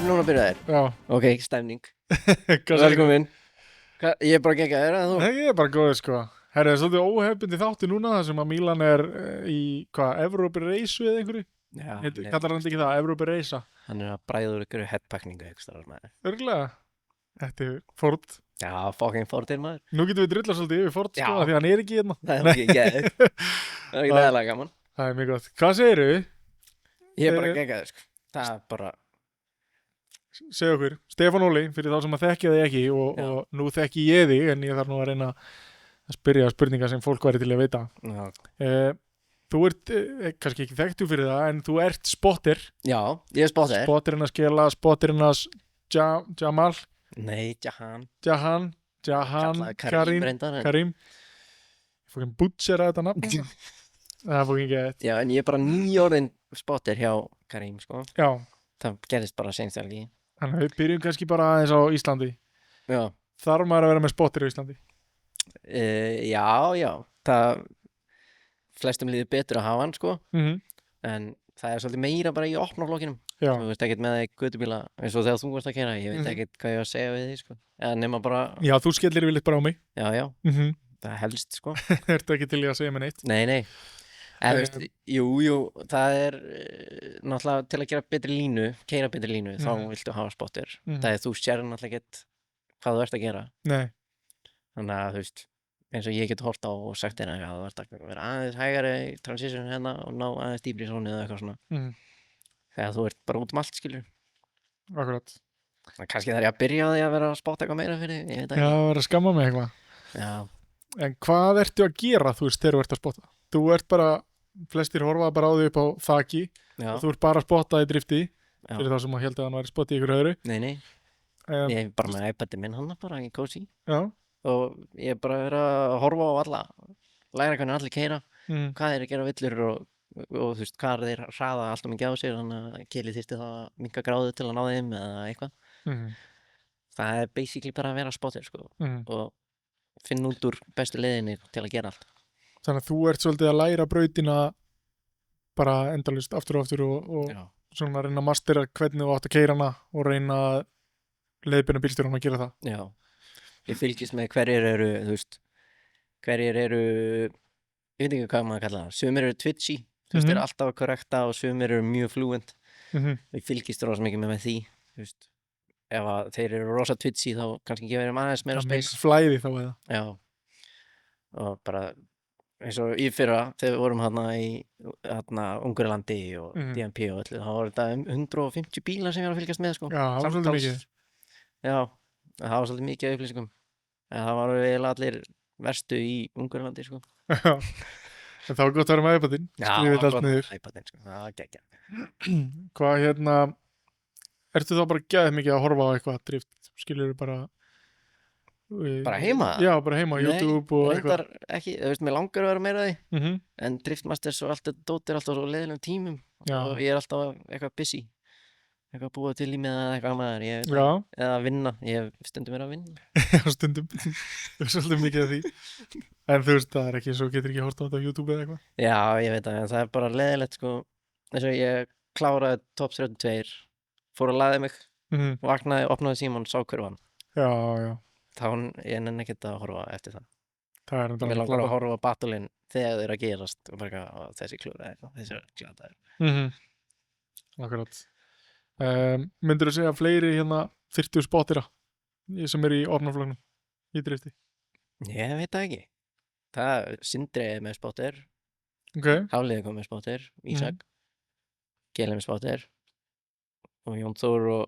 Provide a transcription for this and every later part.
erum núna byrjaðir. Já. Ok, stemning. Hvað Velkomin. Ég er bara geggjaður, eða þú? Nei, ég er bara góður, sko. Herri, það er svolítið óhefbindi þáttu núna þar sem að Milan er í, Evrópireysu eða einhverju? Já. Kallar hann ekki það, Evrópireysa? Hann er að bræða úr ykkur headpackingu, ekki staðar maður. Örgulega. Þetta er Ford. Já, fucking Fordir maður. Nú getum við drullað svolítið yfir Ford, sko, Já. af því að hann er ekki hérna. Það er ekki geggjaður. Það er ekki nægilega gaman. Það er mjög gott. Hvað segirðu? Ég er bara geggjaður, sko. Það er bara... Segðu okkur, Stefán Óli, fyrir þá sem að þekkja þig ekki og nú þekki ég þig, en ég þarf nú að reyna að spyrja spurningar sem fólk væri til að veita. Já. Þú ert kannski ekki þekktu fyrir það, en þú ert spotter. Já, ég er spotter. Spotterinn að skela, spotterinn að Jamal. Nei, Jahan. Jahan, Kallaði Karim reyndar. Karim. Ég fór ekki butchera þetta nafn. Það fór ekki gett. Já, en ég er bara nýjórðin spotter hjá Karim, sko. Já, Það gerist bara senst ekki. þannig að við byrjum kannski bara aðeins á Íslandi. Já. Þarf maður að vera með spotter á Íslandi? Já. Það... Flestum líður betur að hafa hann, sko. En það er svolítið meira bara í opnaflokkinum. Já, Þú veist ekkert með það í gödubíla eins og þegar þú varst að keyra. Ég veit ekkert hvað ég var að segja við því, sko. Eða nema bara... já, þú skellir yfirleitt bara á mig. Já. Það helst, sko. Ertu ekki til í að segja mér neitt? Nei. En þú veist, jú, það er náttúrulega til að gera betri línu, keyra betri línu, þá viltu hafa spotter. Það er þú sér náttúrulega ekkert hvað þú ert að gera. Nei. Þannig að þú veist, eins og ég get hort á og sagt þér að þú ert að vera aðeins hægari í transition hérna og ná aðeins dýpri í sónu eða eitthvað svona. Þegar þú ert bara út allt, skilur. Akkurat. Kannski þarf ég að byrja á því að vera að spotta eitthvað meira fyrir, ég veit Já, ekki. vera að skamma mig eitthvað. Já. En hvað ertu að gera, þú veist, þegar þú ert að spotta? Þú ert bara, flestir horfa bara á því upp á þaki Já. og þú ert bara að spotta í drifti Já. fyrir þá sem að held að hann væri spotti í ykkur öðru. Nei. Ég er bara með iPad-ið minn hann bara í cozy. Já. Og ég er bara að vera að horfa á alla, læra hvernig allir keyra, hvað þeir að gera villur og þú veist, hvað þeir hraða alltaf mikið á sér, þannig að Keli þyrfti þá að minnka gráðu til að ná þeim eða eitthvað. Það er basically bara að vera spotter, sko, og finna út úr bestu leiðinni til að gera allt. Þannig að þú ert svolítið að læra brautina bara endalaust aftur og aftur og Já. svona að reyna að mastera hvernig þú átt að keyra hana og reyna að leiðbeina bílstjóranum að gera það. Já. Ég fylgist með hverjir eru, þú veist, ég veit ekki hvað maður kalla það, sumir eru twitchy, þú veist, eru alltaf að korrekta og sumir eru mjög fluent. Ég fylgist rosa mikið með því, þú veist, ef að þeir eru rosa twitchy þá kannski gefa þeim aðeins meira space. Flæði þá eða? Já, og bara eins og í fyrra þegar við vorum hérna í Ungverjalandi og DMP og öllu, þá var þetta 150 bílar sem ég var að fylgjast með, sko. Já, það var svolítið mikið. Já, það var svolítið mikið af upplýsingum. En það var eiginlega allir verstu í Ungverjalandi, sko. Já, en þá er gott að vera með iPadinn, skrifið þetta allt niður. iPadinn, sko, það var geggja. Hvað, ertu þá bara gæðið mikið að horfa á eitthvað drift, skilur bara... Bara heima? Já, bara heima á YouTube og eitthvað. Nei, reyndar ekki, þú veist, mér langar að vera meira af því, en Driftmasters og allt þetta dót er alltaf svo leiðilegum tímum og ég er alltaf eitthvað busy, eitthvað búa til í mig eða eitthvað maður, eða að vinna, ég stundum er að vinna. Já, stundum, það er svolítið mikið af því, en þú veist, það er ekki svo, getur ekki hort á þetta á YouTube eða eitthvað. Já, ég veit það, en það er bara leiðilegt, sko, eins og ég kláraði Top 32, fór að laða mig, vaknaði, opnaði símann, sá hver var hann. Já. Þá ég nenni ekkert að horfa eftir það. Það er Mér langar að horfa á battlin þegar þeir að gerast og bara þessi klúra eitthvað, þessi glataður. Akkurat. Myndirðu segja fleiri hérna þyrftu spottira sem eru í opnaflokknum í drifti? Ég veit það ekki. Það Sindri er með spotter, Hafliði kom með spotter, Ísak, Geli með spotter og Jón Þór og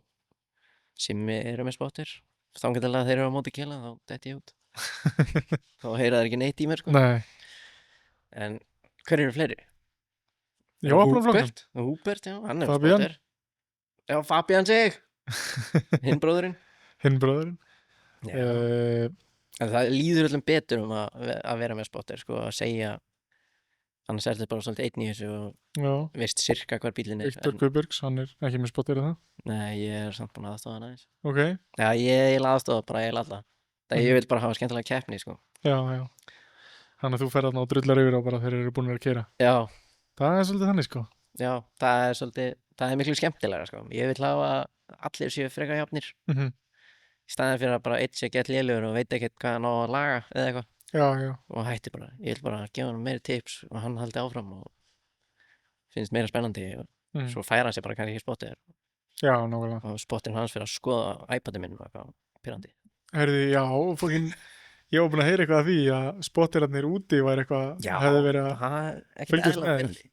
Simmi eru með spotter. Þangetilega þeir eru á móti Kela, þá detti ég út. Þá heyra það ekki neitt í mér, sko. Nei. En hver eru fleiri? Já, opnaflokknum. Húbert, já, hann er Fabian. spotter. Já, Fabian sig. Hinn bróðurinn. En það líður öllum betur að vera með spotter, sko, að segja, annars er þetta bara svolítið einn í þessu og veist sirka hver bílinn er. Viktor Guðbergs, hann er ekki með spotter eða það? Nei, ég er samt búin að aðstofa hann aðeins. Ok. Já, ég aðstofa bara, ég alla. Það ég vil bara hafa skemmtilega keppni, sko. Já. Þannig að þú ferð þarna og drullar yfir á bara þegar þeir eru búin að keyra. Já. Það er svolítið þannig, sko. Já, það er miklu skemmtilega, sko. Ég vil hafa allir séu frekar jafnir Mhm. í staðin fyrir að bara einn sé gett lélegur og veit ekkert hvað hann á að laga eða eitthvað Já. og hætti bara, ég vil bara gefa hann meiri tips og hann haldi áfram og finnst meira spennandi og svo færa hann sér bara kannski spotter Já, nákvæmlega. og spottin hans fyrir að skoða iPadin minn og eitthvað pyrrandi. Herði, já, fókin, ég var búin að heyra eitthvað af því að spotterarnir úti væri eitthvað, hefði verið að það er ekkert fylgjast eðlilega með. pyrrandi.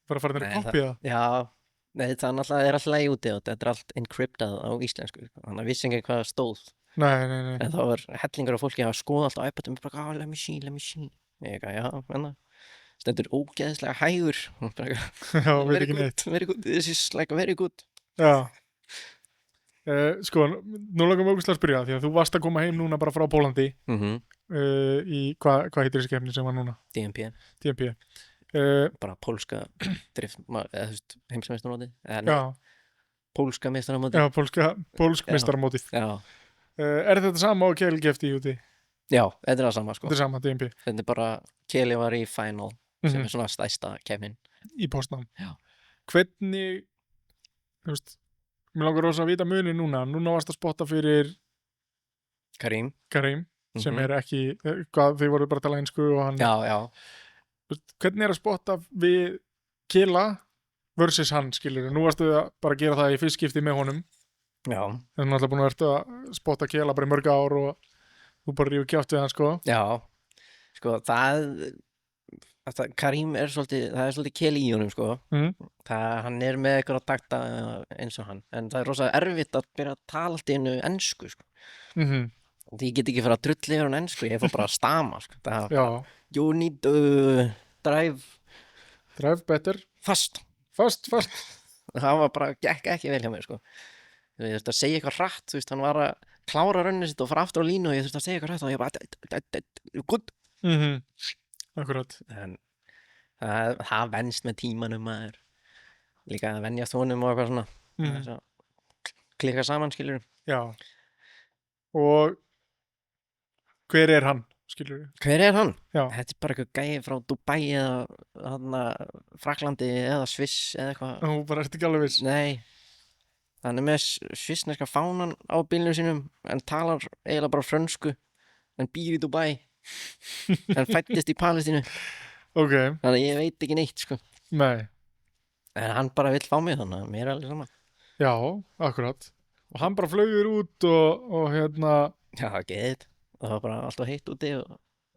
bara fara þér Nei, að kopja það. Já, nei, það er náttúrulega alltaf í úti og þetta er allt encryptað á íslensku þannig að vissi ekki hvað stóð Nei. en þá var hellingur af fólki að skoða allt á iPadum og bara, let me see ég eitthvað, já, menna stendur ógeðslega hægur og bara eitthvað, Já, veit ekki neitt. very good, this is like very good Já. Sko, nú langar mig ógeðslega að spyrja því að þú varst að koma heim núna bara frá Pólandi í, hvað heitir þessi keppni sem var núna? DMP, DMP. bara pólska drift, eða þú veist, heimsmeistaramótið Já, pólska meistaramótið pólsk meistaramótið. já, Er þetta sama og Kjell kefti í úti? já, þetta er það sama sko Þetta er sama, DMP. þetta er bara, Keli var í final sem er svona stærsta keppnin Í Póstnám. Já. Hvernig, þú veist, mér langar rosa að vita muni núna. Núna varst að spotta fyrir Karim, sem er ekki, hvað, þið voru bara að tala einsku og hann. já, Þú veist, hvernig er að spotta við Kela versus hann, skilur? Nú varstu að bara gera það í fyrst skipti með honum. já, Það er náttúrulega búin að verða að spotta Kela bara í mörg ár og þú bara rífur kjátt við hann, sko. já sko, Karim er svolítið, það er svolítið Keli í honum sko hann er með eitthvað að takta eins og hann en það er rosa erfitt að byrja að tala allt í einu ensku sko. Því ég get ekki fyrir að drulli yfir hann ensku, ég fór bara að stama sko. Já. You need to drive better. fast það var bara, gekk ekki vel hjá mér sko. Ég þurfti að segja eitthvað hratt, þú veist, hann var að klára raunnið sitt og fara aftur á línu og ég þurfti að segja eitthvað hratt og ég bara good Akkurat. en það venst með tímanum maður líka að venjast honum og eitthvað svona klikka saman, skilur Já. Og hver er hann, skilur? hver er hann? Já. Þetta er bara eitthvað gæi frá Dubai eða Fraklandi eða Sviss eða eitthvað Þú bara ert ekki alveg viss. nei, hann er með svissneska fánan á bílnum sínum en talar eiginlega bara frönsku en býr í Dubai en fættist í Palestínu Ok. þannig að ég veit ekki neitt sko. Nei. en hann bara vill fá mig þannig að mér er alveg sama Já, akkurat. Og hann bara flögur út og hérna. já, það geðið og það var bara alltaf heitt úti og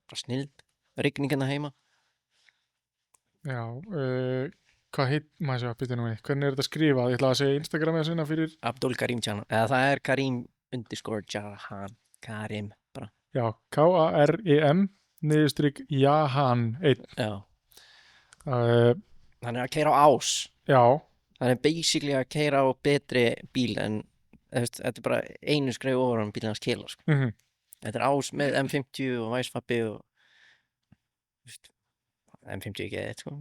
bara snild rigningina heima Já, hvað heit, maður sé að byrja nú við, hvernig er þetta skrifað? Ég ætla að segja Instagram eða sinna fyrir. Abdul Karim Channel, eða það er Karim_Jahan Karim, bara Já, Karem _Jahan 1. já, Uh, hann er að keyra á ás já, hann er basically að keyra á betri bíl en þetta er bara einu skref ofar á bílinn hans Kela sko. Þetta er ás með M50 og væsfabbi og M50 ekki eitt sko.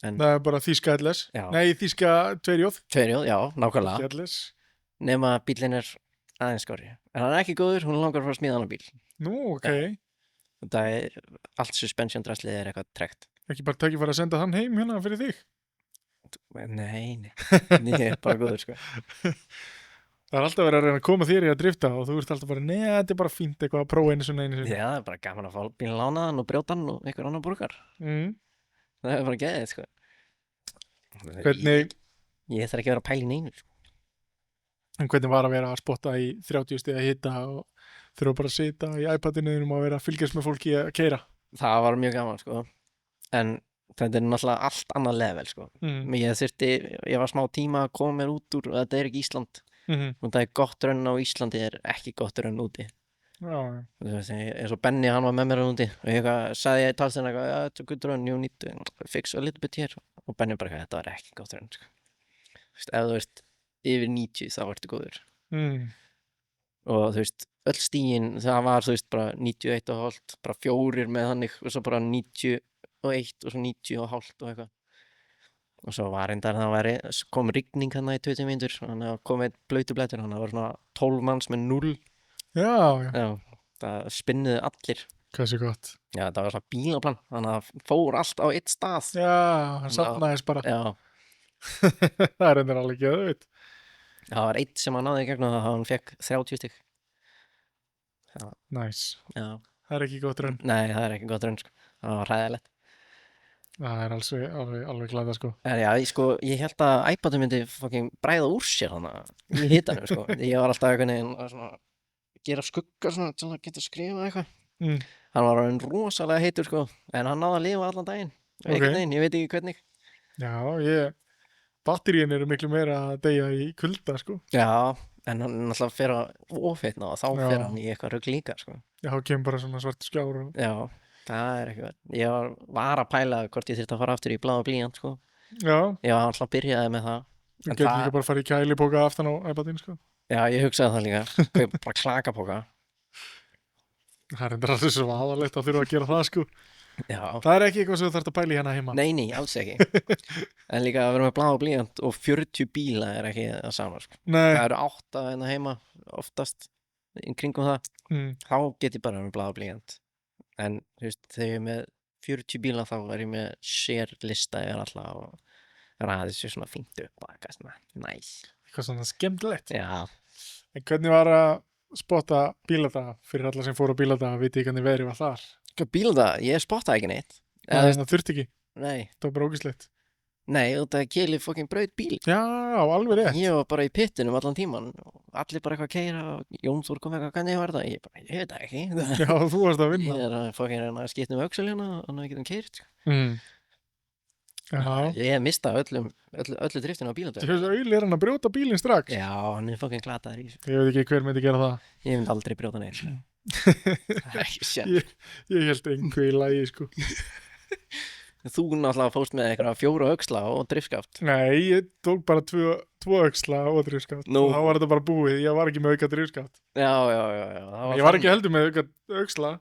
En það er bara þýska LS. Já. Nei, þýska 2J. tveirjóð, já, nákvæmlega LS. nema bílinn er aðeins skári en hann er ekki góður, hún langar að fara að smíða hann á bíl Nú, ok. þetta er allt suspension draslið er eitthvað trekt Ekki bara tækifæri að senda hann heim hérna fyrir þig. nei, ég er bara góður sko. Það er alltaf verið að reyna að koma þér í að drifta og þú ert alltaf bara, nei, þetta er bara fínt eitthvað að prófa einu sinni. Já, það er bara gaman að fá bílinn lánaðan og brjóta hann og einhver annar borgar það er bara geðið sko. Hvernig, ég þarf ekki að vera að pæla í neinu sko. en hvernig var að vera að spotta í 30 stiga hita og þurfa bara að sita í iPadinu og að vera að fylgjast með fólki að keyra? Það var mjög gaman sko. En þetta er náttúrulega allt annað level sko. Ég var smá tíma að koma mér út úr og þetta er ekki Ísland og það er gott raun á Íslandi er ekki gott raun úti. Já. Eins og Benni, hann var með mér úti og ég sagði ég talst henni yeah, it's a good run, you need to fix a little bit here og Benni bara, þetta var ekki gott raun sko. Ef þú ert yfir 90 þá ertu góður og þú veist, öll stígin það var þú veist bara 91,5 bara 4 með hannig og svo bara 91 og svo 90,5 og eitthvað og svo var reyndar kom rigning hann í 20 mínútur þannig að kom einn blautu blettur þannig að það var svona 12 manns með 0 já, það spinnuðu allir Hversu gott. já, það var svona bílaplan þannig að fór allt á eitt stað Já, hann safnaðist bara. já, Það er endur alveg geðveikt. Það var eitt sem hann náði í gegnum það, hann fekk 30 stig. Nice. Já. Það er ekki gott raun. Nei, það er ekki gott raun, sko. Það var hræðilegt. Það er alveg glada, sko. En já, ég held að iPadu myndi fucking bræða úr sér þannig í hitanum, sko. Ég var alltaf einhvern veginn að svona gera skugga svona til að geta skrifað eitthvað. Hann var orðinn rosalega heitur, sko, en hann náði að lifa allan daginn. Einhvern veginn, ég veit ekki hvernig. Já, batteríin eru miklu meira að deyja í kulda, sko. Já, en hann náttúrulega fer að ofitna og þá fer hann í eitthvað rugl líka, sko. Já, þá kemur bara svona svart skjár og... Já, það er ekki verið. Ég var að pæla hvort ég þyrfti að fara aftur í blá og blýant, sko. Já. Ég var alltaf byrjaði með það. Þú getur líka bara að fara í kælipoka aftan á iPadin, sko. Já, ég hugsaði það líka. Kaupa bara klakapoka. Það er endur alltaf svo aðalegt að þurfa að gera það, sko. Já. Það er ekki eitthvað sem þú þarft að pæla í hérna heima. Nei, alls ekki. En líka að vera með blá og blýant og 40 bíla er ekki það sama, sko. Nei. Það eru 8 hérna heima, oftast, í kringum það. Þá get ég bara með blá og blýant. En, þú veist, þegar ég er með 40 bíla þá er ég með share-lista alltaf og ræði sér svona fínt upp og eitthvað svona, nice. Eitthvað svona skemmtilegt. Já. En hvernig var að spotta bíladaga fyrir alla sem fóru á bíladaga, viti ekki hvernig veðrið var þar? Bíladaga, ég spottaði ekki neitt. Það þurfti ekki. Nei. Það var bara ógislegt. Nei, þetta Keli fucking braut bíl. Já, alveg rétt. Ég var bara í pittinum allan tíman og allir bara eitthvað að keyra og Jón Þór kom eitthvað, hvernig var það? Ég veit það ekki. Já, þú varst að vinna. Ég er að fucking reyna að skipta um öxul hérna og við getum keyrt. Já. Ég mista öllu driftinu á bíladögum. Þú veist að Auðli er hann að brjóta bílinn strax. Já, hann er fucking glataður í þessu. Ég veit ekki hver myndi gera það. Ég myndi aldrei brjóta neitt. Það er ekki sér. Ég held einhver í lagi, sko. Þú náttúrulega fóst með eitthvað 4 öxla og driftskaft. Nei, ég tók bara 2 öxla og driftskaft. Nú. Og þá var þetta bara búið. Ég var ekki með auka driftskaft. Já. Ég var ekki heldur með auka öxla.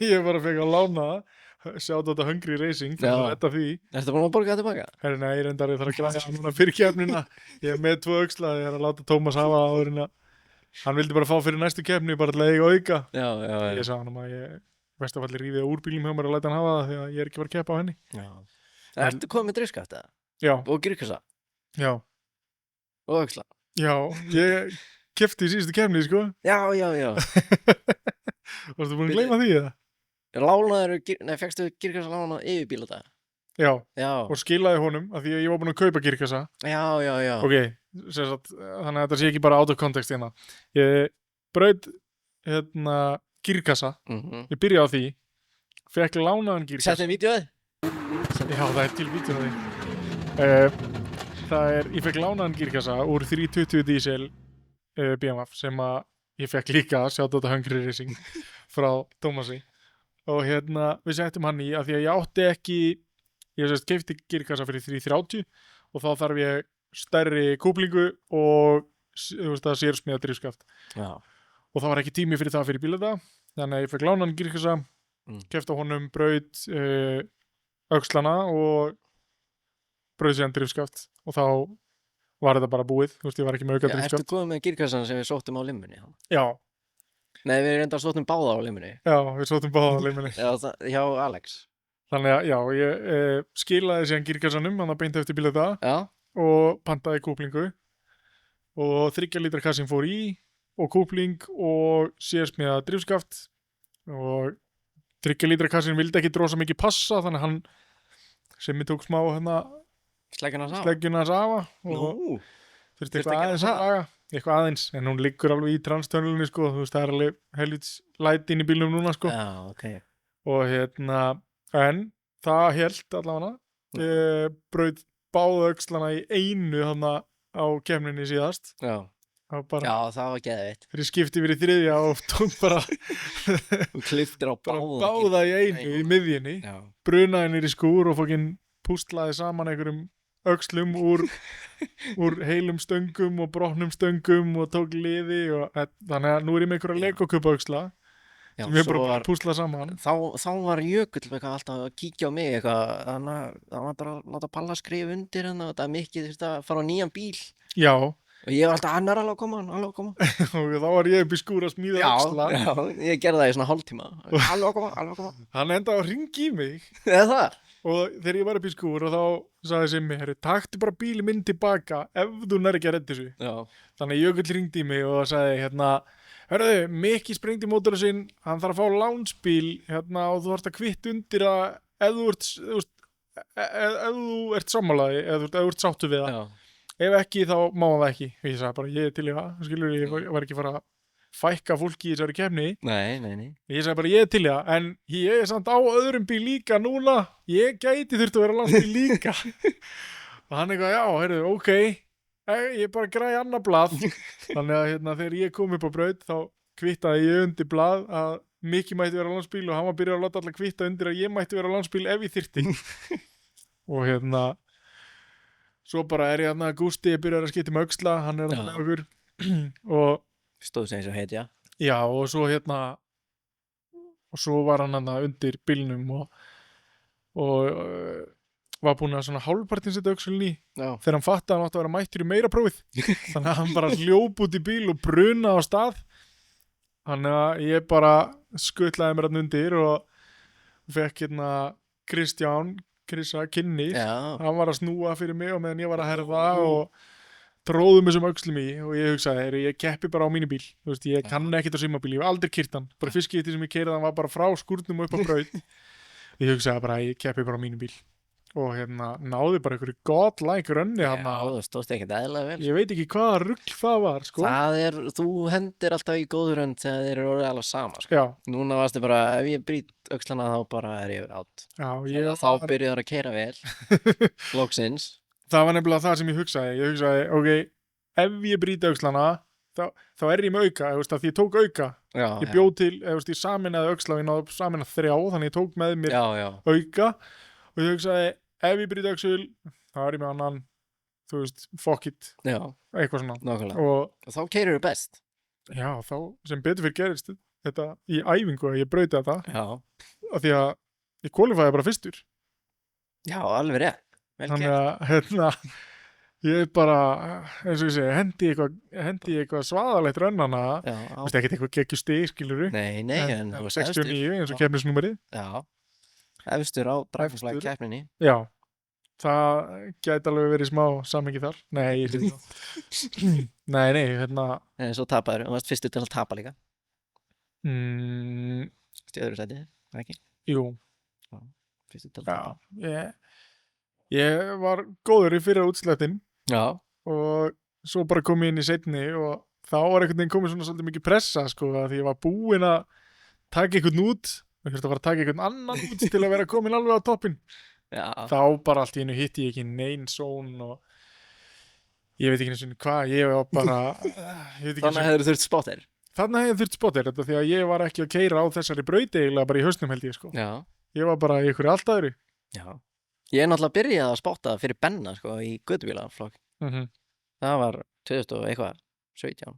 Ég bara fekk að lána það. Sjátt á þetta Hungry Racing fyrir að þetta því. Ertu búin að borga það tilbaka? Herri, nei, reyndar ég þarf að græja núna fyrir keppnina. Ég er með 2 öxla, ég er að láta Tómas hafa áður en að hann vildi bara fá fyrir næstu keppni bara til að eiga auka. Já. Ég sagði hann að ég veist að falli rífið úr bílum hjá mér og læta hann hafa það því að ég er ekki bara að keppa á henni. Já. Ertu komið með driftskaft eða? Já. Og girkassa? Já. Og öxla? Já, ég keppti í síðustu keppni, sko. Já. Varstu búin að gleyma því eða? Fékkstu girkassa lánað yfir bíladaga? Já, og skilaði honum af því að ég var búin að kaupa girkassa. Já. Ok, þannig að þetta sé ekki bara out of context hérna. Ég braut girkassa, ég byrjaði á því, fekk lánaðan girkassa. Settum vídeoið? Já, það er til vídeoið. Ég fekk lánaðan girkassa úr 320 diesel BMF sem að ég fekk líka, sjátt á þetta Hungry Racing frá Tómasi. Og við settum hann í að því að ég átti ekki, ég keypti girkassa fyrir 330 og þá þarf ég stærri kúplingu og sérsmíða driftskaft. Já. Og það var ekki tími fyrir það fyrir bíladaga, þannig að ég fekk lánaðan girkassa, keypti á honum, braut öxlana og braut síðan driftskaft og þá var þetta bara búið, ég var ekki með auka driftskaft. Ertu komið með girkassan sem við sóttum á limmunni? Já. Nei, við reyndar sóttum báða á limmunni. Já, við sóttum báða á limmunni. Já, hjá Alex. Þannig að, já, ég skilaði síðan girkassanum, hann að beint eftir bíladaga og pantaði kúplingu og 3 lítra kassin fór í og kúpling og sérsmíða driftskaft og 3 lítra kassin vildi ekki drosa mikið passa, þannig að hann sem ég tók smá sleggjuna að safa og þurfti eitthvað aðeins að laga. Eitthvað aðeins, en hún liggur alveg í transtönlunni, sko, þú veist, það er alveg helvits læt inn í bílnum núna, sko. Já, ok. Og en það hélt allavega, braut báða öxlana í einu þarna á keppninni síðast. Já. Já, það var geðveitt. Fyrir skipti fyrir 3. og tók bara Þú klipptir á báða í einu í miðjunni, brunaði niður í skúr og fókin pústlaði saman einhverjum öxlum úr heilum stöngum og brotnum stöngum og tók liði og þannig að nú er ég með einhverja Lego-kupa öxla sem ég bara púslað saman. Þá var Jökull alltaf að kíkja á mig eitthvað, þannig að það var bara að láta Palla skrifa undir og þetta mikið að fara á nýjan bíl. Já. Og ég var alltaf, hann er alveg að koma. Og þá var ég upp í skúr að smíða öxla. Já, ég gerði það í svona hálftíma. Alveg að koma. Hann endaði að hringi í mig. Eða það? og þegar ég var upp í skúr og þá sagði Simmi, taktu bara bíli minn tilbaka ef þú nær ekki að redda þessu. Já. Þannig að Jökull hringdi í mig og sagði Mikki sprengdi mótorinn sinn, hann þarf að fá lánsbíl og þú þarfst að kvitta undir að ef þú ert sammálaði, ef þú ert sáttu við það. Já. Ef ekki þá má það ekki. Og ég sagði bara, ég til í það, skilur, ég var ekki fara að fækka fólki í þessari keppni. Nei. Ég sagði bara, ég til í það, en ég samt á öðrum bíl líka núna, ég gæti þurft að vera lánsbíl líka. Og hann já, ok, ég bara græði annað blað. Þannig að þegar ég kom upp á braut, þá kvittaði ég undir blað að Mikki mætti vera lánsbíl og hann var byrjað að láta alla kvitta undir að ég mætti vera lánsbíl ef ég þyrfti. Og svo bara ég Gústi byrjar að skipta með öxla, hann með okkur og stóð sem eins og heitja. Já, og svo og svo var hann undir bílnum og var búinn að svona hálfpartinn setja öxulinn í þegar hann fattaði að hann átti að vera mættur í meira prófið. Þannig að hann bara hljóp út í bíl og brunaði á stað. Þannig að ég bara skutlaði mér hann undir og fekk Krissa kynni. Hann var að snúa fyrir mig og meðan ég var að herða og tróðum þessum öxlum í og ég hugsaði, ég keppi bara á mínu bíl. Þú veist, ég kann ekkert á Simma bíl, ég hef aldrei keyrt hann. Bara fyrst skipti sem ég keyrði hann var bara frá skúrnum upp á braut. Ég hugsaði bara, ég keppi bara á mínu bíl. Og náði bara einhverju godlike rönni hann. Já, þú stóðst ekkert eðlilega vel. Ég veit ekki hvaða rugl það var, sko. Þú hendir alltaf í góður rönd þegar þeir eru orðið alveg sama, sko. Já. Núna varstu bara, ef ég brýt öxlana þá bara ég átt. Já, þá byrjuðu að keyra vel. Loksins. Það var nefnilega það sem ég hugsaði, ok, ef ég brýti öxlana, þá ég með auka, því ég tók auka. Já, ég bjóð til, ég saminaði öxla og ég náði saminað 3, þannig ég tók með mér auka og ég hugsaði, ef ég brýti öxul, þá ég með annan, þú veist, fuck it, eitthvað svona. Nákvæmlega. Og þá keyrir best. Já, þá sem betur fyrir gerist þetta í æfingu að ég brauti þetta. Já. Af því að ég qualifæði bara fyrstur. Já, alveg rétt. Þannig að ég bara, eins og ég segi, hendi eitthvað svaðalegt rönnana, ekkert eitthvað geggju stig, skilurðu? Nei, en það var 69 eins og keppnisnúmerið. Já, efstur á Dragflag keppninni. Já, það gæti alveg verið smá samhengi þar. Nei, ég sé það. Nei, En svo tapaður, og varst fyrstur til að tapa líka. Öðru sæti, ekki? Jú. Já, fyrstur til að tapa. Já, ég var góður í fyrra útslættin. Já. Og svo bara kom ég inn í seinni og þá var einhvern veginn komið svona svolítið mikið pressa, sko, því ég var búinn að taka einhvern út og þurfti að fara að taka einhvern annan út til að vera komin alveg á toppinn. Já. Þá bara allt í einu hitti ég ekki nein són og ég veit ekki eins og hvað, ég var bara Þannig hefur þurft spotter. Þannig hefur þurft spotter, þetta því að ég var ekki að keyra á þessari braut eiginlega bara í hausnum held ég, sko. Já. Ég var bara í einhverju allt öðru. Já. Ég náttúrulega byrjaði að spotta fyrir Benna, sko, í gödubílaflokk. Það var 2017.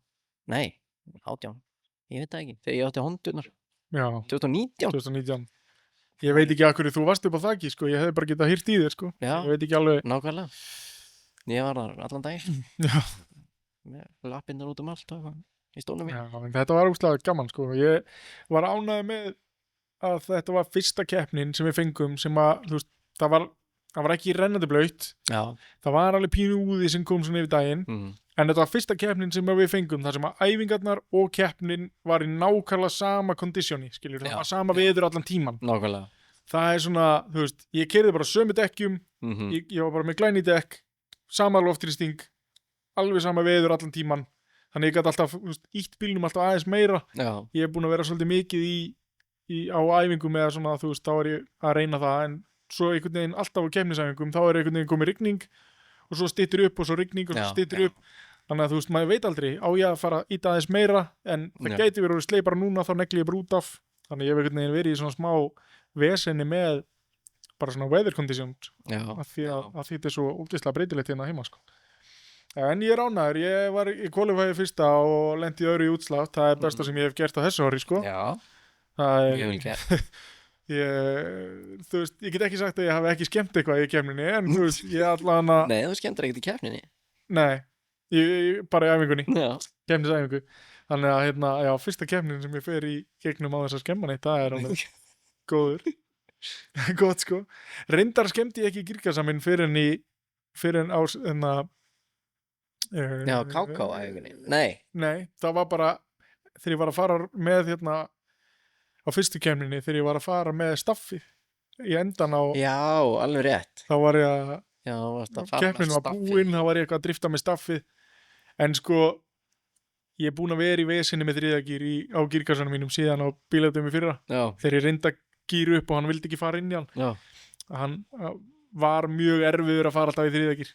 Nei, 18. Ég veit það ekki, þegar ég átti Hondunar. Já. 2019. Ég veit ekki af hverju þú varst upp á þakki, sko, ég hefði bara getað hýrt í þér, sko. Já. Ég veit ekki alveg. Nákvæmlega. Ég var þar allan daginn. Já. Með lappirnar út allt og í stólnum. Já, en þetta var úrslega gaman, sko. Ég var ánægður með að þetta var fyrsta keppnin sem við fengum sem að, þú veist, það var ekki rennandi blautt. Já. Það var alveg pínu úði sem kom svona yfir daginn. En þetta var fyrsta keppnin sem við fengum þar sem að æfingarnar og keppnin var í nákvæmlega sama kondísjóni, skiljur. Það var sama veður allan tíman. Nákvæmlega. Það svona, þú veist, ég keyrði bara sömu dekkjum, ég var bara með glæný dekk, sama loftþrýsting, alveg sama veður allan tíman. Þannig ég gæti alltaf, þú veist, ítt bílnum alltaf aðeins meira. Já. Ég er búinn að vera svolítið mikið á æfingum eða svona, þú veist, þá er ég að reyna það, en svo einhvern veginn alltaf á keppnisæfingum þá er einhvern veginn komið rigning og svo styttir upp og svo rigning og svo styttir upp. Þannig að þú veist, maður veit aldrei, á ég að fara að íta aðeins meira, en það gæti verið sleipara núna, þá negli ég bara út af. Þannig ég hef einhvern veginn verið í svona smá vesenni með bara svona weather conditions, af því að þetta er svo ógeðslega breytilegt hérna heima, sko. En ég er ánægður, ég var í qualify fyrsta og lenti í öðru í útslátt, það er besta sem ég hef gert á þessu ári, sko. Já, ég vil gera. Þú veist, ég get ekki sagt að ég hafi ekki skemmt eitthvað í keppninni, en þú veist, ég allan að... Nei, þú skemmtir ekkert í keppninni. Nei, bara í æfingunni, keppnisæfingu. Þannig að, já, fyrsta keppnin sem ég fer í gegnum á þess að skemma neitt, það er alveg góður. Gott sko. Reyndar skemmti ég ekki gírkassa minn fyrir en á Já, KK-æfingunni. Nei, það var bara þegar ég var að fara með á fyrstu keppninni, þegar ég var að fara með staffið í endan á Já, alveg rétt. þá var ég Já, keppnin var búinn, þá var ég eitthvað að drifta með staffið en sko ég er búinn að vera í vesinni með þriðagír á gírkassanum mínum síðan á bílautum í fyrra. Já. Þegar ég reyndi að gíra upp og hann vildi ekki fara inn í hann. Já. Hann var mjög erfiður að fara alltaf í þriðagír.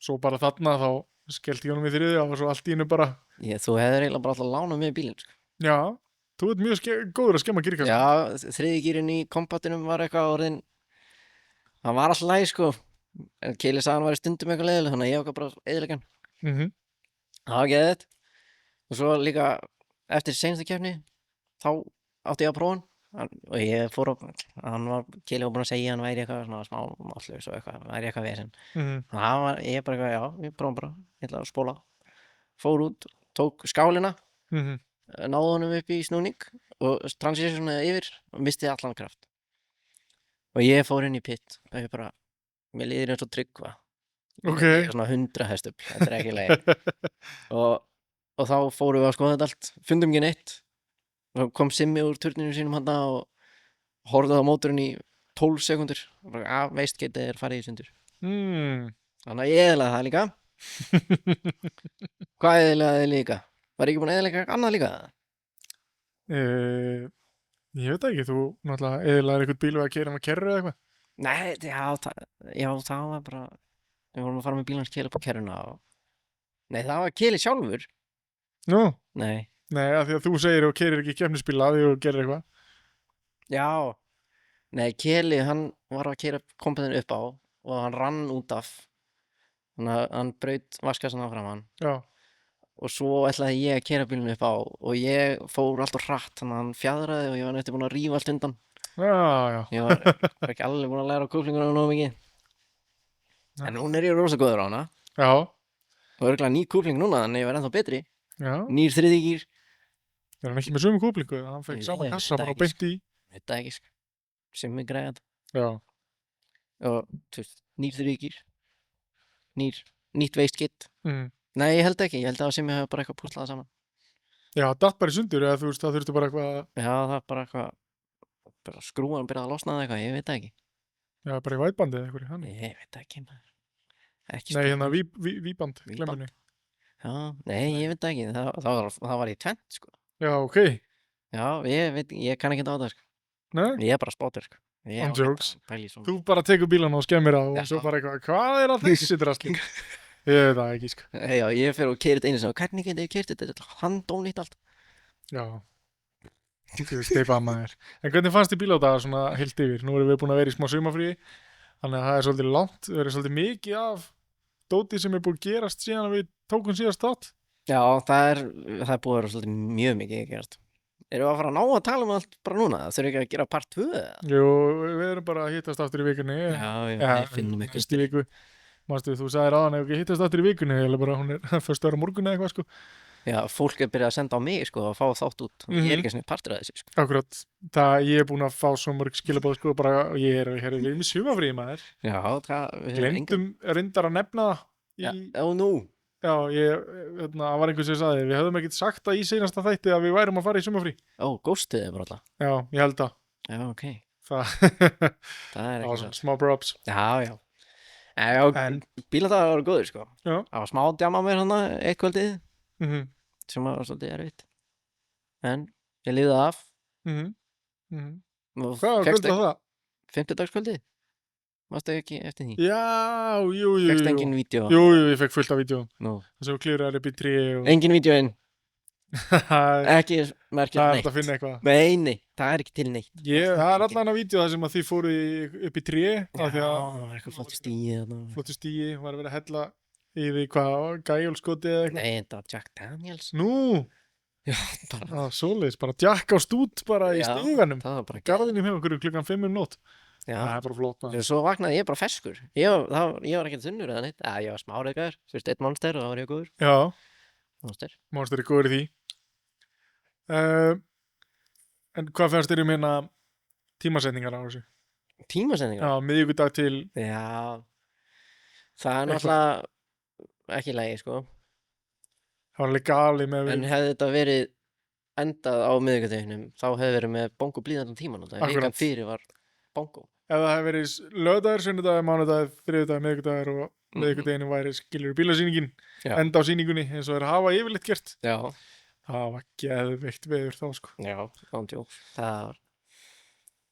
Svo bara þarna þá skellti ég honum í þriðja og svo allt í hennu bara. Þú hefðir eiginlega bara alltaf lánað með bílinn, sko. Já, þú ert mjög góður að skemma gírkassan. Já, þriðjagírinn í kompattinum var eitthvað orðin, hann var alltaf læg, sko. En Keli sagði hann var í stundum eitthvað leiðileg, þannig að ég okkar bara eyðilegan. Það var geðið. Og svo líka eftir seinustu keppni þá átti ég að prófa hann og ég fór Keli var búinn að segja hann væri eitthvað svona smá máttlaus og eitthvað, væri eitthvað vesen. Það var ég bara eitthvað, já, ég prófa bara, ég ætla að spóla. Fór út, tók skálina, náði honum upp í snúning og transitionaði yfir og misti allan kraft. Og ég fór inn í pit og ég bara, mér líður eins og Tryggva. Okay. Ég er svona 100 hestöfl, þetta er ekki leið. Og þá fórum við að skoða þetta allt, fundum ekki neitt. Og kom Simmi úr turninu sínum handa og horfði á mótorinn í 12 sekundur. Og bara, veistgetið er farið í sundur. Þannig að ég eðlaði það líka. Hvað eðlaði þið líka? Var ekki búin að eðlaði annað líka? Ég veit ekki, þú náttúrulega eðlaði eitthvað bíl og að keyra með kerru eða eitthvað? Nei, það var bara, við vorum að fara með bílans Keli upp á kerruna og... Nei, það var Keli sjálfur. Nú? Nei, af því að þú segir og keyrir ekki keppnisbíla því og gerir eitthvað. Já. Nei, Keli, hann var að keyra kompatinn upp á og hann rann út af. Þannig að hann braut vaskassan áfram hann. Já. Og svo ætlaði ég að keyra bílinn upp á og ég fór alltaf hratt, þannig að hann fjadraði og ég var næstu búinn að rífa allt undan. Já. Ég var ekki alveg búinn að læra á kúplingunum nógu mikið. En núna er ég rosa góður á hana. Já. Og örugglega ný kúpling núna, þannig ég var ennþá betri. Já. Nýr þriðjagír. Er hann ekki með sömu kúplingu? Hann fekk sama kassa bara beint í. Veit það ekki, sko. Simmi græði þetta. Já. Og, þú veist, nýr þriðjagír. Nýtt veistkit. Nei, ég held ekki. Ég held að Simmi hafa bara eitthvað púslað saman. Já, datt bara í sundur eða þú veist, það þurfti bara eitthvað... Já, það bara eitthvað... Bara skrúan byrjaði að losna eitthvað, ég veit það ekki. Já, bara í vætbandið eitthvað í hann. Ég veit það ekki, maður. Nei, hérna víband, glemur mig. Já, nei, ég veit það ekki. Það var í tvent, sko. Já, ok. Já, ég kann ekki á það, sko. Nei? Ég er bara spátur, sko. On jokes. Þú bara tekur bílan og skemmir á og svo bara eitthvað, hvað er að þessi drasli? Ég veit það ekki, sko. Já, ég fer og keyri þetta einu sem, hvernig getið ég keyrt þetta? Handónýtt allt. Já. Þú steipa maður. En hvernig fannst þið bílátaga svona heilt yfir? Nú erum við búin að vera í smá sumafríi, þannig að það er svolítið langt, það er svolítið mikið af dóti sem er búin að gerast síðan að við tókum síðast þátt. Já, það er búin að vera svolítið mjög mikið gerast. Erum við að fara að ná að tala um allt bara núna? Það þurfi ekki að gera part 2? Jú, við erum bara að hittast aftur í vikunni. Já, við finnum eitthvað viku. Manstu, þú sagðir áðan ef ekki hittast aftur í vikunni, eða bara hún er fyrst ára morgun eða eitthvað, sko. Já, fólk er byrjað að senda á mig, sko, að fá þátt út. Ég er ekki svona partur af þessu, sko. Akkurat. Ég er búin að fá svo mörg skilabóð, sko, bara ég er með sumafrí, maður. Já, Gleymdum reyndar að nefna það. Já, nú. Já, það var einhver sem sagði, við höfðum ekkert sagt það í seinasta þætti að við værum að fara í sumafrí. Ghostið er bara alltaf. Já, ég held það. Já, ok. Það er ekki smá props. Já. En bíladagar voru góður, sko. Já. Það var smá djama mér hana eitt kvöldið. Sem var svolítið erfitt. En ég liði það af. Hvað var kvöldið á það? 50-dagskvöldið. Varstu ekki eftir því? Já, jú. Fékkst engin vídeo? Jú, ég fekk fullt af vídeo. Það sem klíraði upp í 3 og... Engin vídeoinn? Ekki merkilegt neitt. Það er alltaf að finna eitthvað. Nei, það er ekki til neitt. Það er allan að vídeo það sem að þið fóru upp í 3. Já, það var eitthvað flottu stíi. Flottu stíi, var að vera að hella í því hvað, gæjólskoti eða eitthvað. Nei, þetta var Jack Daniels. Nú? Já, bara. Svoleiðis, bara Jack á stút bara í stíganum. Það var bara Garðinum hjá okkur klukkan 5 nótt. Já. Það er bara flott. Svo vaknaði ég bara ferskur. Ég var ekkert þunnur eða neitt. Ég var smáreykaður. Fyrst 1 monster og þá var ég góður. Já. Monster er góður í því. En hvað fannst þér hérna tímasetningar á þessu? Tímasetningar? Já, miðvikudag til... Já, það náttúrulega ekki lægi, sko. Það var alveg galið með... En hefði þetta verið endað á miðvikudeginum, þá hefði verið með bongo blíðan tíman. Vikan fyrir var bongo. Ef það hefði verið lögdagur, sunnudagur, mánudagur, þriðjudagur, miðvikudagur og miðvikudeginu væri skilur bílasýningin, enda á sýningunni eins og þeir hafa yfirleitt gert. Já. Það var geðveikt veður þá, sko. Já, ándjók.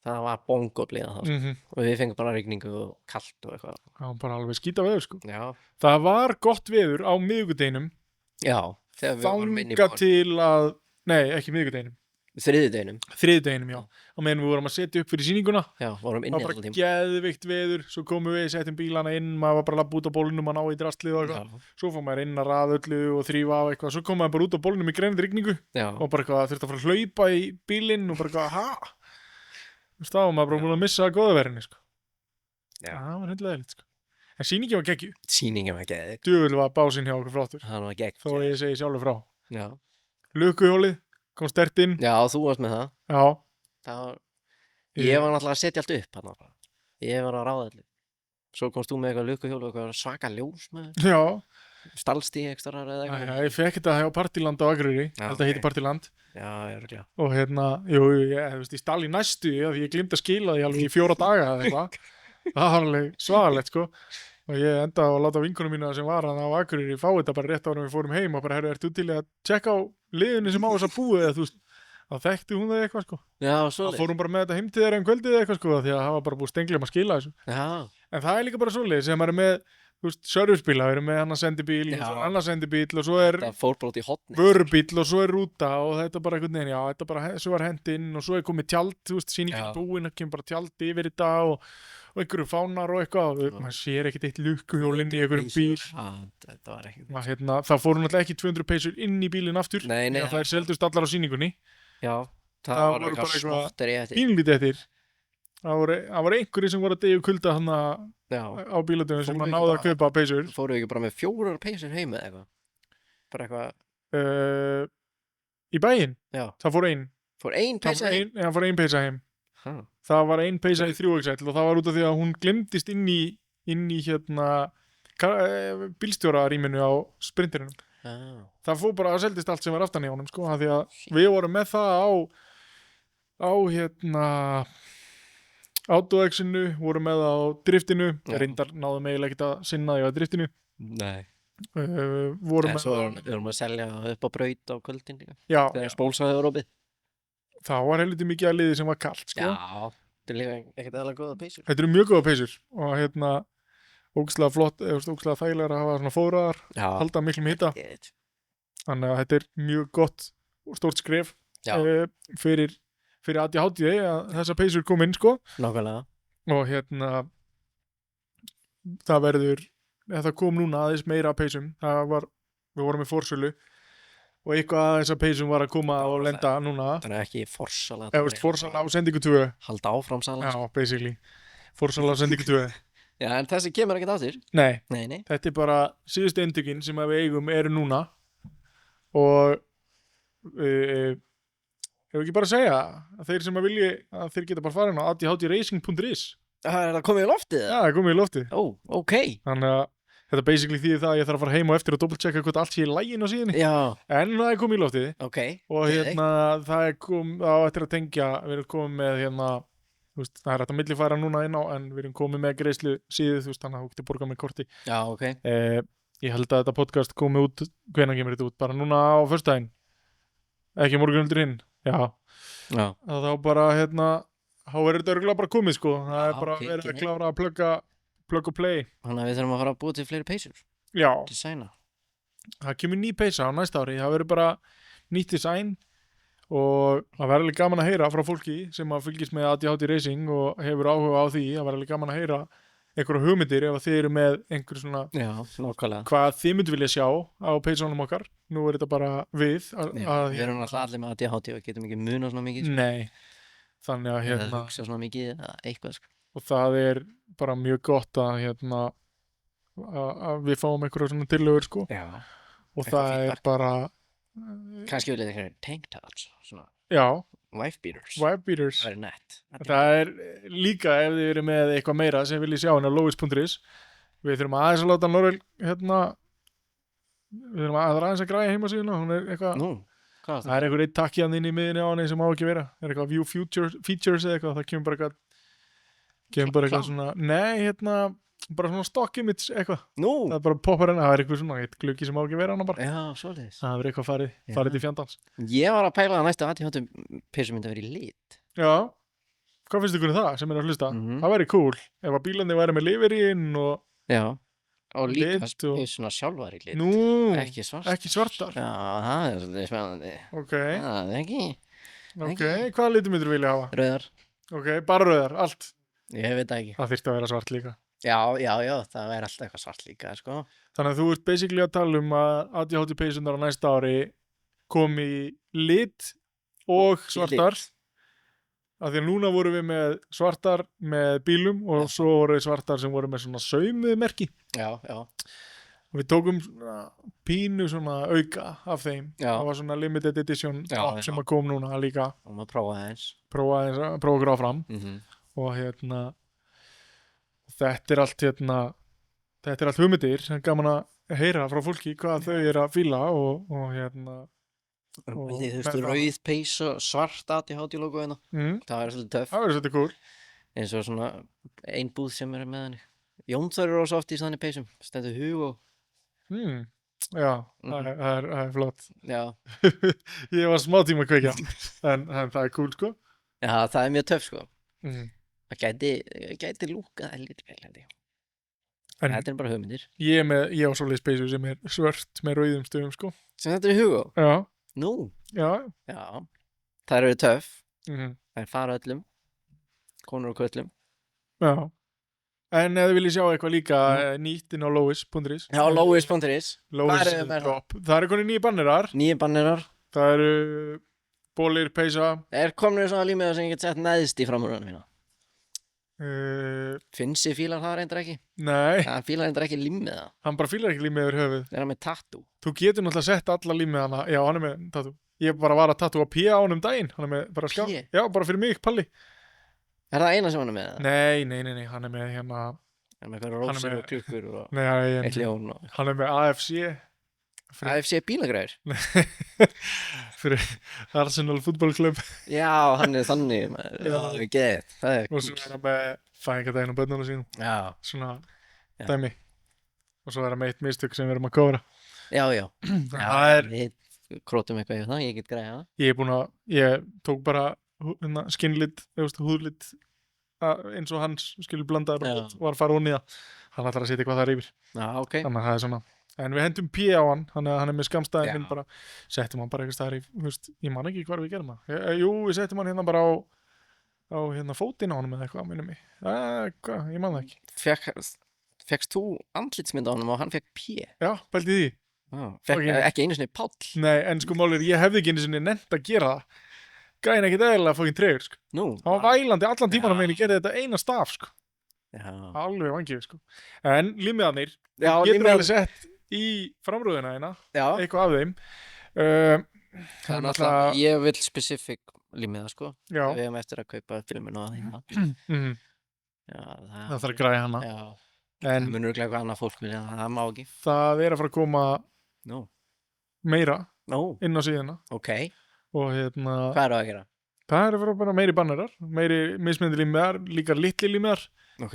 Það var bongo blíða þá, sko. Og við fengum bara rigningu og kalt og eitthvað. Það var bara alveg skíta veður, sko. Já. Það var gott veður á miðvikudeginum. Já, þegar við vorum inn í þangað til að, nei, ekki miðvikudeginum. Þriðjudeginum, já. Og meðan við vorum að setja upp fyrir sýninguna. Já, vorum inn í alltaf tíma. Það var bara geðvikt veður, svo komum við, setjum bílana inn, maður var bara að labba út á bólunum að ná í drastlið og eitthvað. Svo fór maður inn að raða öllu og þrífa af eitthvað. Svo kom maður bara út á bólunum í greinandi rigningu. Já. Og bara eitthvað þurfti að fara að hlaupa í bílinn og bara eitthvað, ha? Þá var maður bara búin að missa góðaverðinni, sko. Já. Það var hundlega eðlitt, sko. En sýningin var geggjuð. Sýningin var geggjuð. Djöfull var básinn hjá okkur flottur. Hann var geggjað. Þó ég segi sjálfur frá. Já. Lukkuhjólið kom sterkt inn. Já, þú varst með það. Já. Ég var náttúrulega að setja allt upp hann bara. Ég var að ráða allir. Svo komst þú með eitthvað lukkuhjól og eitthvað svaka ljós með. Já. Stallstíg ekstra eða eitthvað. Já, ég fekk þetta hjá Partiland á Akureyri. Þetta heitir Partiland. Já, ég er ekki. Og ég stall í næstu því ég glimti að skila því alveg í 4 daga eða eitthvað. Það var alveg svaðalegt, sko. Og ég enda að láta vinkunum mína sem var hann á Akureyri fá þetta bara rétt ára við fórum heim og bara, herru, ertu til að tjekka á liðinu sem á þess að búið eða, þú veist, þá þekkti hún það eitthvað, sko. Já, svoleiðis. Þá fórum bara með þetta heim til þeirra kvöldið eða eitthvað, sko, því að það var bara búið stenglum að skila þessu. Já. En það er líka bara svoleiðis, sem maður er með, þú veist, servicebíla, við erum með annars sendibíl og svo annars sendibíl og svo er vörubíl og svo er rúta og þetta bara einhvern veginn, já, þetta bara, svo var hendinn og svo er komið tjald, þú veist, sýningin búin, það kemur bara tjald yfir þetta og einhverju fánar og eitthvað og maður sér ekkert eitt lukkuhjólinn í einhverjum bíl. Þetta var ekkert. Það fóru náttúrulega ekki 200 peysur inn í bílinn aftur. Nei. Það er seldust allar á sýningunni. Já, það voru bara eitthvað pínlítið eftir. Það voru einhverju sem voru að deyja kulda hann á bíladöfum sem að náða að kaupa peysur. Fóru ekki bara með 4 peysur heim eða eitthvað? Bara eitthvað... Í bæinn? Já. Það fór ein. Fór ein peysa heim? Já, fór ein peysa heim. Það var ein peysa í 3XL og það var út af því að hún glemdist inn í bílstjóraríminu á sprinterinum. Það fór bara að seldist allt sem var aftan í honum, sko, því að við vorum með það á Autoexinu, vorum með það á driftinu, reyndar náðum eiginlega ekkert að sinna því á driftinu. Nei. Vorum að selja upp á braut á kvöldin líka. Já. Þegar spólsaði var opið. Það var heldur mikið að liði sem var kalt, sko. Já, þetta er líka ekkert eðalega góða peysur. Þetta eru mjög góða peysur og ógeðslega flott, ógeðslega þægilegar að hafa svona fóraðar, halda miklum hita. Þannig að þetta er mjög gott og stórt skref fyrir ADHD að þessa peysur kom inn, sko. Nákvæmlega. Og það verður, það kom núna aðeins meira peysum, við vorum í forsölu og eitthvað að þessar peysum var að koma og lenda núna. Þannig ekki forsala. Forsala á sendingu 2. Halda áfram sala. Já, basically. Forsala á sendingu 2. Já, en þessi kemur ekkert aftur. Nei. Þetta er bara síðustu endurkinn sem við eigum eru núna og ég vil ekki bara segja að þeir sem að vilji að þeir geta bara farin á adhdracing.is. Það er komið í loftið? Já, það er komið í loftið. Ó, ok. Þannig að þetta basically þýðir það að ég þarf að fara heim og eftir og doppeltjekka hvort allt sé í laginu á síðunni. Já. En það er komið í loftið. Ok. Og það er komið á eftir að tengja, við erum komið með þú veist, það er hægt að millifæra núna inn á, en við erum komið með greiðslu síðu, þú veist, þannig að þú getur borgað með korti. Já, ok. Ég held að þetta podcast komið út, hvenær kemur þetta út? Bara núna á föstudaginn. Ekki morgun undir hinn. Já. Þá bara, þá er þetta örugglega bara komið, sko. Það er bara verið að klára að plug og play. Þannig að við þurfum að fara að búa til fleiri peysur. Já. Designa. Það kemur ný peysa á næsta ári. Það verður bara nýtt design og það verður alveg gaman að heyra frá fólki sem að fylgist með ADHD Racing og hefur áhuga á því. Það verður alveg gaman að heyra einhverja hugmyndir ef þið eru með einhver svona hvað þið myndu vilja sjá á peysunum okkar. Nú er þetta bara við. Við erum alltaf allir með ADHD og getum ekki muna svona mikið. Nei. Þannig að hugsa svona mikið eða eitthvað, sko. Og það er bara mjög gott að við fáum einhverja svona tillögur, sko. Já. Og það er bara... Kannski viljið einhverja tank tops, svona. Já. Wife beaters. Það væri nett. Það líka ef þið eru með eitthvað meira sem viljið sjá á lowis.is. Við þurfum aðeins að láta Norvel við þurfum aðeins að græja heimasíðuna. Hún eitthvað það eitthvað eitt takki hann inn í miðinni á henni sem má ekki vera. Eitthvað view features eða eitthvað. Það kemur bara eitthvað svona bara svona stock image eitthvað. Það bara poppar henni. Það eitthvað svona eitt gluggi sem má ekki vera hann bara. Já, svoleiðis. Það eitthvað farið til fjandans. Ég var að pæla að næstu ADHD peysu myndi að vera í lit. Já. Hvað finnst ykkur það sem að hlusta? Það væri cool ef að bílandi væri með liverinn og og líka peysuna sjálfar í lit. Ekki svartar. Já, það svolítið spennandi. Það ekki. Hvaða litum myndir þú vilja hafa? Rauðar. Bara rauðar, allt. Ég veit það ekki. Það þyrfti að vera svart líka. Já, það væri alltaf eitthvað svart líka, sko. Þannig að þú ert basically að tala að ADHD peysunar á næsta ári komi í lit og svartar. Af því að núna vorum við með svartar með bílum og svo voru svartar sem voru með svona saumuð merki. Já. Og við tókum pínu svona auka af þeim. Það var svona limited edition sem að kom núna líka. Og maður prófaði prófa okkur áfram. Og þetta allt hugmyndir sem gaman að heyra frá fólki hvað þau að fíla og þú rauð peysa svart ADHD logo hérna. Það væri svolítið töff. Það væri svolítið cool. Eins og svona ein búð sem með henni. Jónsar eru svo oft í þannig peysum. Stendur Hugo. Já, það er flott. Já. Ég var smá tíma að kveikja. En það er cool, sko. Já, það er mjög töff, sko. Það gæti lúkað lítið vel, held ég. Þetta er bara hugmyndir. Ég á svoleiðis peysu sem er svört með rauðum stöðum, sko. Sem þetta er Hugo? Já. Nú? Já. Það eru töff. Það fara öllum. Konur og köllum. Já. En ef þið viljið sjá eitthvað líka nýtt inn á lowis.is. Já, lowis.is. Það eru konið 9 bannerar. 9 bannerar. Það eru bólir, peysa. Komnir svona límiða sem ég get sett neðst í framrúðunum mína. Finnsi fílar það reyndar ekki? Nei. Hann fílar reyndar ekki límiða. Hann bara fílar ekki límiða yfir höfuð. Það er hann með tattoo. Þú getur náttúrulega sett alla límiðana. Já, hann er með tattoo. Ég bara var að tattúa P á honum daginn. Hann er með bara skjá. Já, bara fyrir mig, Palli. Er það eina sem hann er með? Nei. Hann er með hérna. Hann er með eitthvað rósir og klukkur og eitt ljón. Hann er með AFC. AFC bílagræður? Fyrir Arsenal fútbolklub. Já, hann er þannig. Það er geðið. Og svo er hann með fæðingadaginn og börnunum sínum. Já. Svona dæmi. Og svo er hann með eitt mistök sem við erum að kóra. Já. Við krótum eitthvað í það, ég get græða það. Ég tók bara skinnlit, húðlit eins og hans skilur blandaður og var að fara onni í það. Hann ætlar að setja hvað það er yfir. Já, ok. Þannig að það er svona. En við hendum P á hann, hann er með skamstæðin bara, settum hann bara eitthvað staðar ég man ekki hvar við gerum það. Jú, við settum hann hérna bara á hérna fótinn á honum eða eitthvað, minnum mig. Hvað, ég man það ekki. Fekkst þú andlitsmynd á honum og hann fekk P? Já, pældi því. Ekki einu sinni Páll. Nei, en sko málið, ég hefði ekki einu sinni nennt að gera það. Gæin ekkert eðlilega fókin tregur, sko. Nú? Hann var vælandi allan tímanum meðan ég gerði þetta eina staf, sko. Já. Alveg vangið, sko. En límiðarnir, getur alveg sett í framrúðuna hérna, eitthvað af þeim. Það er náttúrulega, ég vil specific límiða, sko. Já. Við hefum eftir að kaupa filminu á því. Það þarf að græja hana. Já. Það munur ekki eitthvað annað fólk vilja, það má ekki. Það er að fara að koma meira inn á síðuna. Ok. Og hvað er það að gera? Það er að fara bara meiri bannerar, meiri mismunandi límiðar, líka litli límiðar. Ok.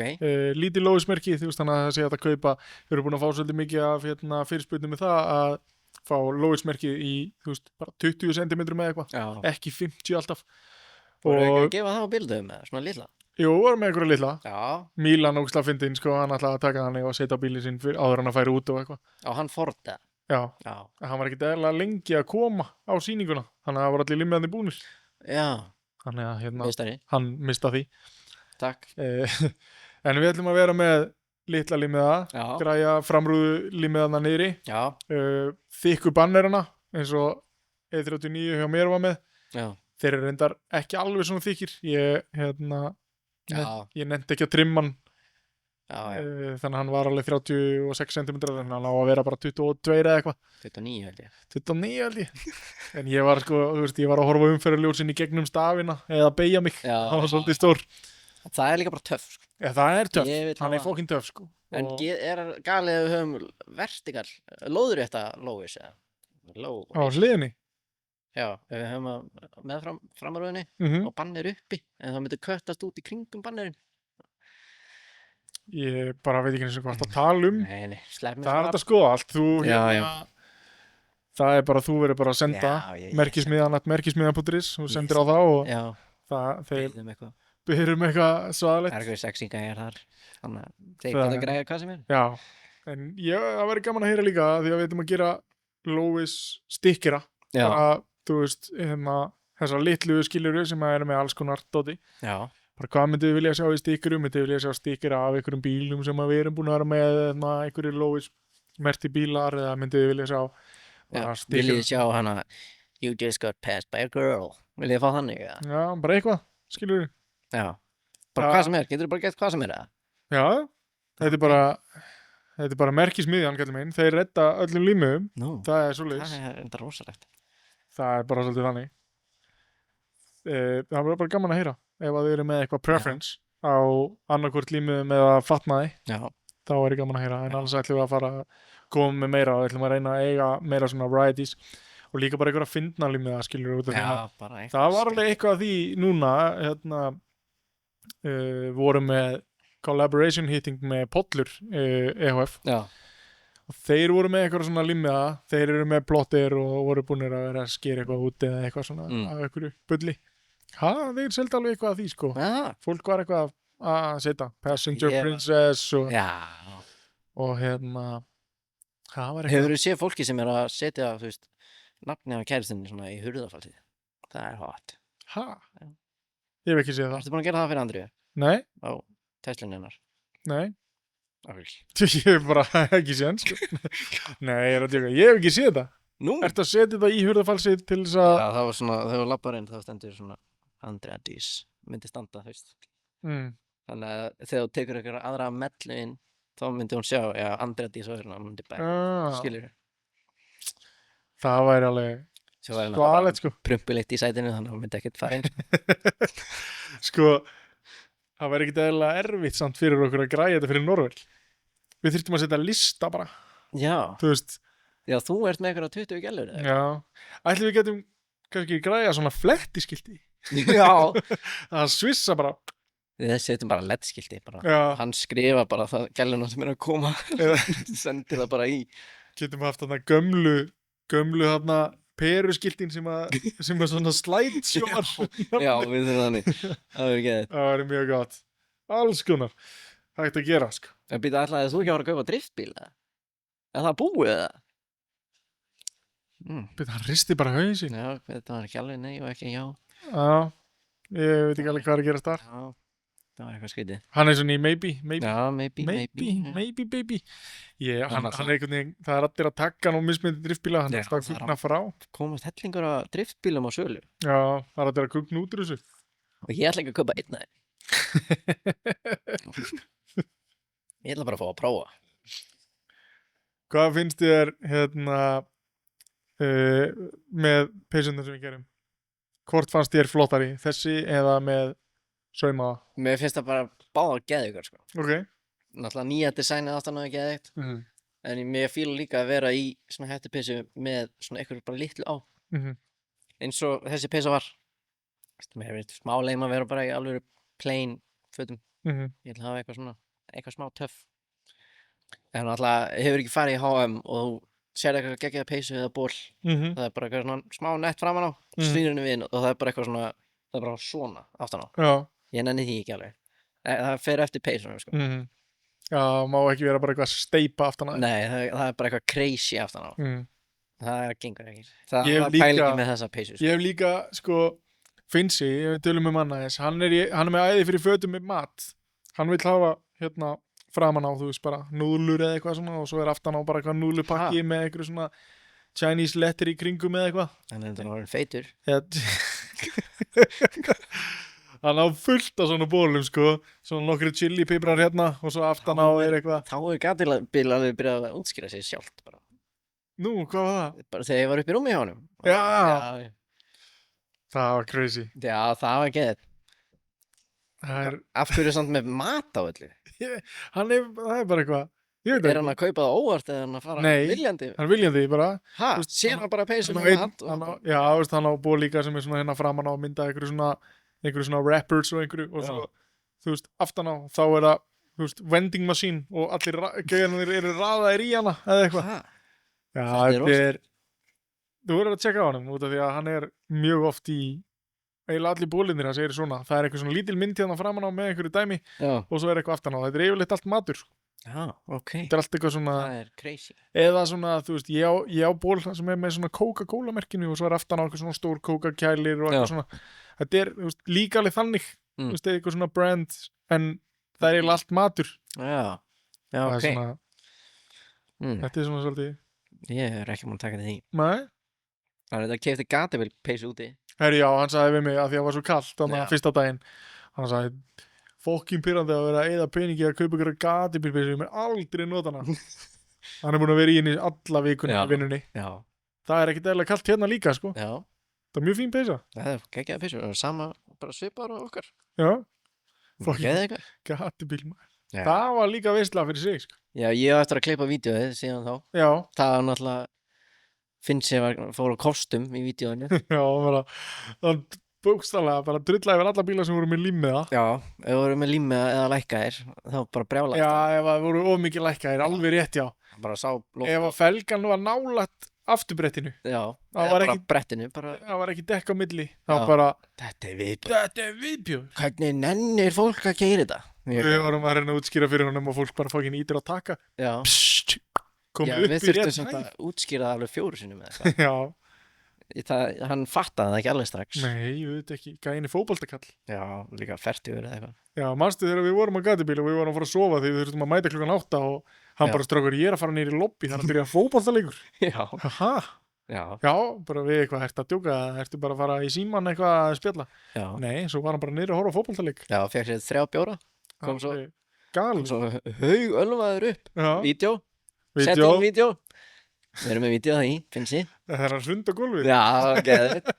Lítið lóðismerki, þú veist þannig að það sé að það kaupa, við erum búin að fá svolítið mikið af fyrirspurnum með það að fá lóðismerki í, þú veist, bara 20 cm með eitthvað, ekki 50 alltaf. Og ekki að gefa það á bíldum með svona litla? Jú, varum með einhverja litla. Já. Mílan ógeðslega fyndinn, sko, hann ætlaði að taka hann og setja á bílinn sinn áður hann að færa út og eitthvað. Og hann Forda? Já. Hann var ekkert eðlilega lengi að koma á sýninguna, þannig að það var allir limmiðarnir búnir. Já. Þannig að Mistari. Hann mista því. Takk. En við ætlum að vera með litla límiða, græja framrúðu límiðana niðri. Já. Þykku bannerana, eins og E39 hjá mér var með. Já. Þeir eru reyndar ekki alveg svona þykir. Ég nefndi ekki að trimma hann þannig að hann var alveg 36 cm þannig að hann á að vera bara 22 eða eitthvað 29 held ég 29 held ég en ég var sko, þú veist, ég var að horfa umferðarljósin í gegnum stafina eða beygja mig, það var svolítið stór. Það er líka bara töff sko. Það er töff, hann er fokkin töff sko. En er galið að við höfum vertikal, lóðrétta Lóis eða? Á hliðinni? Já, ef við höfum með framaröðinni og bannir uppi, en það myndi köttast út í kringum bannirinn. Ég bara veit ekki eins og hvað það tala um. Nei, slepp mér það er þetta sko allt. Það er bara, þú verður bara að senda merkismiðan.is og sendir á þá og þeir byrjum eitthvað svaðalegt. Það er eitthvað sexinga ég þar, þannig að þeir geta að græða hvað sem er. Já, en það verður gaman að heyra líka því að við veitum að gera Lóis stikkera. Þú veist, þessar litlu skiljuru sem eru með alls konar dóti. Já. Bara hvað myndið við vilja sjá í stikkerum? Myndið við vilja sjá stikkera af einhverjum bílum sem við erum búin að vera með einhverju Lóis merti bílar eða myndið við vilja sjá viljið þið sjá hana You just got passed by a girl. Viljið þið fá þannig? Já, bara eitthvað, skiljuru. Já, bara hvað sem er, getur þið bara gett hvað sem er það? Já, þetta er bara merkismiðjan, kallum einn, þeir redda öllum límiðum, það er svoleiðis. Það er enda rosalegt. Það er bara svolítið þannig. Það var bara gaman að heyra, ef að þið eru með eitthvað preference á annarkvort límiðum eða fatnaði, þá er gaman að heyra, en annars ætlum við að fara að koma með meira og ætlum að reyna að eiga meira svona varieties. Og líka bara einhverja fyndna límiða, skilur út af því. Það var alveg eitthvað af því núna, voru með collaboration hitting með Pollur EHF. Já. Og þeir voru með eitthvað svona límiða, þeir eru með plottir og voru búinir að vera að skera eitthvað út eða eitthvað svona af einhverju bulli. Þeir seldi alveg eitthvað af því, sko. Fólk var eitthvað að setja Passenger Princess og það var eitthvað. Hefur þú séð fólki sem er að setja, þú veist, nafni á kæristinni svona í hurðarfallið? Það er hot. Ég hef ekki séð það. Ertu búin að gera það fyrir Andríu? Nei. Á Teslunni hennar? Nei. Ég hef bara ekki séð hann, sko. Nei, ég er að djóka. Ég hef ekki séð það. Nú? Ertu að setja það í hurðarfallið til þess að... Já, það var svona, þegar þú lappar inn, þá stendur svona Andrea Dís, myndi standa, þú veist. Þannig að þegar þú tekur ykkur aðra mellu inn, þá myndi hún sjá, já, Andrea Dís og hérna, myndi bara, skilur þér. Það væri alveg svalegt, sko. Prumpuleitt í sætinu, þannig að hún myndi ekkert fara inn. Sko, það væri ekkert eðlilega erfitt samt fyrir okkur að græja þetta fyrir Norvel. Við þyrftum að setja lista bara. Já. Þú veist. Já, þú ert með eitthvað 20 gælur, eða? Já. Ætli við getum kannski græja svona flettiskilti. Já. Það svissa bara. Við setjum bara LED-skilti, bara. Já. Hann skrifa bara það gæluna sem er að koma. Sendir það bara í. Getum haft þarna gömlu þarna peruskiltin sem að svona slideshow. Já, við þurfum þannig. Það verður geðið. Það verður mjög gott. Alls konar. Það hægt að gera, sko. En býta, ætlaðið þú ekki að fara að kaupa driftbíl, eða? Er það búið, eða? Býta, hann risti bara hausinn. Já, þetta var ekki alveg nei og ekki já. Já, ég veit ekki alveg hvað er að gerast þar. Já, það var eitthvað skrítið. Hann er svona í maybe. Já, maybe baby. Hann er einhvern veginn, það er allir að taka nú mismyndi driftbíla, hann er alltaf að kugna frá. Komast hellingur að driftbílum á sölu. Já, það er allir að kugna út úr þessu. Og ég ætla ekki að kaupa einn af þeim. Ég ætla bara að fá að prófa. Hvað finnst þér með peysundar sem við gerum? Hvort fannst þér flottari, þessi eða með saumaða? Mér finnst það bara báða geðugur, sko. Ok. Náttúrulega nýja designið aftan á geðugt. En mér fíla líka að vera í svona hættupeysu með svona eitthvað bara litlu á. Eins og þessi peysa var. Mér finnst smá leim að vera bara í alveg plain fötum. Ég ætla að hafa eitthvað svona, eitthvað smá töff. En náttúrulega hefur ekki farið í H&M og þú sér eitthvað geggjaða peysu eða ból. Það er bara eitthvað svona smá nett framan á, snýr henni við inn og það er bara eitthvað svona, það er bara svona aftan á. Já. Ég nenni því ekki alveg. Það fer eftir peysunum, sko. Já, má ekki vera bara eitthvað steypa aftan á. Nei, það er bara eitthvað crazy aftan á. Það gengur ekki. Það pælir ekki með þessa peysu, sko. Ég hef líka, sko, Finnsi, við tölum um hann aðeins, hann er með æði fyrir fötum með mat. Hann vill hafa, framan á, þú veist, bara núðlur eða eitthvað svona og svo er aftan á bara eitthvað núðlupakki með eitthvað svona Chinese letter í kringum eða eitthvað. Hann er þetta orðinn feitur. hann á fullt af svona bólum, sko. Svona nokkri chili piprar hérna og svo aftan á eitthvað. Þá gatibil alveg byrjað að útskýra sig sjálft bara. Nú, hvað var það? Bara þegar ég var upp í rúmi hjá honum. Já. Það var crazy. Já, það var geðið. Af hverju samt með mat á öllu? Það er bara eitthvað. Er hann að kaupa það óvart eða hann að fara viljandi? Nei, hann viljandi bara. Sér hann bara peysu með mat? Já, hann á ból líka sem er svona hérna framan á að mynda einhverju svona rappers og einhverju og svo, þú veist, aftan á þá er það, þú veist, vending machine og allir gauðarnir eru raðaðir í hana eða eitthvað. Já, þetta er, þú verður að tjekka á hann út af því að hann er mjög oft í eiginlega allir bólinnir hans eru svona, það er eitthvað svona lítil mynd hérna framan á með einhverju dæmi og svo er eitthvað aftan á, þetta er yfirleitt allt matur. Já, ok. Þetta er allt eitthvað svona... Það er crazy. Eða svona, þú veist, ég á ból sem er með svona Coca-Cola merkinu og svo er aftan á eitthvað svona stór Coca-kælir og eitthvað svona. Þetta er, þú veist, líka alveg þannig, þú veist, eitthvað svona brand, en það er eiginlega allt matur. Já, ok. Svona, þetta er svona svolítið... Ég er ekki múin að taka þetta í. Nei? Þannig að þetta kefti gatibil peysu úti. Herri, já, hann sagði við mig að því að það var svo kallt þannig að fyrsta daginn. Hann sagði... Fokkin pyrrandi að vera að eyða peningi að kaupa ykkur gatibílpeysu sem er aldrei notana. Hann er búin að vera í henni alla vikunni í vinnunni. Já. Það er ekkert eðlilega kallt hérna líka, sko. Já. Það er mjög fín peysa. Það er geggjaða peysu. Það er sama, bara svipar og okkar. Já. Fokkin gatibílmaður. Það var líka veistla fyrir sig, sko. Já, ég var eftir að klippa vídeóið síðan þá. Já. Það var náttúrulega, finnst ég fór á kostum í vídeóinu. Já, bara, bókstaflega, bara drulla yfir alla bíla sem voru með límmiða. Já, ef voru með límmiða eða lækkaðir, þá bara brjálægt. Já, ef það voru of mikið lækkaðir, alveg rétt, já. Bara sá lótt. Ef að felgan var nálægt afturbrettinu. Já, eða bara brettinu. Það var ekki dekk á milli. Það var bara, þetta er viðbjóð. Hvernig nennir fólk að keyra þetta? Við vorum að reyna að útskýra fyrir honum og fólk bara fokkin ítir að taka. Já. Psst, komið upp í rétt. Já, við þurftum samt að útskýra alveg 4 sinnum eða eitthvað. Já. Hann fattaði það ekki alveg strax. Nei, ég veit ekki, gæin er fótboltakall. Já, líka 40 eða eitthvað. Já, manstu þegar við vorum á gatibíl og við vorum að fara að sofa því við þurftum að mæta klukkan 8 og hann bara strákur, ég er að fara niður í lobby þannig að byrja fótboltaleikur. Já. Aha. Já, bara við eitthvað, ertu að djóka, ertu bara að fara í síman eitthvað að spjalla. Já. Nei, svo var hann bara niður að horfa á fótboltaleik. Já, fekk sér 3 bjóra. Kom svo haugölvaður upp. Vídeó. Setting vídeó. Við erum með vídeó það í, finnst ég. Það er að hrunda gólfið. Já, geðið.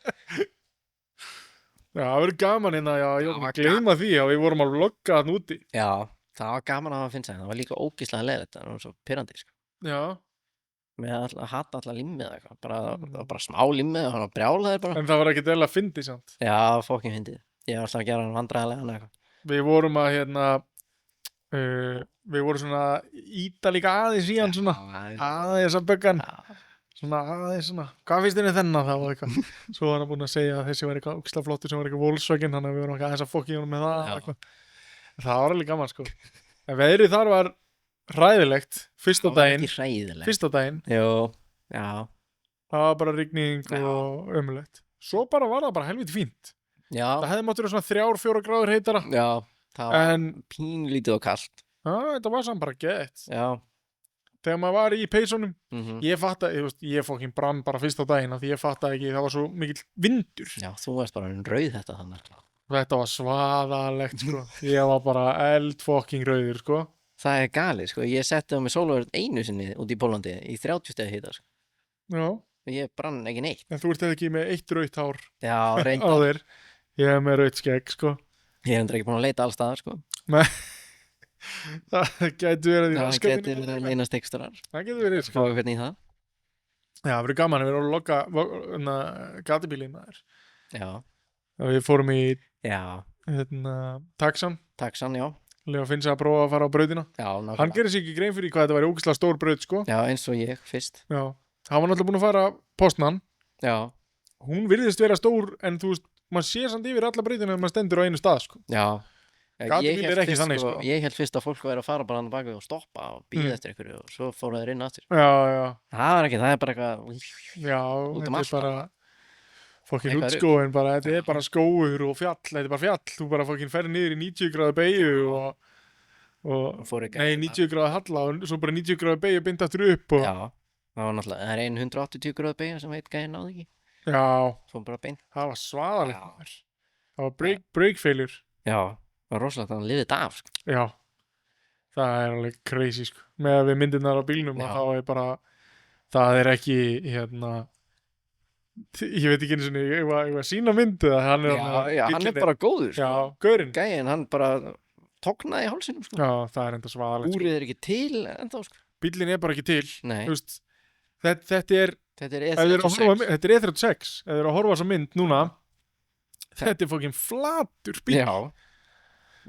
Já, það verður gaman hérna, já, ég var að gleyma því að við vorum að vlogga þarna úti. Já, það var gaman að finna það. Það var líka ógeðslega leiðilegt, það var svo pirrandi, sko. Já. Með að hata alla limmið eða eitthvað. Það var bara smá limmið og hann var brjálaður bara. En það var ekkert eðlilega fyndið, samt. Já, fokkin fyndið. Ég var alltaf að gera hann vandræðilega eitthvað. Við vorum að, við vorum svona íta líka aðeins í hann svona aðeins að böggan svona aðeins svona, hvað finnst þér þennan þá eitthvað, svo var hann búinn að segja að þessi var eitthvað ógeðslega flottur sem var eitthvað Volkswagen, þannig að við vorum aðeins að fokka í honum með það eitthvað. Það var alveg gaman, sko. En veðrið þar var hræðilegt fyrsta daginn. Jú, já. Það var bara rigning og ömulegt. Svo bara var það bara helviti fínt. Já. Það hefði mátt vera svona 3-4 gráður heitara. Já. Það var pínlítið og kallt. Já, þetta var samt bara gett. Já. Þegar maður var í peysunum, ég fattaði, ég fokkin brann bara fyrst á daginn því ég fattaði ekki, það var svo mikill vindur. Já, þú varst bara rauð þetta þannig. Þetta var svaðalegt, sko. Ég var bara eldfokking rauður, sko. Það er galið, sko. Ég setti á mig sólarvörn einu sinni út í Pólandi í 30 stegi hita, sko. Já. Ég brann ekki neitt. En þú ert ekki með 1 rautt hár. Já, reyndar. Á þér. Ég er með rautt skegg, sko. Ég er ekki búin að leita alls staðar, sko. Nei, það getur verið í raskatinn. Það getur verið leynast ekstrar. Það getur verið, sko. Fáðu hvernig í það. Já, það verður gaman að vera að lokka gatibílinn þar. Já. Við fórum í Taxan. Taxan, já. Leo finnst að prófa að fara á brautina. Já, nákvæmlega. Hann gerir sér ekki grein fyrir hvað þetta væri ógeðslega stór braut, sko. Já, eins og ég fyrst. Já. Hann var náttúrulega búinn að fara postnan. Já. Hún virðist vera stór, en þú veist, maður sé samt yfir alla breytina en maður stendur á einu stað, sko. Já. Gatibíl er ekki þannig, sko. Ég held fyrst að fólk væri að fara bara hann baki og stoppa og býða eftir einhverju og svo fóru þeir inn aftur. Já, já. Það var ekki, það er bara eitthvað... Já, þetta er bara... Fokkin útskóin bara, þetta er bara skóur og fjall, þetta er bara fjall. Þú bara fokkin ferð niður í 90 gráðu beygju og... 90 gráðu halla og svo bara 90 gráðu beygju beint aftur upp og... Já, það var náttúrulega, það er 180 gráðu beygju sem veit gæði náði ekki. Já, það var svaðalegt. Það það var brake failure. Já, það var rosalegt að hann lifið þetta af, sko. Já, það er alveg crazy, sko. Með að við myndirnar á bílnum að þá er bara, það er ekki, ég veit ekki einu sinni, ég var sína myndið að hann hann er bara góður, sko. Já, gaurinn. Gæinn, hann bara tóknaði í hálsinum, sko. Já, það er enda svaðalegt. Úrið er ekki til ennþá, sko. Bíllinn er bara ekki til. Nei. Þú veist, þetta er E36. Þetta er E36. Ef þið eru að horfa á þessa mynd núna, þetta er fucking flatur bíl. Já.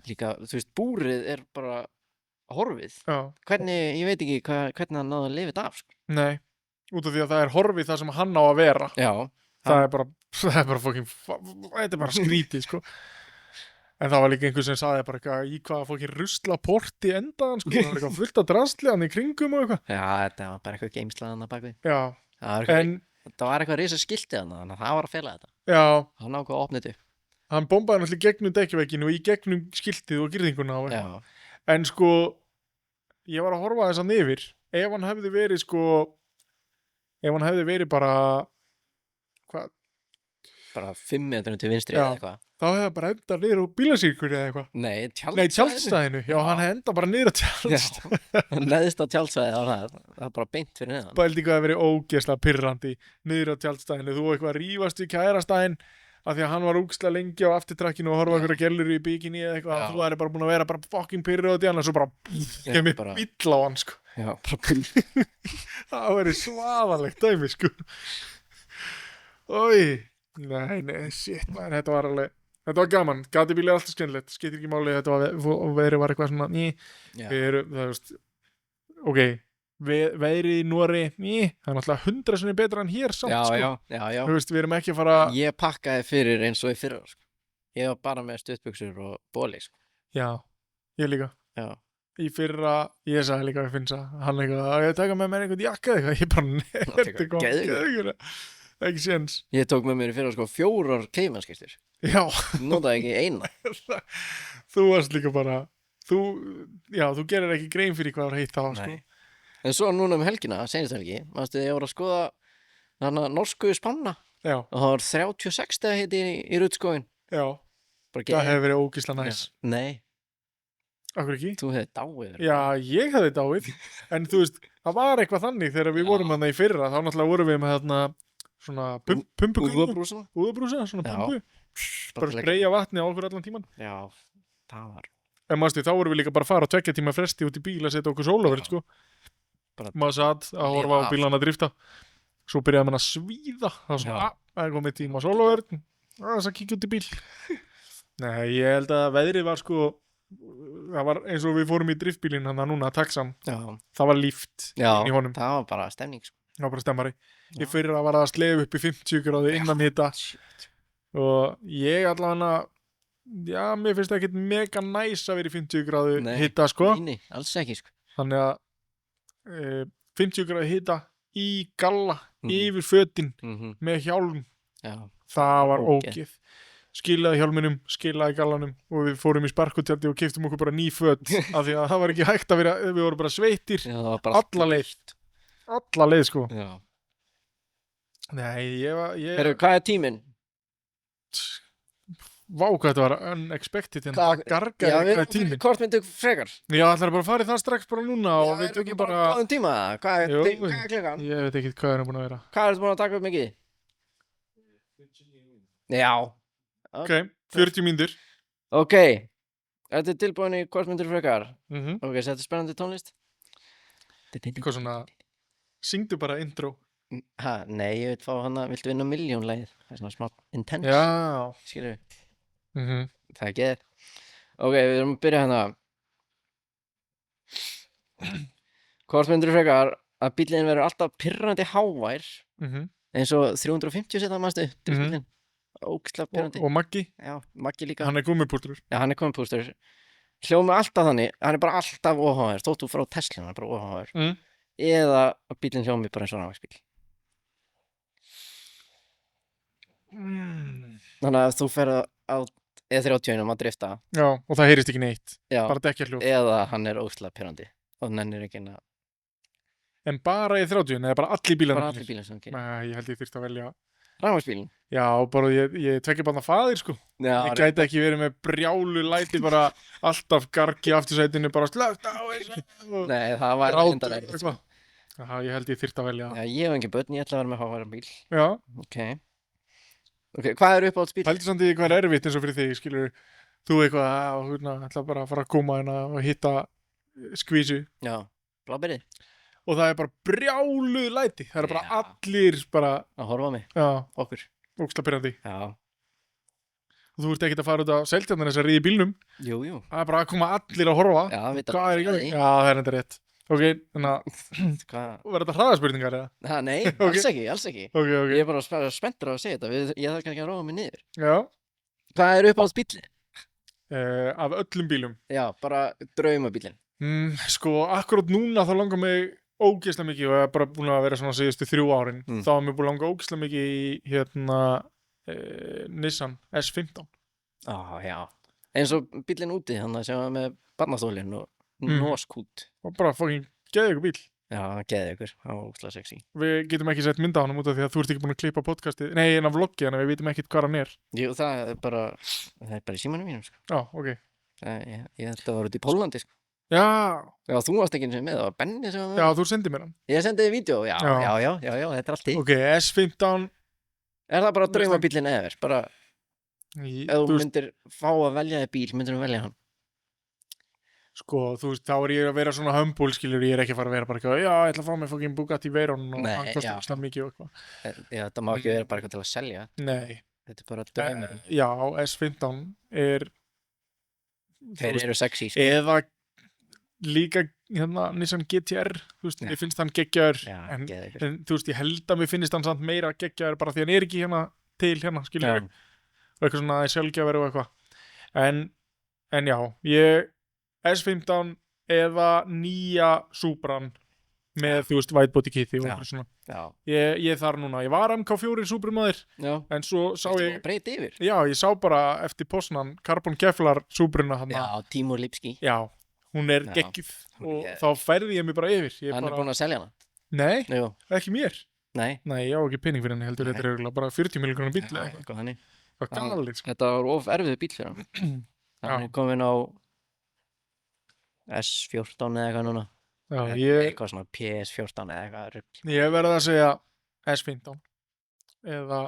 Líka, þú veist, búrið er bara horfið. Já. Hvernig, ég veit ekki hvernig hann náði að lifa þetta af, sko. Nei, út af því að það er horfið það sem hann á að vera. Já. Það er bara fucking, þetta er bara skrítið, sko. En það var líka einhver sem sagði bara eitthvað í hvaða fucking rusla porti endaðan, sko. Það var eitthvað fullt af drasli hann í kringum og eitthvað. Já, þetta var bara eitthvað geimslaðan að bakvið. Já. Það var eitthvað risa skiltið hann, þannig að það var að fela þetta. Já. Hann ákvað að opna þetta upp. Hann bombaði náttúrulega gegnum dekkjavegginu og í gegnum skiltið og girðinguna og eitthvað. Já. En sko, ég var að horfa þess að yfir. Ef hann hefði verið bara, hvað? Bara 5 metrum til vinstri eða eitthvað. Þá hefði það bara endað niður á bílasýrkur eða eitthvað. Nei, tjaldstæðinu. Já, hann hefði endað bara niður á tjaldstæðinu. Já, hann neðist á tjaldsvæði, það er bara beint fyrir neðan. Bældi hvað að verið ógeðslega pirrandi niður á tjaldstæðinu. Þú eitthvað rífast við kærastæðin af því að hann var úkslega lengi á afturtrakkinu og horfa einhverja gellur í bikini eða eitthvað. Þú er bara búin að vera bara fucking pirrið á því annars og bara kemur bíll á hann, sko. Já, bara bíll. Það verið svaðalegt dæmi, sko. Ói, nei, shit, man, þetta var gaman, gatibíli er alltaf skemmtilegt, skiptir ekki máli, þetta var eitthvað svona, það veist, ok, veðrið í Nóri, það er náttúrulega 100 sinni betra en hér samt, sko. Já. Þú veist, við erum ekki að fara... Ég pakkaði fyrir eins og í fyrra, sko. Ég var bara með stuttbuxur og bóli, sko. Já, ég líka. Já. Í fyrra, ég sagði líka við Finnsa, hann eitthvað, að ég taka með mér einhvern jakka eitthvað, ég bara geðugur. Ekki séns. Ég tók með mér í fyrra, sko, 4 keimanskiptir. Já. Notaði ekki eina. Þú varst líka bara, þú gerir ekki grein fyrir hvað var heitt þá, sko. En svo núna helgina, seinast helgi, ég var að skoða þarna norsku spanna. Já. Og það var 36 stegar heiti í Rúdskóin. Já. Það hefði verið ógeðslega næs. Nei. Akkur ekki? Þú hefði dáið. Já, ég hefði dáið. En þú veist, það var eitthvað þannig þegar við vorum þarna í fyrra, þá náttúrulega vorum við með þarna svona pumpugöngu. Úðabrúsa, svona pumpu. Bara spreyja vatni á okkur allan tíman. Já, það var. En þá vorum við líka bara að fara á 2 tíma fresti út í bíl að setja okkur sólarverð, sko. Maður satt að horfa á bílana að drifta. Svo byrjaði mann að svíða. Það er komið tíma sólarverð. Þess að kíkja út í bíl. Nei, ég held að veðrið var, sko, það var eins og við fórum í driftbílinn hann núna, taxan. Já. Það var líft inn í honum. Það var bara stemning, sko. Það var bara stemmari. Ég fyrir að var að slefa upp í 50 gráðu innan hita. Og ég allavega, mér finnst það ekkert mega næs að vera í 50 gráðu hita, sko. Nei, alls ekki, sko. Þannig að 50 gráðu hita í galla yfir fötin með hjálm. Já. Það var ógeð. Skilaði hjálminum, skilaði gallanum og við fórum í sparkutjaldi og keyptum okkur bara ný föt af því að það var ekki hægt að vera, við vorum bara sveittir. Já, alla leið, sko. Já. Nei, Heyrðu, hvað er tíminn? Vá, hvað þetta var unexpected en það gargaði hvað er tíminn. Hvort myndu frekar? Já, ætlar bara að fara í það strax bara núna og við tökum bara... Já, er tíma? Hvað er klukkan? Ég veit ekki hvað er búin að vera. Hvað er þetta búin að taka upp mikið? Já. Ok, 40 mínútur. Ok, þetta er tilbúin í hvort myndu frekar? Ok, þetta er spennandi tónlist. Hvað svona, syngdu bara intro. Nei, ég veit fá hana, viltu vinna miljónlegið? Það er svona smá intense. Já. Skilur við? Það er geð. Ok, við erum að byrja hérna. Hvort myndir frekar að bíllinn verður alltaf pirrandi hávær eins og 350 seta mannstu til bíllinn. Ógeðslega pirrandi. Og Maggi? Já, Maggi líka. Hann er gummipústur. Já, hann er gummipústur. Hljómið alltaf þannig, hann er bara alltaf óháður. Þóttu frá Tesla, hann er bara óháður. Eða að bíllinn hljómið bara eins og rafmagnsbíll. Þannig að þú fer á E30 að drifta. Já, og það heyrist ekki neitt. Já. Bara dekkjarhljóð. Eða hann er ógeðslega pirrandi og nennir ekki að... En bara E30 eða bara allir bílarnir? Bara allir bílarnir sem Nei, ég held ég þyrfti að velja Rafmagnsbílinn? Já, bara ég tvekja bara faðir, sko. Já, Ég gæti ekki verið með brjálu læti, bara alltaf gargi aftursætinu, bara slögt á þessu. Nei, það var Grátur, undarlegt, sko. Já, ég held ég þyrfti að velja. Já, ég hef engin börn, ég ætla að vera með háværan bíl. Já. Ok, hvað er uppáhaldsbíl? Pældu samt í hvað er erfitt eins og fyrir þig, skilur þú eitthvað, ætla bara að fara að koma hérna og hitta skvísu. Já, bláberið. Og það er bara brjáluð læti. Það er bara allir bara... Að horfa á mig. Já. Okkur. Ógeðslega pirrandi. Já. Og þú ert ekkert að fara út á Seltjarnarnes að ríða í bílnum. Jú. Það er bara að koma allir að horfa. Já, veit hvað er í gangi? Já, það er enda rétt. Ok, þannig að verður þetta hraðaspurningar eða? Nei, alls ekki. Ok. Ég er bara spenntur að segja þetta. Ég þarf ekki að róa mig niður. Já. Hvað er uppáhaldsbíllinn? Af öllum bílum. Já, bara draumabíllinn. Sko, akkurat núna þá langar mig ógeðslega mikið og ég er bara búin að vera svona síðustu 3 árin. Þá er mér búin að langa ógeðslega mikið í Nissan S15. Já. Eins og bíllinn úti, þannig að sjá með barnastólinn og noskút. Og bara fucking geðið ykkur bíl. Já, geðið ykkur. Það var ógeðslega sexy. Við getum ekki sett mynda á hann út af því að þú ert ekki búin að klippa podcastið. Nei, en af vloggi, þannig að við vitum ekkert hvað hann er. Jú, það er bara í símanum mínum, sko. Já, ok. Ég held að það var út í Pólandi, sko. Já, þú varst ekki eins og með, það var Benni sem var með. Já, þú sendið mér hann. Ég sendið þér vídeo, já, þetta er allt í. Ok, S15. Er það bara draumabíllinn eða? Bara, ef þú myndir fá að velja þér bíl, myndir þú velja hann? Sko, þú veist, þá er ég að vera svona humble, skilur, ég er ekki að fara að vera bara eitthvað, já, ég ætla að fá mig fucking Bugatti Veyron og hann kostar snart mikið og eitthvað. Já, þetta má ekki vera bara eitthvað til að selja. Nei. Þetta er bara draumur. Já, S15 er... Þeir eru sexy, sko. Eða líka Nissan GT-R, þú veist, ég finnst hann geggjaður, en þú veist, ég held að mér finnst hann samt meira geggjaður bara því hann er ekki til skilur, og eitthvað svona sjálfgjafur og eitthvað. En já, S15 eða nýja Supran með, þú veist, whitebody kitti og eitthvað svona. Já. Ég þar núna, ég var MK4 Supramaður, en svo sá ég... Breyti yfir? Já, ég sá bara eftir posnan Carbon Kevlar Supruna hann. Já, Timur Lipski. Já, hún er geggjuð og þá færði ég mig bara yfir. Hann er búinn að selja hana? Nei, Jú. Ekki mér. Nei, ég á ekki pening fyrir henni, heldur þetta er eiginlega bara 40 miljonar bíll eða eitthvað þannig. Það var galið, sko. Þetta var of erfið bíll fyrir hann. Hann er komin á S14 eða eitthvað núna. Já, eitthvað svona PS14 eða eitthvað rugl. Ég verði að segja S15 eða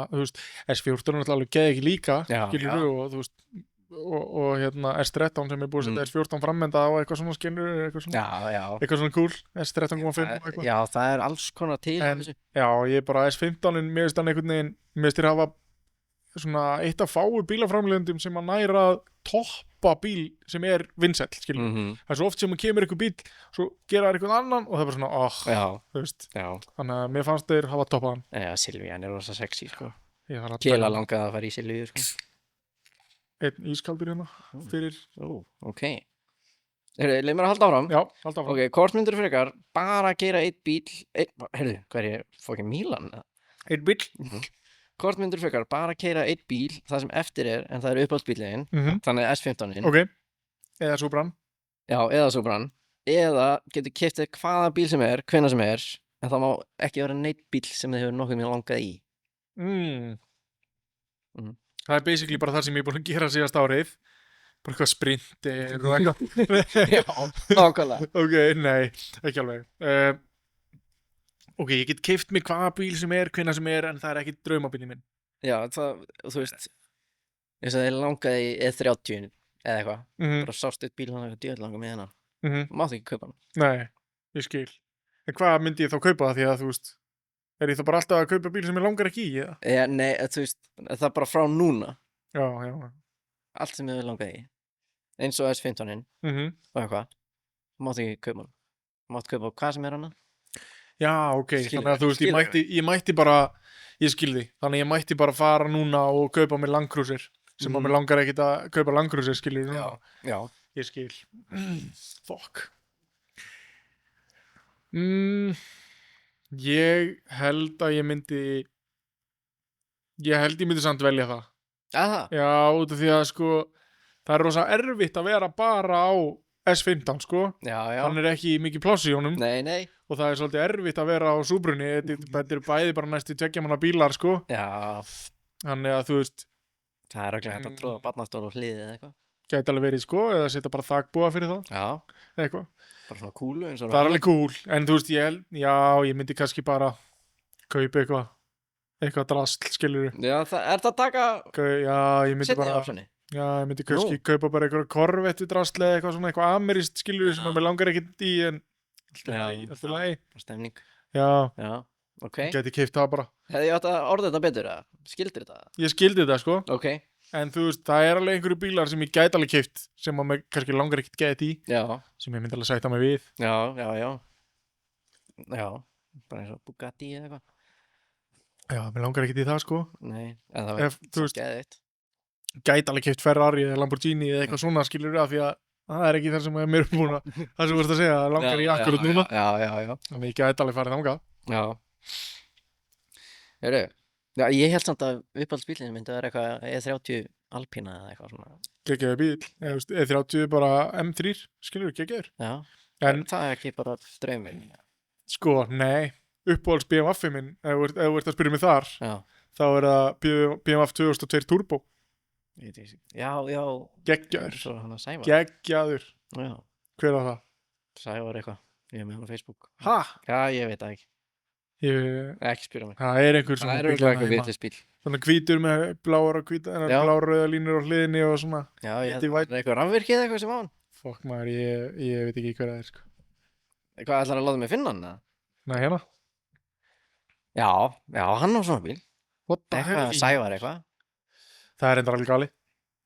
þú veist, S14 er alveg geði ekki líka, skilur þú, og þú veist og S13 sem er búið að setja S14 frammenda á eitthvað svona skilur, eitthvað svona, eitthvað svona cool, S13,5 og eitthvað. Já, það er alls konar til þessu. Já, ég bara S15 mér finnst hann einhvern veginn, mér finnst þér hafa svona eitt af fáu bílaframleiðendum sem að næra að toppa bíl sem er vinsæll, skilur. Það er svo oft sem að kemur eitthvað bíl, svo gera það eitthvað annan og það er bara svona, þú veist. Þannig að mér fannst þeir hafa toppað hann. Já, Silvían er rosa sexy, sko. Kela langaði að fara í Silvíu, sko. Einn ískaldur hérna fyrir... Ok. Leif mér að halda áfram. Já, halda áfram. Ok, hvort myndir frekar bara gera einn bíl... Heyrðu, hvað er ég? Fokkin Mílan? Einn bíl? Hvort myndir frekar bara keyra einn bíl, það sem eftir er, en það er uppáhaldsbíllinn, þannig S15-in. Ok. Eða Supran. Já, eða Supran. Eða getur keypt þér hvaða bíl sem er, hvenær sem er, en það má ekki vera neitt bíl sem þið hefur nokkuð mjög langað í. Það er basically bara það sem ég er búin að gera síðast árið. Bara eitthvað sprintir og eitthvað. Já, nákvæmlega. Ok, nei, ekki alveg. Ok, ég get keypt mig hvaða bíl sem er, hvenær sem er, en það er ekki draumabílinn minn. Já, það, þú veist, eins og þeir langaði í E30 eða eitthvað. Bara sást eitt bíl hann eitthvað djöðlanga með hennar. Máttu ekki kaupa hann. Nei, ég skil. En hvað myndi ég þá kaupa það því að, þú veist, er ég þá bara alltaf að kaupa bíl sem ég langar ekki í, eða? Já, nei, þú veist, það er bara frá núna. Já. Allt sem ég langaði í. Eins og S15-in og eitthvað. Máttu ekki kaupa hann. Máttu kaupa hvað sem er hann. Já, ok, þannig að þú veist, ég mætti bara, ég skilði, þannig að ég mætti bara fara núna og kaupa mér Land Cruiser, sem að mér langar ekkert að kaupa Land Cruiser, skilur þú? Já. Ég skil. Fuck. Ég held ég myndi samt velja það. Aha. Já, út af því að, sko, það er rosa erfitt að vera bara á S15, sko. Já. Hann er ekki mikið pláss í honum. Nei. og það er svolítið erfitt að vera á Subrunni, þetta eru bæði bara næstu 2 manna bílar, sko. Já. Þannig að, þú veist. Það er örugglega hægt að tróða barnastól og hliðið eða eitthvað. Gæti alveg verið, sko, eða setja bara þakbúa fyrir það. Já. Eitthvað. Bara svona kúlu eins og það er alveg cool, en þú veist, ég myndi kannski bara kaupa eitthvað drasl, skilur Já, er það að taka ég myndi seinni bara optioni? Já, ég myndi kannski kaupa bara eitthvað korvettu drasl eða eitthvað svona, eitthvað amerískt, skilur sem mér langar ekkert í, en alltaf lagi. Stemning. Já, ok. Gæti keypt það bara. Hefði ég átt að orða þetta betur, eða? Skildir þetta? Ég skildi þetta, sko. Ok. En þú veist, það er alveg einhverju bílar sem ég gæti alveg keypt, sem að mér kannski langar ekkert gæti í. Já. Sem ég myndi alveg sætta mig við. Já. Bara eins og Bugatti eða eitthvað. Já, mér langar ekkert í það, sko. Nei, en það var svo geðvitt. Gæti alveg keypt Ferrari eða Lamborghini eða eitthvað svona, skilur það, því að það er ekki það sem mér er búin að, það sem þú vorst að segja, það langar í akkurat núna. Já. Þannig ég gæti alveg farið þangað. Já. Heyrðu, ég held samt að uppáhaldsbílinn myndi að vera eitthvað E30 Alpina eða eitthvað svona. Geggjaður bíl, E30 bara M3, skilur, geggjaður. Já, en það er ekki bara drauminn. Sko, nei, uppáhalds BMW minn, ef þú ert að spyrja mig þar, þá er það BMW 2002 Turbo. Já. Geggjaður. Geggjaður. Já. Hver var það? Sævar eitthvað, ég er með hann á Facebook. Ha? Já, ég veit það ekki. Ekki spyrja mig. Það er einhver svona bíl. Það er eitthvað vitlaus bíl. Svona hvítur með bláar og blárauða línur á hliðinni og svona. Já, það er eitthvað rafvirkið eða eitthvað sem á hann. Fokk maður, ég veit ekki hver það er, sko. Hvað, ætlar að láta mig finna hann, eða? Nei, hérna. Já, hann á svona bíl. Eitthvað Sævar eitthvað. Það er enda alveg gali.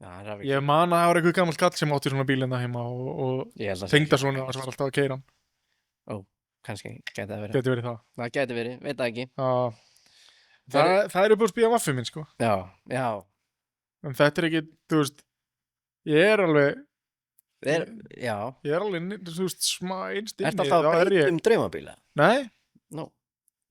Já, ég man að það var eitthvað gammal kall sem átti svona bíl hérna heima og tengdasonur sem var alltaf að keyra hann. Kannski, gæti það verið. Gæti verið það. Það gæti verið, veit það ekki. Það er uppáhalds BMW minn, sko. Já. En þetta er ekki, þú veist, ég er alveg, þú veist, innst inni. Ertu alltaf að breyta draumabíla? Nei. No.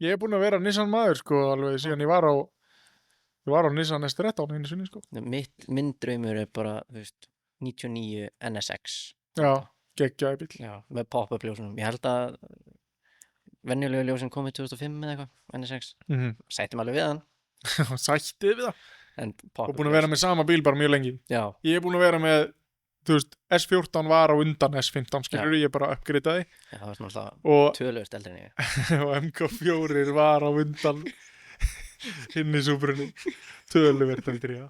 Ég er búinn að vera Nissan maður, sko, alveg síðan ég var á Nissan S13 einu sinni, sko. Minn draumur er bara, þú veist, 99 NSX. Já, geggjaði bíl. Já, með pop-up ljósunum. Ég held að venjulegu ljósin komið 2005 eða eitthvað, NSX. Sættum alveg við hann. Sættið við það? Og búinn að vera með sama bíl bara mjög lengi. Já. Ég er búinn að vera með, þú veist, S14 var á undan S15, skilur, ég bara uppgreitaði. Já, það var svona alltaf töluvert eldri en ég. Og MK4 var á undan hinn í Subrunni. Töluvert eldri, já.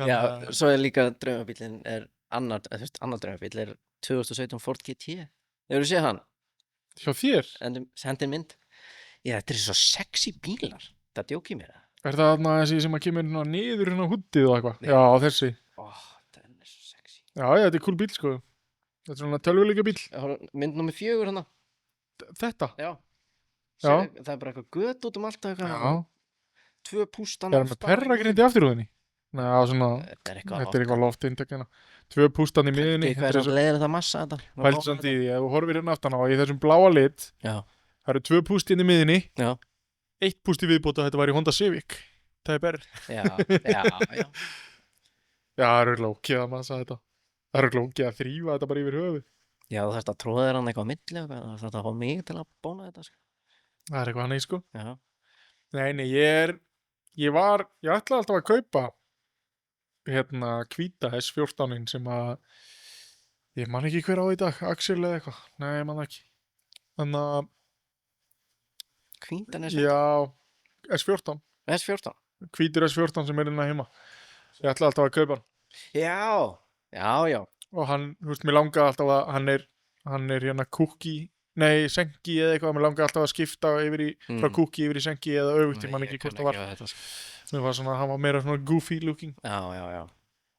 Já, svo er líka draumabílinn annar draumabíl er 2017 Ford GT. Hefur þú séð hann? Hjá þér? Sendir mynd. Já, þetta er svo sexy bílar. Það djókir mér það. Er það þarna þessi sem að kemur niður hérna húddið og eitthvað? Já, þessi. Það er svo sexy. Já, þetta er cool bíl, sko. Þetta er svona tölvuleika bíl. Mynd númer 4 hérna. Þetta? Já. Það er bara eitthvað gött út allt eitthvað. Já. 2 pústan. Er það með perragrindi afturrúðinni? Nei, svona, þetta er eitthvað loftindökina. 2 pústan í miðunni. Hvað er það leiðilegt að massa þetta? Pæltu samt í því, ef þú horfir hérna aftan á í þessum bláa lit, það eru 2 pústin í miðunni, 1 púst í viðbót og þetta var í Honda Civic. Það er berð. Já. Já, það er örugglega að massa þetta. Það er örugglega að þrífa þetta bara yfir höfuð. Já, þú þarft að tróða þér hann eitthvað á milli og það þarft að fá mig til að bóna þetta, sko. Það er eitthvað hannig, sko. Já. Nei, ég ætlaði alltaf að kaupa hvíta S14-in sem að ég man ekki hver á í dag, Axel eða eitthvað. Nei, ég man ekki. Þannig að hvítan S14? Já, S14. S14? Hvítur S14 sem er hérna heima. Ég ætlaði alltaf að kaupa hann. Já. Og hann, þú veist, mér langaði alltaf að hann er hérna senki eða eitthvað, mér langaði alltaf að skipta frá kúki yfir í senki eða öfugt, ég man ekki hvort það var. Mér var svona, hann var meira svona goofy looking. Já.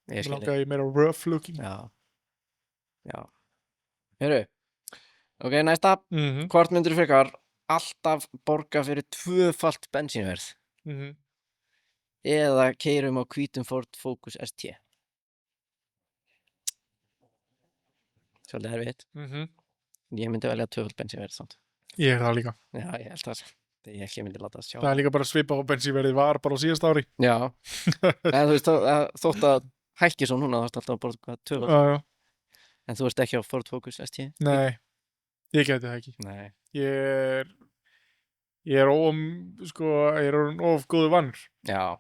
Mér langaði meira rough looking. Já. Heyrðu. Ok, næsta. Hvort myndir frekar alltaf borga fyrir 2-falt bensínverð? Eða keyrum á hvítum Ford Focus ST? Svolítið erfitt. Ég myndi velja 2-falt bensínverð samt. Ég er það líka. Já, ég held það. Ég ekki myndi láta það sjá. Það er líka bara svipað á bensínverðið var bara á síðast ári. Já. En þú veist, þótt að hækki svo núna, það er alltaf að borga 2-falt. Já. En þú ert ekki á Ford Focus ST? Nei. Ég gæti það ekki. Nei. Ég er of góðu vannur. Já.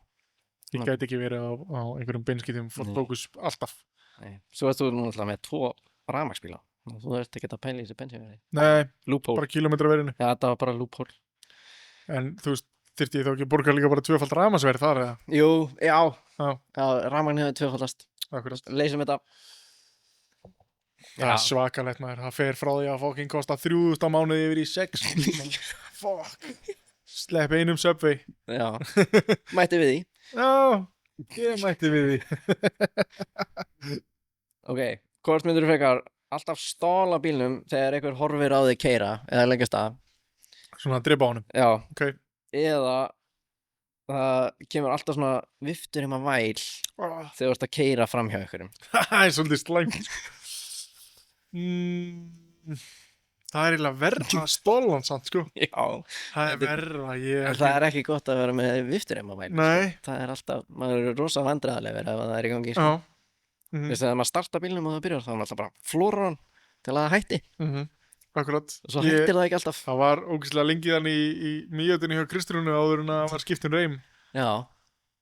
Ég gæti ekki verið á einhverjum beinskiptum Ford Focus alltaf. Nei. Svo erst þú náttúrulega með 2 rafmagnsbíla. Þú ert ekki að pæla í þessu bensínverði. Nei, Loophole. bara kílómetraverðinu. Já, þetta var bara loophole. En þú veist, þyrfti ég þá ekki borga líka bara 2-falt rafmagnsverð þar eða? Jú, já. Já. Rafmagn hefur 2-faldast. Akkurat. Leysum þetta. Það er svakalegt maður. Það fer frá því að fokking kosta 3.000 á mánuði yfir í 6. Fuck. Slepp einum Subway. Já. Mætti við því. Já, ég mætti við því. Ok, hvort myndur þú frekar alltaf stóla bílnum þegar einhver horfir á þig keyra eða leggjast að? Svona að drepa á honum. Já. Ok. Eða það kemur alltaf svona viftur væl þegar þú ert að keyra fram hjá einhverjum. Það er svolítið slæmt. Það er eiginlega verra stólan samt, sko. Já. Það er verra. Það er ekki gott að vera með viftur væl. Nei. Það er alltaf, maður er rosa vandræðalegur ef það er í gangi. Já. Þegar maður startar bílnum og það byrjar þá er maður alltaf bara flórar hann til að það hætti. Akkurat. Og svo hættir það ekki alltaf. Það var ógeðslega lengi þannig í mýjötunni hjá Kristrúnu áður en að var skipt reim. Já.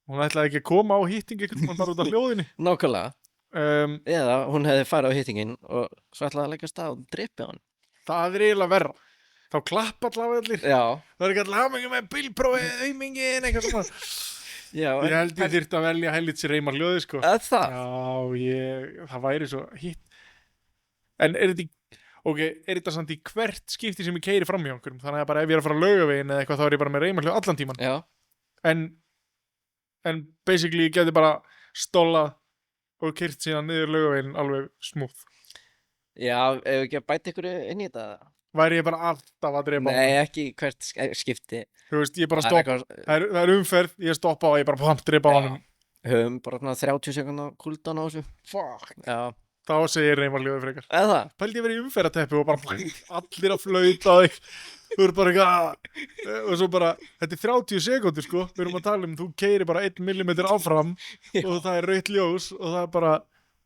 Hún ætlaði ekki að koma á hitting einhvern veginn bara út af hljóðinni. Nákvæmlega. Eða hún hefði farið á hittingin og svo ætlaði að leggja stað og drepa hann. Það er eiginlega verra. Þá klappa allavega allir. Já. Það er ekki allir hamingi með bílprófið, aumingin, eitthvað svona. Já, ég held ég þyrfti að velja helvits reimar hljóði, sko. Það? Já, það væri svo hitt. En er þetta samt í hvert skipti sem ég keyri fram hjá einhverjum? Þannig að bara ef ég er að fara að Laugaveginn eða eitthvað þá er ég bara með reimar hljóð allan tíman. Já. En basically ég geti bara stólað og keyrt síðan niður Laugaveginn alveg smooth. Já, ef ekki að bæta ykkur inn í þetta? Væri ég bara alltaf að drepa á hann? Nei, ekki hvert skipti. Þú veist, ég bara stoppa. Það er umferð, ég stoppa og ég bara drepa á hann. Höfum bara 30 sekúnda kuldan á þessu. Fuck. Já. Þá segir ég reymar hljóði frekar. Eða það? Pældi ég verið í umferðateppi og bara allir að flauta þig. Þú ert bara eitthvað. Og svo bara, þetta er 30 sekúndur, sko. Við erum að tala þú keyrir bara 1 millimeter áfram og það er rautt ljós og það er bara...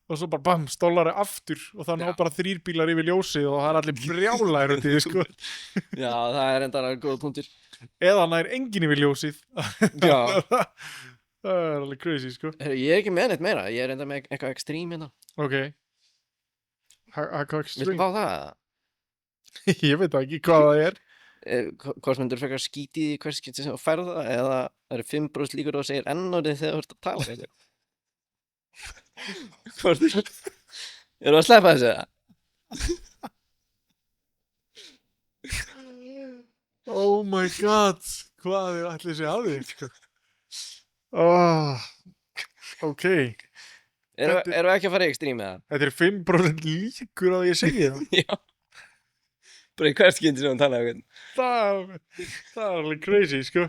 Og svo bara bam, stólari aftur og það ná bara 3 bílar yfir ljósið og það er allir brjálæðir út í því, sko. Já, það er enda góða punktur. Eða hann er enginn yfir ljósið. Já. Það er alveg crazy, sko. Ég er ekki með neitt meira, ég er enda með eitthvað ekstrím hérna. Ok. Hvað ekstrím? Viltu fá það? Ég veit ekki hvað það er. Hvort myndur frekar skítið í hvers skipti sem þú færð það eða það eru 5% líkur og segir ennorðið þegar þú ert að tala með þér. Hvort eru að sleppa þessu það? Oh my god, hvað er allir þessi að þig, sko? Ok. Erum við ekki að fara í ekstrím með það? Þetta er 5% líkur að ég segi það. Já. Bara í hvert skipti sem hann talaði um það er alveg crazy, sko.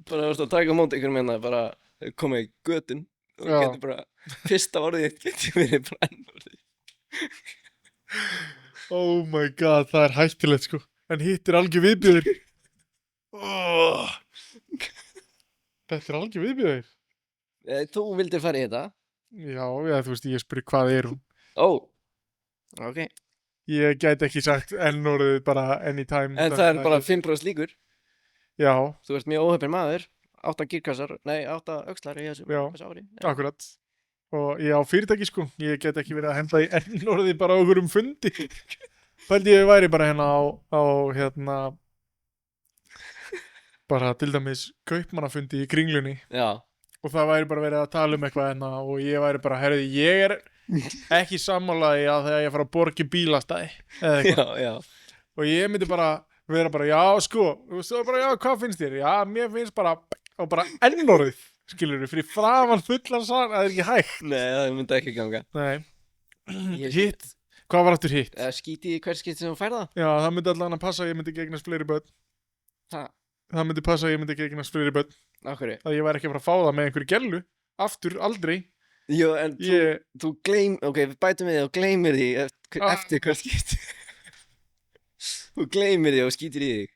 Bara að taka á móti einhverjum hérna, bara koma í götun og getur bara, fyrsta orðið þitt getur verið bara ennorðið. Oh my god, það er hættulegt, sko. En hitt er algjör viðbjóður. Þetta er algjör viðbjóður. Þú vildir fara í þetta? Já, þú veist, ég spyrir hvað er hún. Ok. Ég gæti ekki sagt ennorðið bara anytime. En það er bara 5% líkur. Já. Þú ert mjög óheppinn maður. 8 gírkassar, 8 öxlar í þessu ári. Já, akkurat. Og ég á fyrirtæki, sko. Ég get ekki verið að henda í ennorðið bara á okkurum fundi. Pældi ég væri bara hérna á hérna bara til dæmis kaupmannafundi í Kringlunni. Já. Og það væri bara verið að tala um eitthvað hérna og ég væri bara, herrðu, ég er ekki sammálaði að þegar ég fara að borga í bílastæði eða eitthvað. Já. Og ég myndi bara vera bara, já, sko, og svo bara, já, hvað finnst þér? Já, mér finnst bara, og bara ennorðið, skilur við, fyrir framan fullan sann, það er ekki hægt. Nei, það myndi ekki ganga. Nei. Hitt, hvað var aftur hitt? Skítið í hvert skipti sem þú færða? Já, það myndi allan að passa að ég myndi ekki eignast fleiri börn. Það myndi passa að ég myndi ekki eignast fleiri börn. Akkur? Að ég væri ekki að fara að fá það með einhverju gellu, aftur, aldrei. Jú, en þú ok, við bætum við þig og gleymir því eftir hvert skipti. Þú gleymir því og skýtir í þig.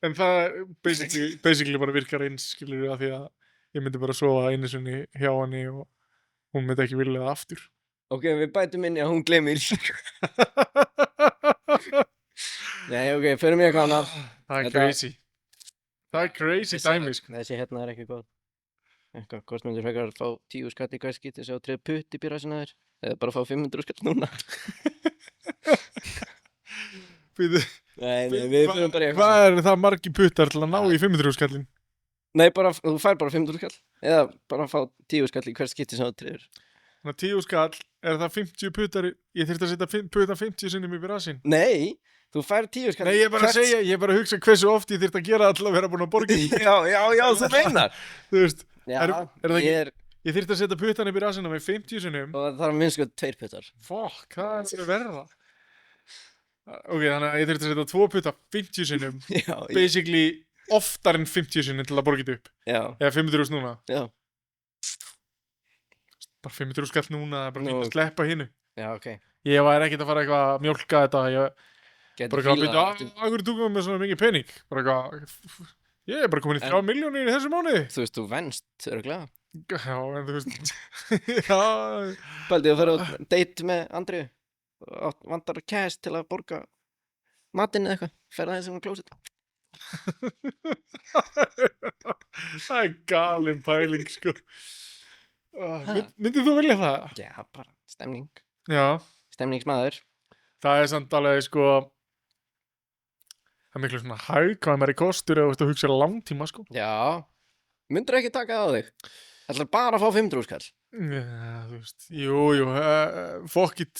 En það basically bara virkar eins, skilur við, af því að ég myndi bara sofa einu sinni hjá henni og hún myndi ekki vilja það aftur. Ok, við bætum inn í að hún gleymir. Nei, ok, förum í eitthvað annað. Það er crazy. Það er crazy dæmi, sko. Þessi hérna er ekki góð. Eitthvað, hvort myndir frekar að fá 10 skall í hver skipti sem þú treð putt í bíræsina þér? Eða bara fá 500 skall núna? Nei, við förum bara í eitthvað. Hvað er það margi puttar til að ná í 500 skallin? Nei, þú fær bara 500 skall. Eða bara fá 10 skall í hver skipti sem þú treður. Þannig að 10 skall, er það 50 puttar? Ég þurfti að setja putta 50 sinnum í bíræsin. Nei, þú fær 10 skall. Nei, ég er bara að segja, ég er bara að hugsa hversu oft ég þurfti að gera alltaf að vera búin að borga. Já, þú meinar. Þú veist, Já, ég þurfti að setja puttan upp í rassina með 50 sinnum. Og það þarf minnst sko 2 puttar. Fuck, hvað er þetta verða? Ok, þannig að ég þurfti að setja 2 putta 50 sinnum. Já. Basically oftar en 50 sinnum til að borga þetta upp. Já. Eða 500 núna. Já. Bara 500 skall núna, það er bara fínt að sleppa hinnu. Já, ok. Ég var ekkert að fara eitthvað að mjólka þetta. Getur bara eitthvað að byrja, hverju tókum við með svona mikið pening? Bara eitthvað, ég er bara komin í 3 milljónir í þessu mánuði. Þú veist, þú venst, örugglega. Já, en þú veist, já. Bældi að fara á date með Andriu. Vantar cash til að borga matinn eða eitthvað. Ferða þessum á klósett. Það er galin pæling, sko. Myndið þú velja það? Já, bara stemning. Já. Stemningsmaður. Það er samt alveg, sko, það er miklu svona hagkvæmari kostur ef þú hugsa langtíma, sko. Já. Myndirðu ekki taka það á þig? Ætlar bara að fá 500 skall. Já, þú veist, jú, fuck it.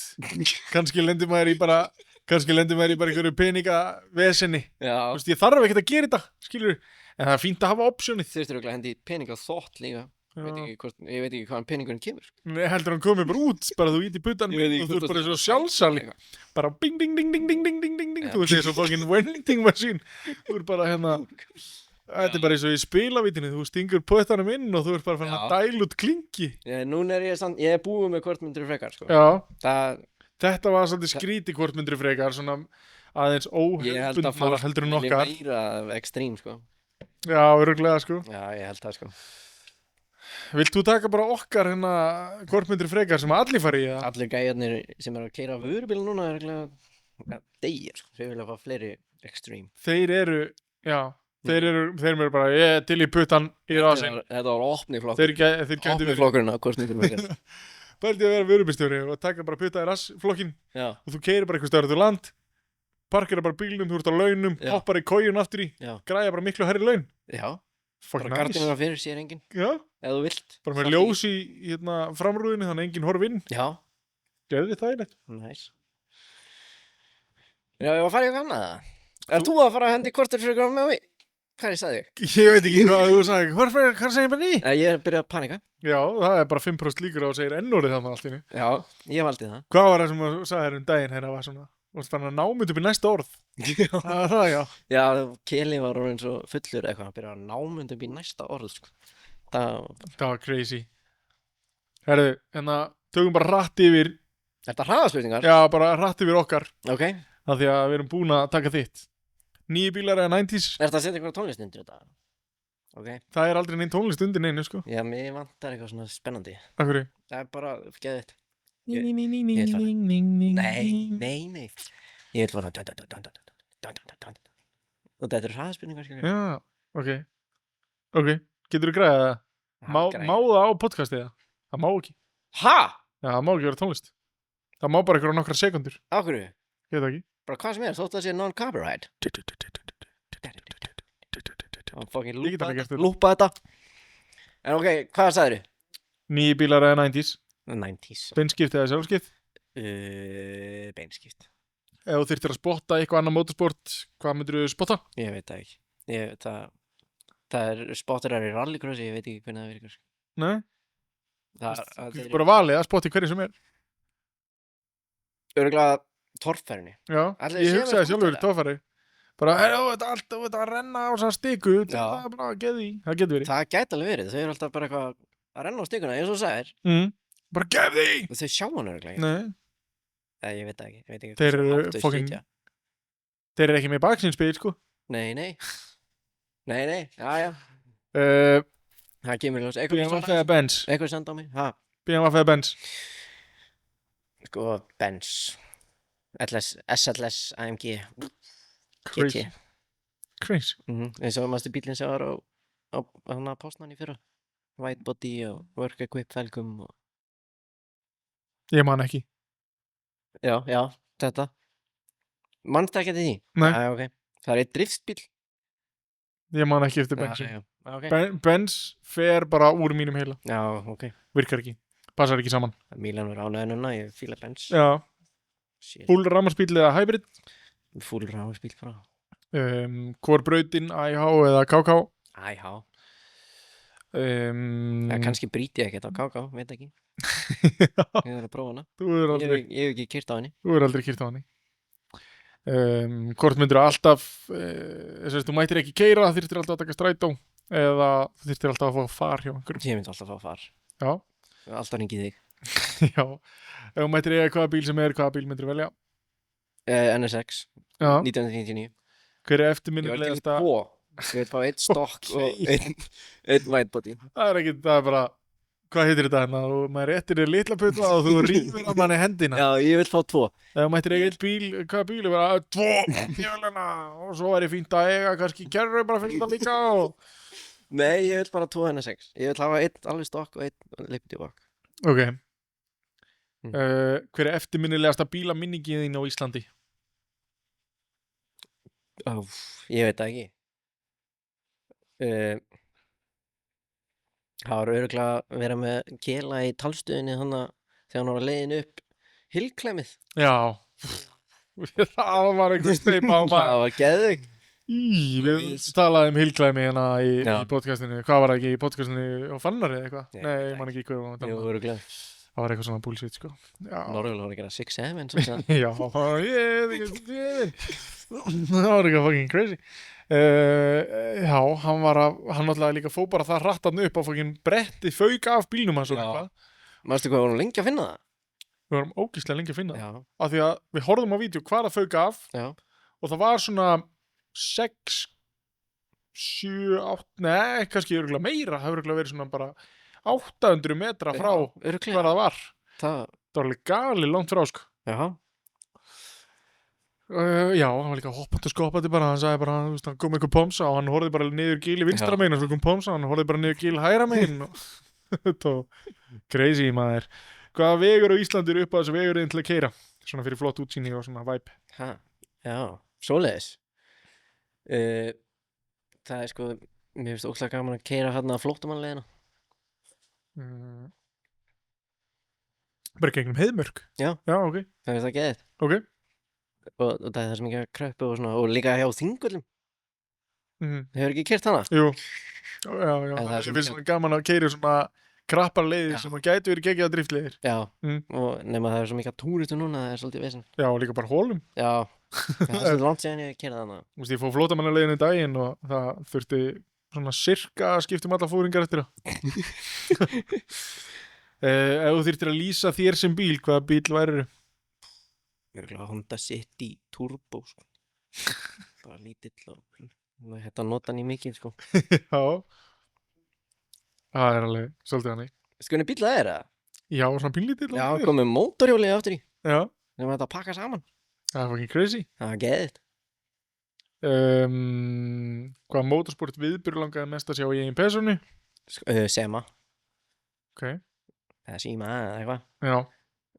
Kannski lendir maður í bara einhverju peningavesenni. Já. Þú veist, ég þarf ekkert að gera þetta, skilur. En það er fínt að hafa optionið. Þú veist, að hendi pening á þótt líka. Ég veit ekki hvaðan peningurinn kemur. Nei, heldur hann komið bara út, bara þú íti puttan og þú ert bara svo sjálfsali. Bara bing, ding, ding, ding, ding, ding, ding, ding, ding. Þú veist, það er svo fucking vending machine. Þú ert bara hérna, þetta er bara eins og í spilavítinu, þú stingur puttanum inn og þú ert bara fann að dæla út klingi. Já, núna er ég er búið með hvort myndir frekar, sko. Já, þetta var svolítið skríti hvort myndir frekar, svona aðeins óhefbundnara heldur en okkar. Ég held að fólk vilja meira ekstrím, sko. Já, örugglega, sko. Já, ég held það, sko. Vilt þú taka bara okkar hérna hvort myndir frekar sem allir fari í það? Allir gæjarnir sem eru að keyra vörubíl núna er eiginlega degir, sko. Þeir vilja fá fleiri extreme. Þeir eru bara, ég er til í puttan í rasinn. Þetta var opniflokkur. Þeir Opniflokkurinn á hvort myndir frekar. Bældi að vera vörubílstjóri og taka bara putta í rassflokkin og þú keyrir bara eitthvað stöður til land, parkera bara bílnum, þú ert á launum, hoppar í kójun aftur í, græja bara miklu hærri laun. Já. Bara gardinuna fyrir sér enginn. Já. Ef þú vilt. Bara með ljós í framrúðinu þannig að enginn horf inn. Já. Geðið þægilegt. Nice. Já, ég var að fara í eitthvað annað það. Er þú að fara að hendi kortur fyrir með mig? Hvað sagði ég? Ég veit ekki hvað þú sagði. Hvað segir bara ný? Ég er byrjað að panika. Já, það er bara 5% líkur á að segja ennórið þannig allt í henni. Já, ég valdi það. Hvað var það sem þú sagði þér daginn þegar það var svona? Þú varst fann að námynd upp í næsta orð. Já, Keli var orðinn svo fullur eitthvað að byrja að námynd upp í næsta orð, sko. Það var crazy. Herðu, tökum bara hratt yfir. Er þetta hraðaspurningar? Já, bara hratt yfir okkar. Ok. Af því að við erum búin að taka þitt. 9 bílar eða 90s. Er þetta að setja einhverja tónlist undir þetta? Ok. Það er aldrei neinn tónlist undir neinu, sko. Já, mér vantar eitthvað svona spennandi. Af hverju? Það er bara, geðið. Nei. Ég vil fara og þetta er hraðaspurningar. Já, ok, getur þú græðað það? Má það á podcastið það? Það má ekki. Ha? Já, það má ekki vera tónlist. Það má bara einhverja nokkra sekundur. Af hverju? Ég veit það ekki. Bara hvað sem þótt að sé non-copyright. Lúpa þetta. En ok, hvað sagðir þið? 9 bílar eða 90s. 90s. Beinskipt eða sjálfskipt? Beinskipt. Ef þú þyrftir að spotta eitthvað annað motorsport, hvað myndir þú spotta? Ég veit það ekki. Það er spotterar í rallycrossi, ég veit ekki hvernig það virkar. Nei? Það er bara valið að spotta í hverju sem er. Örugglega torfærinni. Já, ég hugsaði sjálfur torfæri. Bara, þú ert að renna á svona stiku, það er bara að geði í. Það getur verið. Það gæti alveg verið, þau eru alltaf bara eitthvað að renna á stikuna, eins og þú sagðir. Bara geði í! Þau sjá hann örugglega. Nei. Ég veit það ekki. Þeir eru ekki með baksinspil, sko. Nei, já. Það kemur í ljós. BMW eða Benz? Eitthvað senda á mig. BMW eða Benz? Sko, Benz SLS AMG Crazy. GT. Crazy. Eins og maður bílinn sem var á hana Poznan í fyrra. White body og work equip felgum og... Ég man ekki. Já, þetta. Manstu ekki eftir því? Nei. Ok. Það er einn driftsbíl. Ég man ekki eftir Benz. Já, okay. Benz fer bara úr mínum heila. Já, ok. Virkar ekki. Passar ekki saman. Mílan var ánægður núna, ég fíla Benz. Já. Shit. Full rafmagnsbíl eða hybrid? Full rafmagnsbíl frá. Hvor brautin, IH eða KK? IH. Kannski brýti ég ekkert á KK, veit ekki. Ég verður að prófa hana. Ég hef ekki keyrt á henni. Þú hefur aldrei keyrt á henni. Hvort myndir alltaf þú mættir ekki keyra, þyrftir alltaf að taka strætó eða þyrftir alltaf að fá far hjá einhverjum? Ég myndi alltaf að fá far. Já. Alltaf hringið þig. Já. Ef þú mættir eiga hvaða bíl sem hvaða bíl myndir velja? NSX. Já. 1999. Hver er eftirminnilegasta? Ég vil fá einn stokk og einn white body. Það er bara, hvað heitir þetta hérna? Maður réttir þér litla putta og þú rífur á manni hendina. Já, ég vil fá 2. Ef þú mættir eiga einn bíl, hvaða bíl? Ég bara, 2 jöluna og svo er fínt að eiga kannski kerru bara fyrir það líka og... Nei, ég vil bara 2 NSX. Ég vil hafa einn alveg stokk og einn lippti bak. Ok. Hver er eftirminnilegasta bílaminningin þín á Íslandi? Ég veit það ekki. Það var örugglega að vera með Kela í talstöðinni þannig þegar hann var að leiðin upp hillklæmið. Já. Það var einhver steipa á maður. Það var geðveikt. Við talaðum hillklæmi hérna í podcastinu. Hvað var það ekki í podcastinu á Fannari eða eitthvað? Nei, ég man ekki hvað við varum að tala um. Jú, örugglega. Það var eitthvað svona bullshit, sko. Norðurlega var að gera 6-7 Já, það var eitthvað fucking crazy. Já, hann náttúrulega líka fór bara það hratt hann upp á fucking bretti fauk af bílnum hans og eitthvað. Manstu hvað, vorum lengi að finna það? Við vorum ógeðslega lengi að finna það. Já. Af því að við horfðum á vídeo hvað það fauk af. Já. Og það var svona 6, 7, 8, nei, kannski örugglega meira. Það hefur örugglega verið svona bara 800 metra frá hvað það var. Það var alveg gali langt frá, sko. Já. Já, hann var líka hoppandi og skoppandi bara, hann sagði bara, þú veist, hann kom einhver pomsa og hann horfði bara niður gíl í vinstra megin og svo kom pomsa, hann horfði bara niður gíl hægra megin og þetta var crazy maður. Hvaða vegur á Íslandi eru upp á þessu vegurinn til að keyra? Svona fyrir flott útsýni og svona vibe. Já, svoleiðis. Það er sko, mér finnst ógeðslega gaman að keyra hérna flóttamannleiðina. Bara gegnum Heiðmörk? Já. Já, ok. Það finnst það geðið. Ok. Og það er það sem ekki að kröppu og svona, og líka hjá Þingvöllum. Hefur ekki keyrt hana? Jú. Já. Það finnst svona gaman að keyra svona krappar leiðir sem að gætu verið geggjaðar driftleiðir. Já, og nema það er svo mikið að túristu núna, það er svolítið vesen. Já, og líka bara hólum. Já, það er svolítið langt síðan ég keyrði hana. Þú veist, ég fór flótamannaleiðinu í daginn og það þurfti svona sirka að skipta alla fóringar eftir það. Ef þú þyrftir að lýsa þér sem bíl, hvaða bíl værirðu? Örgulega Honda City Turbo, sko. Bara lítill og þetta nota hann í mikið, sko. Já. Það er alveg svolítið hannig. Veistu hvernig bíl það er, eða? Já, svona pínlítill. Já, komið mótorhjólið aftur í. Já. Nefnum þetta að pakka saman. Það er fucking crazy. Það var geðið. Hvaða motorsport viðburð langaði mest að sjá í eigin persónu? Sema. Ok. Eða Síma eða eitthvað. Já.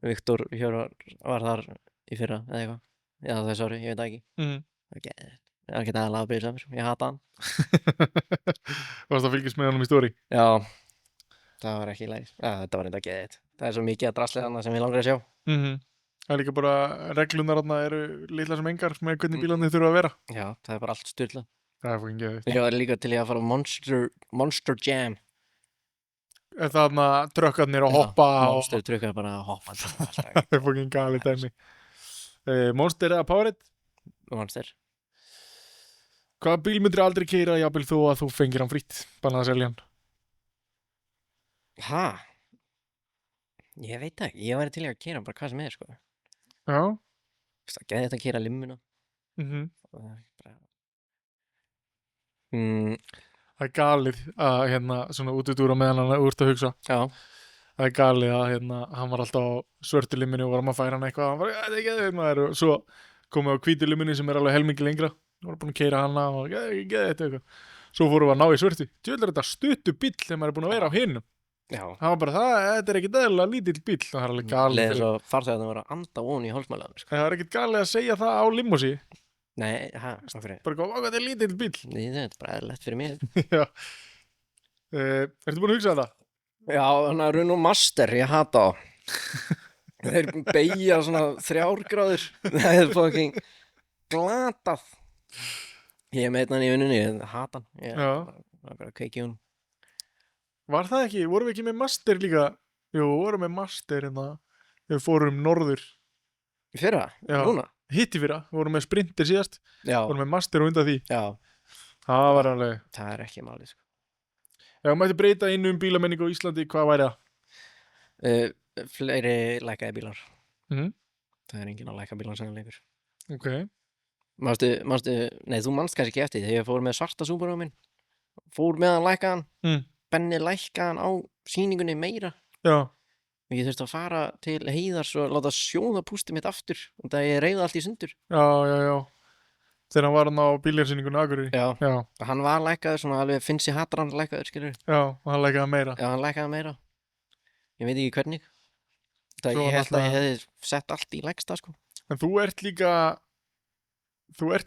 Viktor Hjörvar var þar í fyrra eða eitthvað. Já, það er sorry, ég veit það ekki. Það er geðið. Það er ekki aðalega að byrja samir. Ég hata hann. Varst að fylgjast með honum í story? Já. Það var ekki í lagi. Já, þetta var enda geðið. Það er svo mikið að drasla þarna sem ég langar að sjá. Það er líka bara, reglunar þarna eru litlar sem engar með hvernig bílarnir þurfa að vera. Já, það er bara allt styrlað. Það er fucking geðið. Ég var líka til í að fara á Monster Jam. Er það þarna trökkarnir að hoppa? Monster trökkar bara að hoppa. Það er fucking galið dæmi. Monster eða Powerade? Monster. Hvaða bíl myndir aldrei keyra jafnvel þú að þú fengir hann frýtt? Bannað að selja hann? Ég veit það ekki. Ég væri til í að keyra bara hvað sem er, sko. Já. Það geði þetta að keyra limmuna. Það er bara... Það er galið að hérna svona útudúra meðan hann úr að hugsa. Já. það galið að hann var alltaf á svörtu liminu og varum að færa hann eitthvað, hann var, þetta er ekki þetta maður, og svo komum við á hvítu liminu sem er alveg helmingi lengra, við varum búin að keyra hana og ekki þetta eitthvað, svo fórum við að ná í svörtu, djöfull er þetta stuttu bíll þegar maður er búin að vera á hinum, hann var bara þetta er ekkit eðlilega lítill bíll, það er alveg galið. Leðið svo farþegarnir var að anda ofan í hálsmælaðan, sko. Það er ekkit galið að segja það á limúsi. Nei, fyrir. Bara góð, þetta er lítill bíll. Nei, þetta er bara eðlilegt fyrir mér. Já. Ertu búin að hugsa þetta? Já, hann er Renault Master, ég hata á. Þeir beigja svona 3 gráður. Það er fucking glatað. Ég meitna hann í vinnunni, ég hata hann. Ég var bara að kveiki hún. Var það ekki? Vorum við ekki með Master líka? Jú, vorum með Master við fórum norður. Í fyrra? Já. Núna? Hitt í fyrra, við vorum með Sprinter síðast. Já. Vorum með Master og undan því. Já. Það var alveg. Það er ekki málið, sko. Ef mætti breyta einu bílamenningu á Íslandi, hvað væri það? Fleiri lækaði bílar. Mhm. Það er enginn að læka bílar sem leikur. Ok. Nei, þú manst kannski ekki eftir þegar ég fór með svarta Subaru minn. Fór með hann lækkaðan. Benni lækkaðan á sýningunni meira. Já. Og ég þurfti að fara til Heiðars og láta sjóða pústið mitt aftur og það ég reyði allt í sundur. Já. Þegar hann var hann á bíljarsýningunni Akureyri. Já. Hann var lækkaður svona alveg finnst ég hattar hann lækkaður, skilur. Já, og hann lækkaði meira. Já, hann lækkaði meira. Ég veit ekki hvernig. Það ég held að ég hefði sett allt í lægsta, sko. En þú ert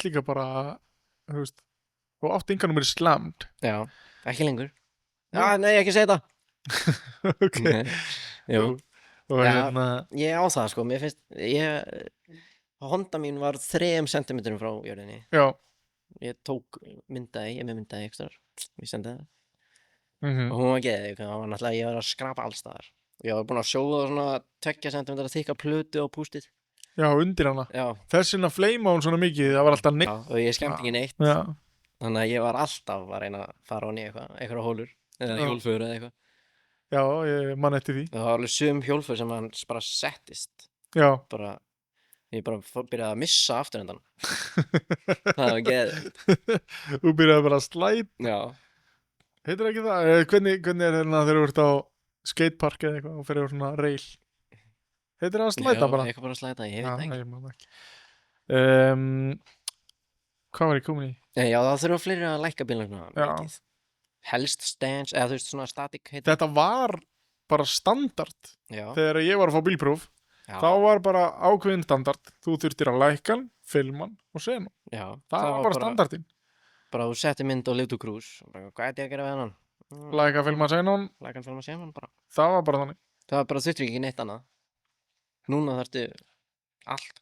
líka bara, þú veist, þú átt enganúmer slammed. Já, ekki lengur. Já, nei, ekki segja það. Ok. Jú. Og ég á það, sko. Mér finnst, Honda mín var 3 centimetrum frá jörðinni. Já. Ég myndaði ekki þar. Ég sendi það. Og hún var geðið, það var náttúrulega, ég var að skrapa alls staðar. Ég var búinn að sjóða svona 2 centimetra þykka plötu á pústið. Já, undir hana. Já. Þess vegna fleima hún svona mikið, það var alltaf neitt. Já, og ég skemmti ekki neitt. Já. Þannig að ég var alltaf að reyna að fara honi eitthvað hólur, eða hjólför eða eitthvað. Já, ég man eftir því. Það var alveg sum hjólför sem hann bara settist. Já. Ég byrjaði að missa afturendan. Það var geðið. Þú byrjaði bara að slæt. Já. Heitir ekki það? Hvernig er þegar þú ert á skatepark eða eitthvað og fyrir svona rail? Heitir það að slæta bara? Já, eitthvað bara að slæta, ég veit ekki. Ég man ekki. Hvað var ég komin í? Já, það þurfa fleiri að lækka bílana mikið. Helst stance, eða þú veist svona static heitir. Þetta var bara standard. Já. Þegar ég var að fá bílpróf, þá var bara ákveðin standard. Þú þurftir að lækka hann, filma hann og sena hann. Já. Það var bara standardinn. Bara þú setti mynd og live to cruise. Hvað er ég að gera við hann? Lækka, filma, sena hann. Lækka, filma, sena hann bara. Það var bara þannig. Það var bara þurftir ekki neitt annað. Núna þarftu allt.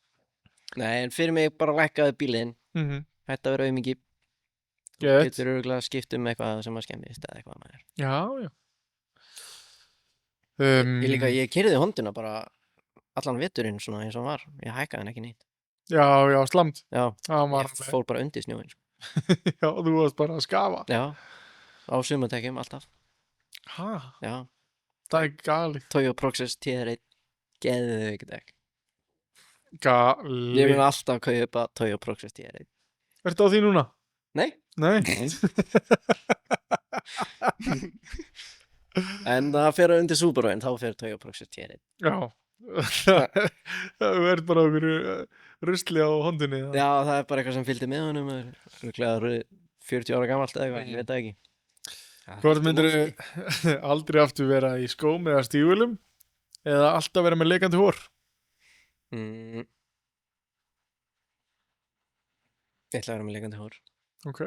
Nei, en fyrir mig bara lækkaði bílinn. Þetta verður auðmikið. Þú getur örugglega skipt eitthvað sem að skemmist eða eitthvað með þér. Já. Ég keyrði Honduna bara allan veturinn svona eins og hann var. Ég hækkaði hann ekki neitt. Já, slamt. Já, ég fór bara undir snjóinn. Já, þú varst bara að skafa. Já, á sumartekjum alltaf. Hæ? Já. Það er galið. Toyo Proxys TR1, geðveikt dekk. Galið. Ég mun alltaf kaupa Toyo Proxys TR1. Ertu á því núna? Nei. En það fer undir Subaruinn, þá fer Toyo Proxys TR1. Já. Það ert bara okkur rusli á Hondunni. Já, það er bara eitthvað sem fylgdi með honum. Rúklega 40 ára gamalt eða eitthvað, ég veit það ekki. Hvort myndirðu aldrei aftur vera í skóm eða stígvélum eða alltaf vera með leikandi hór? Ég ætla að vera með leikandi hór. Ok.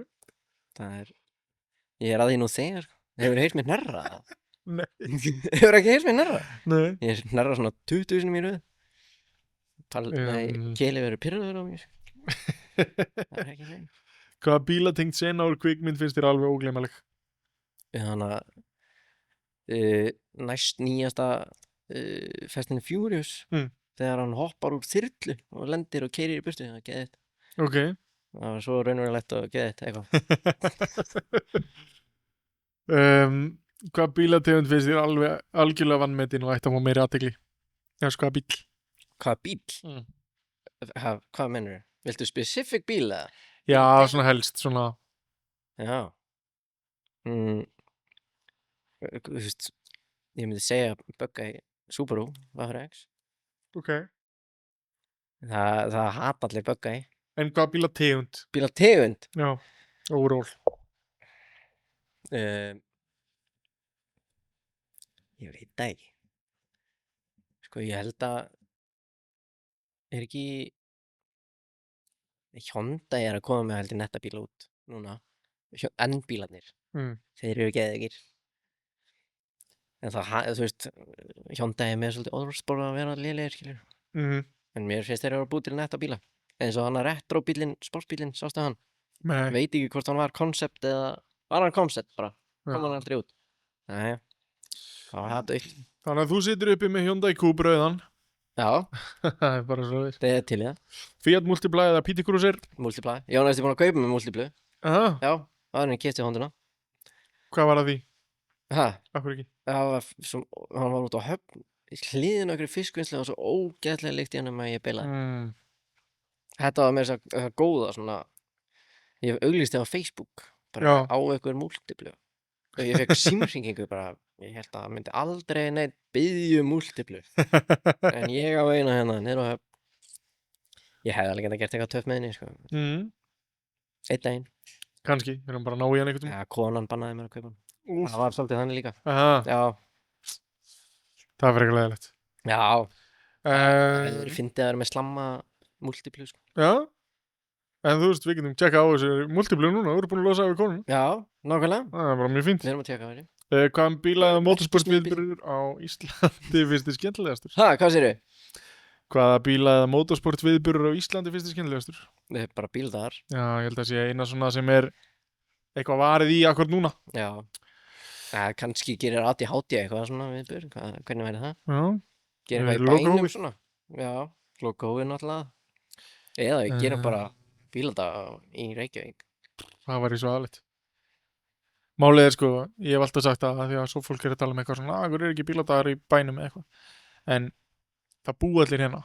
Ég er að því nú þegar. Hefur heyrt mér hnerra? Nei. Hefur ekki heyrt mér hnerra? Nei. Ég hnerra svona 20 sinni í röð. Keli verður pirraður á mér. Það er ekki hrein. Hvaða bílatengt sena úr kvikmynd finnst þér alveg ógleymanleg? Þannig að næst nýjasta Fast and Furious þegar hann hoppar úr þyrlu og lendir og keyrir í burtu, það geðið. Ok. Það var svo raunverulegt og geðið eitthvað. Hvaða bílategund finnst þér algjörlega vanmetin og ætti að fá meiri athygli? Hvaða bíl? Hvaða bíl? Hvað mennur? Viltu specific bíl eða? Já, svona helst, svona. Já. Þú veist, Ég myndi segja Bugatti Subaru, FRX. Ok. Það hata allir Bugatti. En hvað bílategund? Bílategund? Já, overall. Ég veit það ekki. Sko, ég held að ekki Hyundai að koma með heldur netta bíla út núna. N-bílarnir. Þeir eru geðveikir. En þú veist, Hyundai með svolítið orðspor að vera lélegir, skilur. En mér finnst þeir að búið til netta bíla. Eins og hann retro-bílinn, sportsbílinn, sástu hann? Nei. Veit ekki hvort hann var koncept eða var hann koncept bara. Kom hann aldrei út. Nei. Það var það döitt. Þannig að þú situr uppi með Hyundai Coupe rauðan. Já. Það er bara svo veist. Það er til í það. Fiat Multipla eða PT Cruiser? Multipla. Ég var næstu búin að kaupa með Multiplu. Aha. Já, það var henni kipti Honduna. Hvað var það því? Akkur ekki? Það var hann var út á höfn. Hliðin okkur fiskvinnslu og svo ógeðlega líkt í hennum að ég beilaði. Þetta var með þess að góða svona. Ég hef auglýst það á Facebook. Bara á einhver Multiplu. Og ég fekk símhringingu bara. Ég held að það myndi aldrei neitt biðja Multiplu. En ég á eina hérna niður á höfn. Ég hefði alveg gert eitthvað töff með henni, sko. Einn daginn. Kannski, við erum bara að ná í hann einhvern veginn. Já, konan bannaði mér að kaupa hann. Það var svolítið þannig líka. Já. Það var eitthvað leiðilegt. Já. Það fyndið að vera með slamma Multiplu, sko. Já. En þú veist, við getum tjekka á þessu Multiplu núna. Þú eru búin að losa af konun. Já, nákvæmlega. Það er bara mjög fínt. Við erum að tjekka á þessu. Hvaðan bíla eða motorsportviðburður á Íslandi finnst þið skemmtilegastur? Hvað segirðu? Hvaða bíla eða motorsportviðburður á Íslandi finnst þið skemmtilegastur? Það er bara bíldagar. Já, ég held að sé eina svona sem er eitthvað varið í akkur núna. Já. Kannski gerir ADHD eitthvað svona viðburð. Hvernig væri það? Já. Gerir eitthvað í bænum svona. Já, logóið náttúrulega. Eða við gerum bara bíldaga í Reykjavík. Það væri svo aðleitt. Málið er sko, ég hef alltaf sagt það því að svo fólk er að tala um eitthvað svona það er ekki bíladagar í bænum eða eitthvað en það búa allir hérna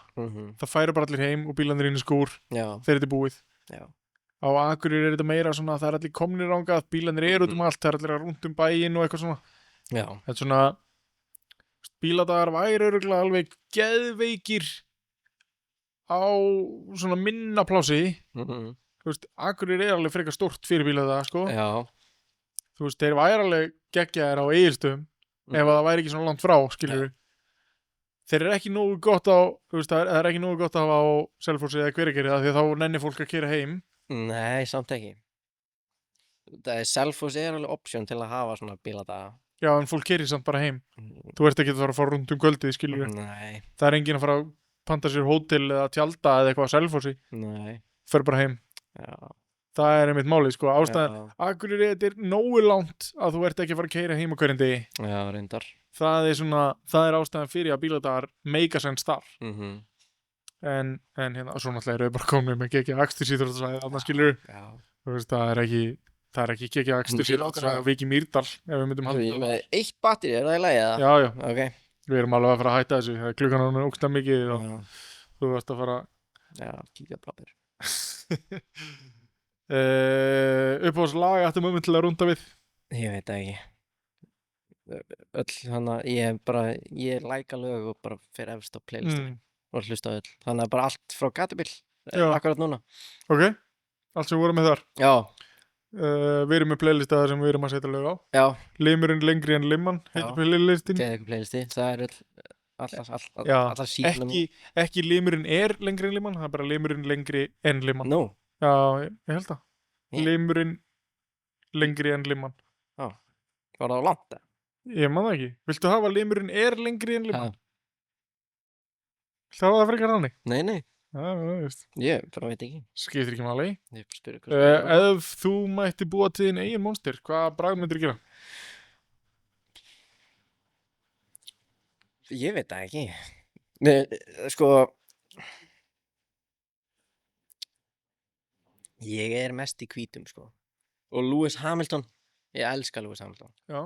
það færa bara allir heim og bílarnir inn í skúr þegar þetta er búið á Akureyri er þetta meira svona það er allir komnir ángað, bílarnir eru út allt það er allir rúnt bæinn og eitthvað svona þetta er svona bíladagar væri örugglega alveg geðveikir á svona minna plási þú veist, Akureyri er alveg frekar stórt fyrir bíladaga sko þú veist, þeir væri alveg geggjaðir á Egilsstöðum ef það væri ekki svona langt frá, skilur þeir eru ekki nógu gott á þú veist, það er ekki nógu gott að hafa á Selfossi eða Hveragerði því að þá nennir fólk að keyra heim Nei, samt ekki Selfoss er alveg option til að hafa svona bíladaga Já, en fólk keyrir samt bara heim þú ert ekki að fara rúnd kvöldið, skilur Nei Það er enginn að fara að panta sér hótel eða tjalda eða eitthvað á Selfossi Nei Fer bara heim Já Það er einmitt málið, sko, ástæðan Akureyri er nógu langt að þú ert ekki að fara að keyra heim á hverjum degi Já, reyndar Það er ástæðan fyrir að bíladagar make sense þar en hérna, svo náttúrulega eru við bara komið með geggjað akstursíþróttasvæði annars skilur þú veist, það er ekki geggjað akstursíþróttasvæði á Viki Mýrdal ef við myndum halda með eitt batteri, er það í lagi eða? Já, okay. Við erum alveg að fara að hætta þessu það er klukkan á ógsta mikið og þú ert að fara kíkja blabber uppáhaldslag ættum við til að rúnda við Ég veit ekki ég læka lög og bara fer efst á playlistin og hlusta á öll þannig að bara allt frá gatubil akkurat núna Ok, allt sem við vorum með þar Já Við erum með playlistaðar sem við erum að setja lög á Já Limurinn lengri en limman heitir playlistin playlisti, það er allar síðan Ekki limurinn er lengri en limman það er bara limurinn lengri en limman Nú Já, ég held það Limurinn lengri en limman Já, var það á langt? Ég man það ekki Viltu hafa limurinn er lengri en limman? Viltu hafa það frekar hannig? Nei Ég bara veit ekki Skiptir ekki máli Ef þú mætti búa til þín eigin monster hvaða bragð myndir gera? Ég veit það ekki Sko Ég er mest í hvítum sko og Lewis Hamilton ég elska Lewis Hamilton Já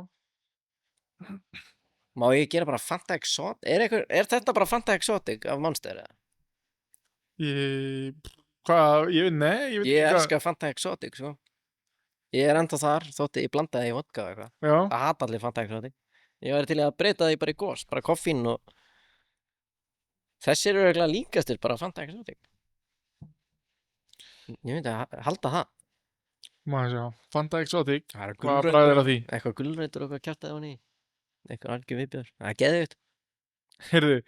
Má ég gera bara Fanta Exotic er þetta bara Fanta Exotic af Monster eða? Ég elska Fanta Exotic sko Ég er enda þar þótti ég blandaði í vodka eitthvað Það hata allir Fanta Exotic Ég væri til í að breyta því bara í gos, bara koffín og þessir eru eiginlega líkastir bara Fanta Exotic. Ég myndi að halda það. Maður sjá, Fanta Exotic, Það er hvað bragð er að því? Eitthvað gulrætur og eitthvað kjartaði hún í. Eitthvað algjör viðbjör. Það er geðvitt. Heyrðu,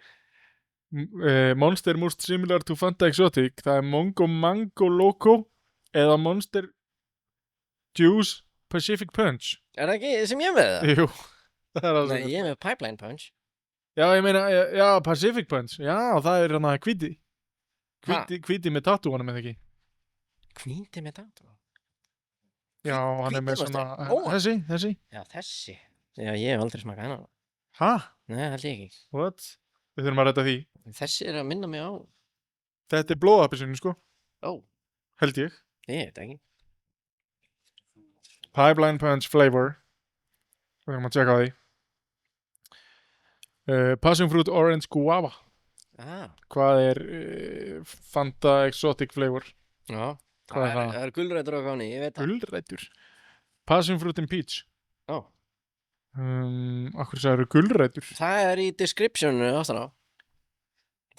Monster most similar to Fanta Exotic, það er Mongo Mango Loco eða Monster Juice Pacific Punch. Er það ekki sem ég er með það? Jú, það er Nei, ég er með Pipeline Punch. Já, ég meina, já, Pacific Punch, já, það er hann að hvíti. Hvíti með tattúanum eða ekki? Hvíti með tattú? Já, hann er með Hvíti svona, Monster? þessi. Já, þessi. Já, ég hef aldrei smakað hennar. Ha? Nei, held ég ekki. What? Við þurfum að rætta því. Þessi er að minna mig á. Þetta er blóðappisinu, sko, Ó, held ég. ég veit ekki. Pipeline Punch flavor. Við erum að tjekka á því. Passion Fruit Orange Guava. Hvað er Fanta Exotic flavor? Já, Hvað er það? Það er gulrætur og gáni, ég veit það. Gulrætur. Passion Fruit and Peach. Ó, Akkur sagður gulrætur? það er í descriptionu aftan á.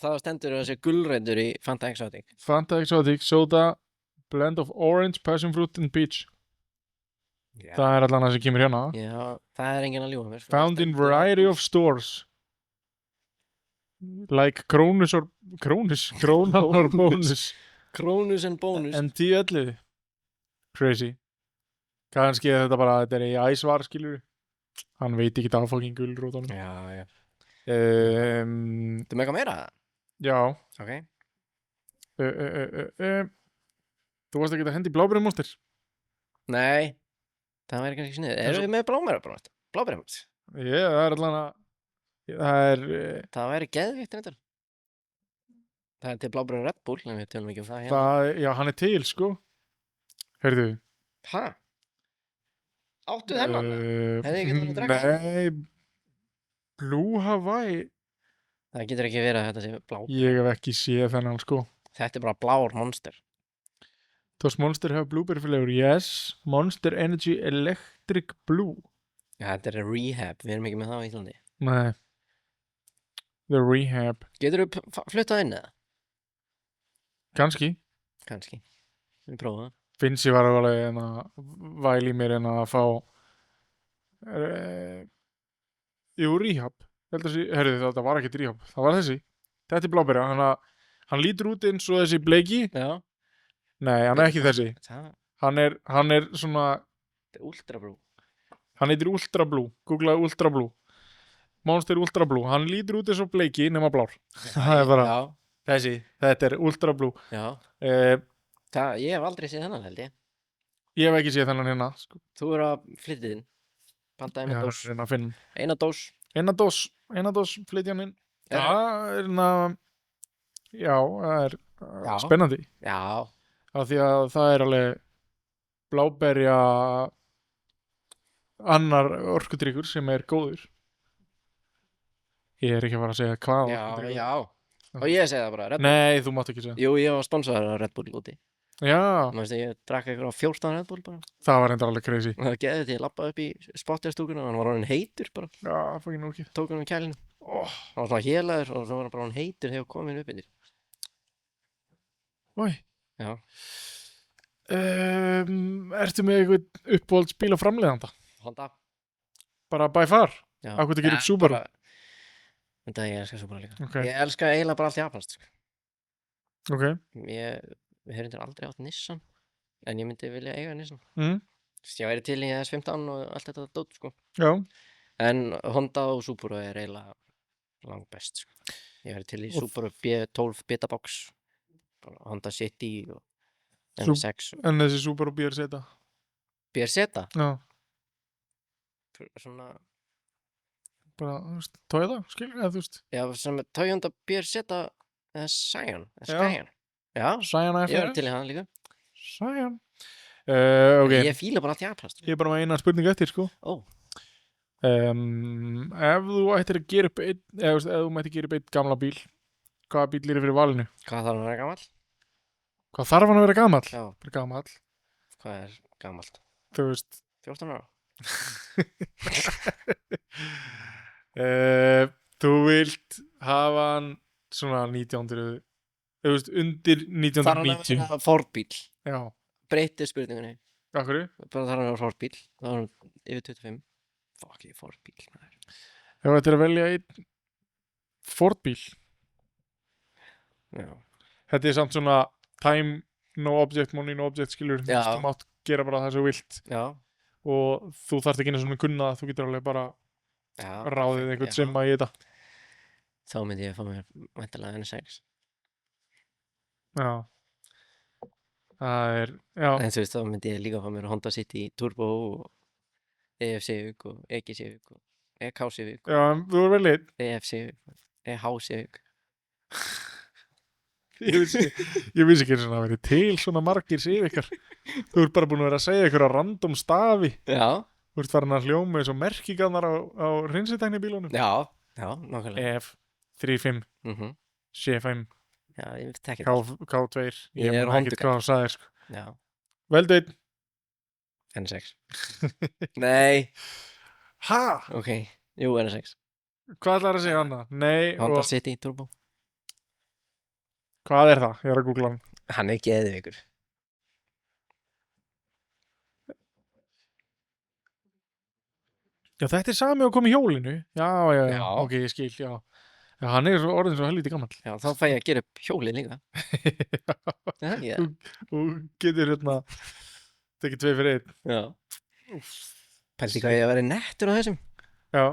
Það stendur að sé gulrætur í Fanta Exotic. Fanta Exotic Soda Blend of Orange, Passion Fruit and Peach. Já, Það er allan það sem kemur hérna. já, það er enginn að ljúga mér. Found in variety of stores. Like Krónus or Bonus. Krónus and Bonus. En 10-11. Crazy. Kannski er þetta bara, þetta er í æsvar, skilur. Hann veit ekki það fucking gulrótunum. Já, já. Um, Þú með eitthvað meira? já. Ok. Þú varst ekki að hendi blábæri monster? Nei, það væri kannski snið. Erum við með blábæri? Blábæri? Það er allan að það er Það væri geðvikt reyndar. Það er til blábæri Red Bull, en við tölum ekki um það hérna. það, já, hann er til, sko. Heyrðu. Hæ? Áttu þennan? Hefði ég getað að drekka? Nei, Blue Hawaii. Það getur ekki verið að þetta sé blá. Ég hef ekki séð þennan, sko. Þetta er bara blár monster. Does Monster have blueberry flavor? Yes. Monster Energy Electric Blue. Já, þetta er Rehab, við erum ekki með það á Íslandi. Nei. The Rehab. Getur þú fluttað inn eða? Kannski. Kannski. Við prófum það. Finnst ég var alveg en að væli í mér en að fá jú, Rehab. Herðu, þetta var ekkert Rehab. Það var þessi. Þetta er bláberja. Hann lítur út eins og þessi bleiki. Já. Nei, hann er ekki þessi. Hann er svona Þetta er Ultra Blue. Hann heitir Ultra Blue. Googlaði Ultra Blue. Monster Ultra Blue. Hann lítur út eins og bleiki nema blár. Það er bara þessi. Þetta er Ultra Blue. Já. Ég hef aldrei séð þennan held ég. Ég hef ekki séð þennan hérna. Þú eru að flytja inn. Panta eina dós. Eina dós. Eina dós flytja hann inn. Já, það er spennandi. Já. Af því að það er alveg bláberja annar orkudrykkur sem er góður. Ég er ekki að fara að segja hvað. Já. Og ég segi það bara, Red Bull. Nei, þú mátt ekki segja. Jú, ég var sponsorar af Red Bull úti. Já. Ég drakk eitthvað á 14 Red Bull bara. Það var enda alveg crazy. Það geði því að lappa upp í spottjastúkuna og hann var orðinn heitur bara. Já, fucking ok. Tók hann um kælinu. Hann var svona hélaður og svo var hann bara orðinn heitur þegar komin upp yfir. Oj. Já. Ertu með eitthvað uppáhalds bíl og framleiðanda? Honda. Bara by far? Já. Hvað þú gerir upp Subaru? Þetta ég elska Subaru líka. Okay. Ég elska eiginlega bara allt japanst. Ok. Við höfum aldrei átt Nissan, en ég myndi vilja eiga Nissan. Ég væri til í S15 og allt þetta dót, sko. Já. En Honda og Subaru er eiginlega langt best, sko. Ég væri til í Subaru B12 Betabox, Honda City og NSX. En þessi Subaru BRZ? BRZ? Já. Svona bara, þú veist, Toyota, skilur, eða þú veist. Já, sem Toyota BRZ eða Scion, Scion. Já, Scion FR. Ég var til í hann líka. Scion. Ok. Ég fíla bara allt japanst. Ég er bara með eina spurningu eftir, sko. Ef þú ættir að gera upp einn, eða ef þú mættir gera upp einn gamla bíl, hvaða bíl er fyrir valinu? Hvað þarf hann að vera gamall? Hvað þarf hann að vera gamall? Já. Fyrir gamall. Hvað er gamallt? Þú veist. 14 ára. Þú vilt hafa hann svona 1900, þú veist, undir 1990. Þarf hann að vera Ford-bíl? Já. Breytið spurningunni. Af hverju? Bara þarf hann að vera Ford-bíl. Það var yfir 25. Fuck, ég Ford-bíl. Ef þetta að velja einn Ford-bíl. Já. Þetta samt svona time, no object, money, no object, skilur. Þú mátt gera bara það sem þú vilt. Já. Og þú þarft ekki einu svona kunna það, þú getur alveg bara ráðið einhvern sem að í þetta. Þá myndi ég að fá mér væntanlega NSX. Já. Það já. En þú veist, þá myndi ég líka að fá mér Honda City Turbo og EF Civic og EG Civic og EK Civic. Já, þú er vel lit. EF Civic, EH Civic. Ég vissi ekki svona að vera til svona margir Civicar. Þú ert bara búin að vera að segja einhverja random stafi. Já. Þú ert farin að hljóma eins og merkingarnar á hreinsitækni bílunum. Já, nákvæmlega. EF, 35, C5, já, ég tekki það. K2, ég er ekkert hvað það sagði, sko. Já. Veldu einn. NSX. Nei. Ha? Ok, jú, NSX. Hvað ætlar að segja annað? Nei. Honda City Turbo. Hvað er það? Ég er að googla hann. Hann er geðveikur. Já, þetta er sami og kom í hjólinu. Já, ok, ég skil, já. Já, hann er orðin svo helviti gamall. Já, þá fæ ég að gera upp hjólið líka. Já. Þú getur tekið 2 fyrir 1. Já. Pældi hvað ég að vera nettur á þessum. Já.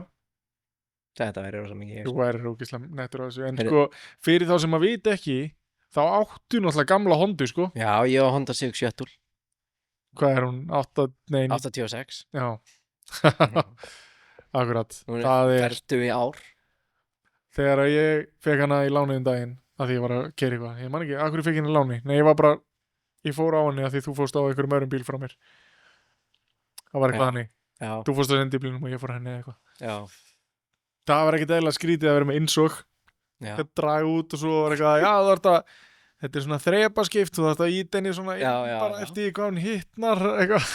Þetta verður rosa mikið. Þú væri rókislega nettur á þessu. En sko, fyrir þá sem að vita ekki, þá áttu náttúrulega gamla Hondu, sko. Já, ég á Honda Civic Shuttle. Hvað er hún? 86. Já. Akkurat. Hún er ferdu í ár. Þegar ég fekk hana í láni daginn, að því ég var að keyra eitthvað. Ég man ekki, af hverju fekk henni láni? Nei, ég fór á henni að því þú fórst á einhverjum öðrum bíl frá mér. Það var eitthvað hannig. Já. Þú fórst á sendi bílunum og ég fór henni eitthvað. Já. Það var ekkert eðlilega skrítið að vera með innsog. Það draga út og svo var eitthvað, þetta er svona þrepaskipt, þú þarft að íta henni svona bara eftir hvað hún hittnar eitthvað.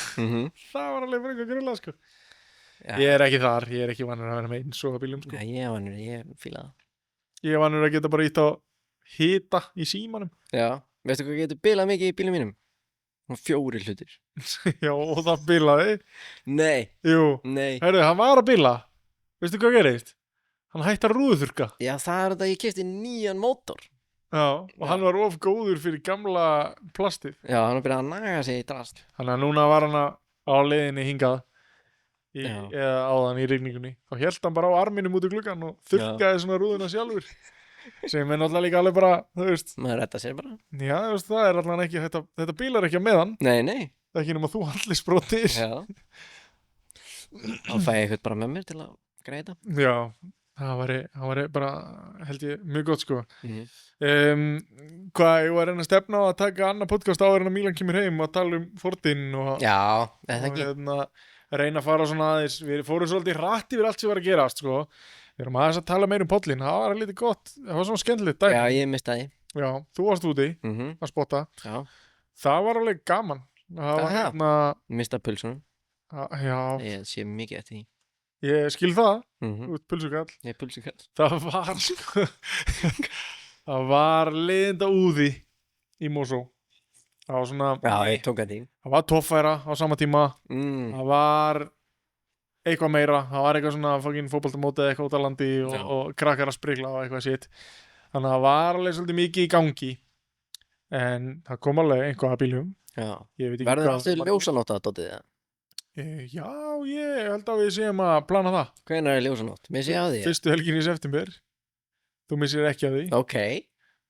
Það var alveg fyrir eitthvað grilla, sko. Já. Ég er ekki þar, ég er ekki vanur að vera með innsog á bílum, sko. Já, ég er vanur, ég fíla það. Ég er vanur að geta bara ítt á hita í símanum. Já, veistu hvað getur bilað mikið í bílum mínum? 4 hlutir. Já, og það bilaði? Nei. Jú. Nei. Heyrðu, hann var að bila. Veistu hvað gerist? Hann hætti að rúðuþurrka. Já, það er þetta að ég keypti nýjan mótor. Já, og hann var of góður fyrir gamla plastið. Já, hann var byrjað að naga sig í drast. Þannig að núna var hann á leiðinni hingað eða áðan í rigningunni. Þá hélt hann bara á arminum út í gluggan og þurrkaði svona rúðuna sjálfur. Sem er náttúrulega líka alveg bara, þú veist. Maður retta sér bara. Já, þú veist, það er allavega ekki, þetta bílar ekki að meðan. Nei. Það er ekki nema þú allir sprótir. Já. Þá fæ ég eitthvað bara með mér til að greiða. Já, það væri bara, held ég, mjög gott, sko. Hvað, ég var að reyna að stefna á að taka annað podcast áður en að Mílan kemur heim og tala um Fordinn og... Já, þetta ekki. Og reyna að fara svona aðeins, við fórum svolítið hratt yfir allt sem var að gerast, sko. Við erum aðeins að tala meira um pollin, það var lítið gott, það var svona skemmtilegt dæmi. Já, ég mistaði. Já, þú varst úti að spotta. Já. Það var alveg gaman. Það var Mista pulsunum. Já. Ég sé mikið eftir því. Ég skil það, þú ert pulsukall. Ég er pulsukall. Það var leiðinda úði í Mosó. Það var svona... Já, ég tók að því. Það var toffæra á sama tíma. Það var eitthvað meira. Það var eitthvað svona fótboltamótið eitthvað út á landi og krakkar að sprikla og eitthvað sitt. Þannig að það var alveg svolítið mikið í gangi. En það kom alveg einhvað að bílum. Já. Verður það aftur ljósanótt að dótið það? Já, ég held að við séum að plana það. Hvenær er ljósanótt? Missið á því? Fyrstu helgin í september. Þú missir ekki að því. Ok.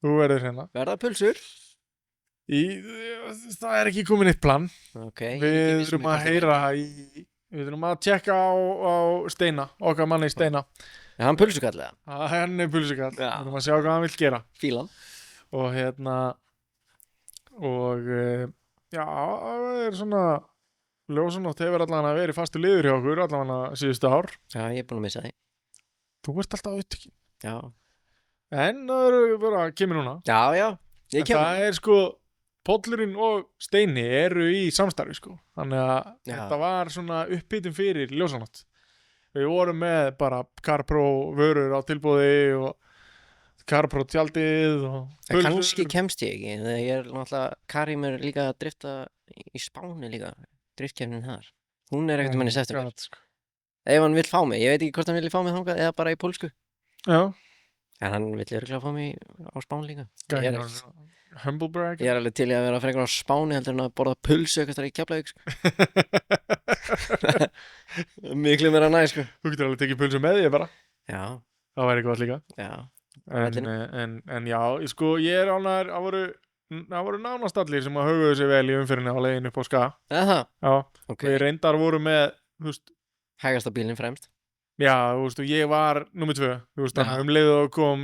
Þú verður hérna. Verða pulsur? Það er ekki komin eitt plan. Ok. Við þurfum að heyra við þurfum að tjekka á Steina, okkar manni Steina. Er hann pulsukall eða? Hann er pulsukall. Við þurfum að sjá hvað hann vill gera. Fílan. Og já, það er svona ljósanótt hefur allavega verið fastu liður hjá okkur allavega síðustu ár. Já, ég er búin að missa því. Þú ert alltaf auðvitað. Já. En það eru bara kemur núna. Já. Það er sko, Pollurinn og Steini eru í samstarfi sko. Þannig að þetta var svona upphitun fyrir ljósanótt. Við vorum með bara CarPro vörur á tilbúði og CarPro tjaldið og Kannski kemst ég ekki, þegar ég náttúrulega, Karim líka að drifta í Spáni líka, driftkefnin þar. Hún ekkert manni september. Sko. Ef hann vill fá mig, ég veit ekki hvort hann vill fá mig þangað eða bara í pólsku. Já. En hann vill örugglega fá mig á Spáni líka. Humble brag. Ég alveg til í að vera frekar á Spáni heldur en að borða pulsu eitthvað þar í Keflavík, sko. Miklu meira næ, sko. Þú getur alveg tekið pulsu með því bara. Já. Það væri gott líka. Já. En já, sko, ég ánægður, það voru nánast allir sem að höguðu sig vel í umfyrinni á leiðin upp á Ska. Eða? Já. Okay. Við reyndar voru með, þú veist, hægasta bílinn fremst. Já, þú veist, og ég var númer 2, þú veist, leið og kom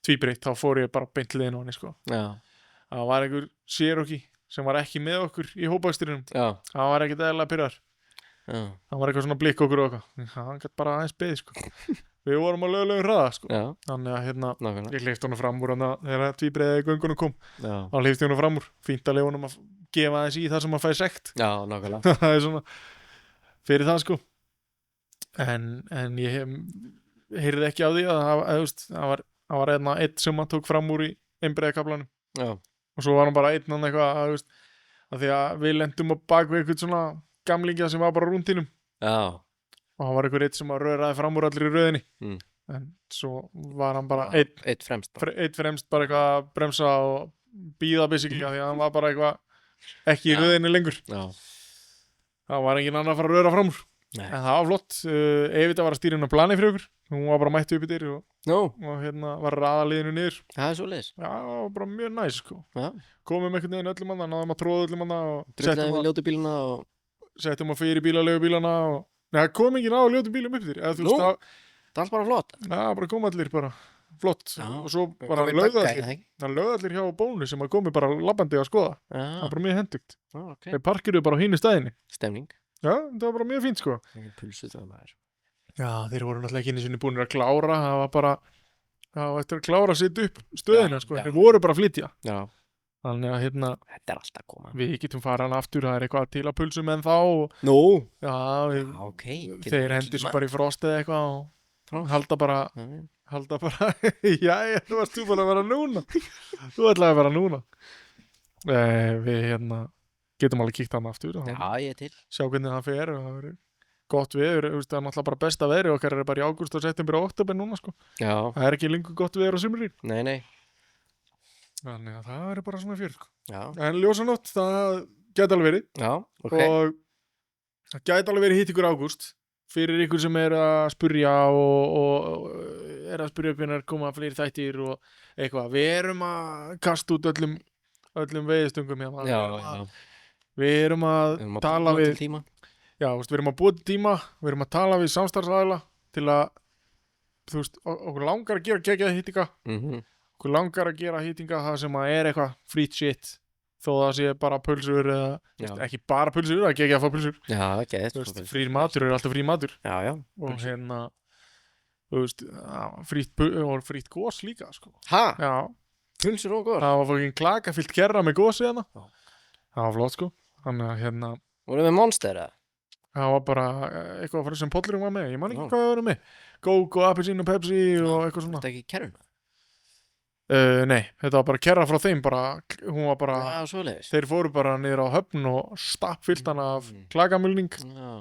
tvíbreytt, þá fór ég bara beint liðin á henni, sko. Já. Það var einhver Cherokee sem var ekki með okkur í hópaksturinn. Já. Það var ekkert eðlilega pirrar. Já. Það var eitthvað svona blikk okkur og eitthvað. Það gæti bara aðeins beðið, sko. Við vorum á lögulegum hraða, sko. Já. Þannig að ég hleypti honum fram úr þegar tvíbreyði göngunum kom. Já. Þá hleypti honum fram úr. Fínt að leifa honum að gefa aðeins í það sem að fæ sekt. Já, nákvæmlega. Það er svona fyrir það, sko. En ég heyrði ekki á því að það var einn sem að tók fram úr í einbreiðakaflanum. Já. Og svo var hann bara einn eitthvað að því að við lendum á bakvið eitthvað svona gamlingja sem var bara á rúndínum. Já. Og hann var einhver einn sem að röðraði fram úr allir í röðinni. En svo var hann bara einn fremst bara eitthvað að bremsa og bíða basically því að hann var bara eitthvað ekki í röðinni lengur. Já. Það var engin annar að fara að röðra fram úr. Nei. En það var flott. Evita var að stýra inn á plani fyrir okkur. Hún var bara mættu upp í dyr og var raðaliðinu niður. Það er svoleiðis. Já, það var bara mjög næs, sko. Já. Komum einhvern veginn öllum annað, náðum að tróða öllum annað og drulllaði við ljótu bíluna og settum að fyrir bíla, legu bílana og það kom enginn á ljótu bílum upp þér. Nú, það er alls bara flott. Já, bara kom allir bara flott. Já. Og svo bara lögðu allir hjá Bónu sem að komi bara labbandi að skoða. Já. Það var bara mjög hendugt. Okay. Þeir parkiruðu bara á hínu staðinni. Stemning. Já, það var bara mjög fínt, sko. Já, þeir voru náttúrulega ekki einu sinni búinir að klára. Það var eftir að klára að setja upp stöðina, sko. Þeir voru bara að flytja. Já. Þannig að þetta er alltaf koma. Við getum farað hann aftur, það er eitthvað til að pulsum en þá. Nú? Já, þeir hendur svo bara í frost eða eitthvað og halda bara, jæja, þú varst bara að vera núna. Þú ætlaði að vera núna. Við getum alveg kíkt hann aftur. Já, ég til. Sjá hvernig það fer og það verður gott veður, það er náttúrulega bara besta veðri okkar er bara í ágúst og september og október núna, sko. Já. Það er ekki lengur gott veður á sumrin. Nei. Þannig að það verður bara svona fjör, sko. Já. En ljósanótt, það gæti alveg verið. Já, ok. Og það gæti alveg verið hitt ykkur ágúst fyrir ykkur sem er að spurja og er að spurja hvernig koma fleiri þættir og eitthvað. Við erum að kasta út öllum veiðistungum hérna. Já. Við erum að tala við tíma. Já, við erum að búa til tíma, við erum að tala við samstarfsaðila til að, þú veist, okkur langar að gera geggjaða hýtinga, okkur langar að gera hýtinga það sem að er eitthvað free shit, þó það sé bara pulsur eða, ekki bara pulsur, það er geggjað að fá pulsur. Já, ekki, þú veist, frýr matur er alltaf frý matur. Já. Og þú veist, frýtt gós líka, sko. Ha? Já. Pulsur og gós? Það var fokkin klakafyllt kerra með gósi hérna. Það var flott, sko. Þannig að voru við Monster eða? Það var bara eitthvað sem Pollurum var með. Ég man ekki hvað það var með. Coke og Appelsín og Pepsi og eitthvað svona. Þetta ekki kerruna? Nei, þetta var bara kerra frá þeim. Hún var bara... Já, svoleiðis. Þeir fóru bara niður á höfn og stappfyllt hann af klakamulning. Já.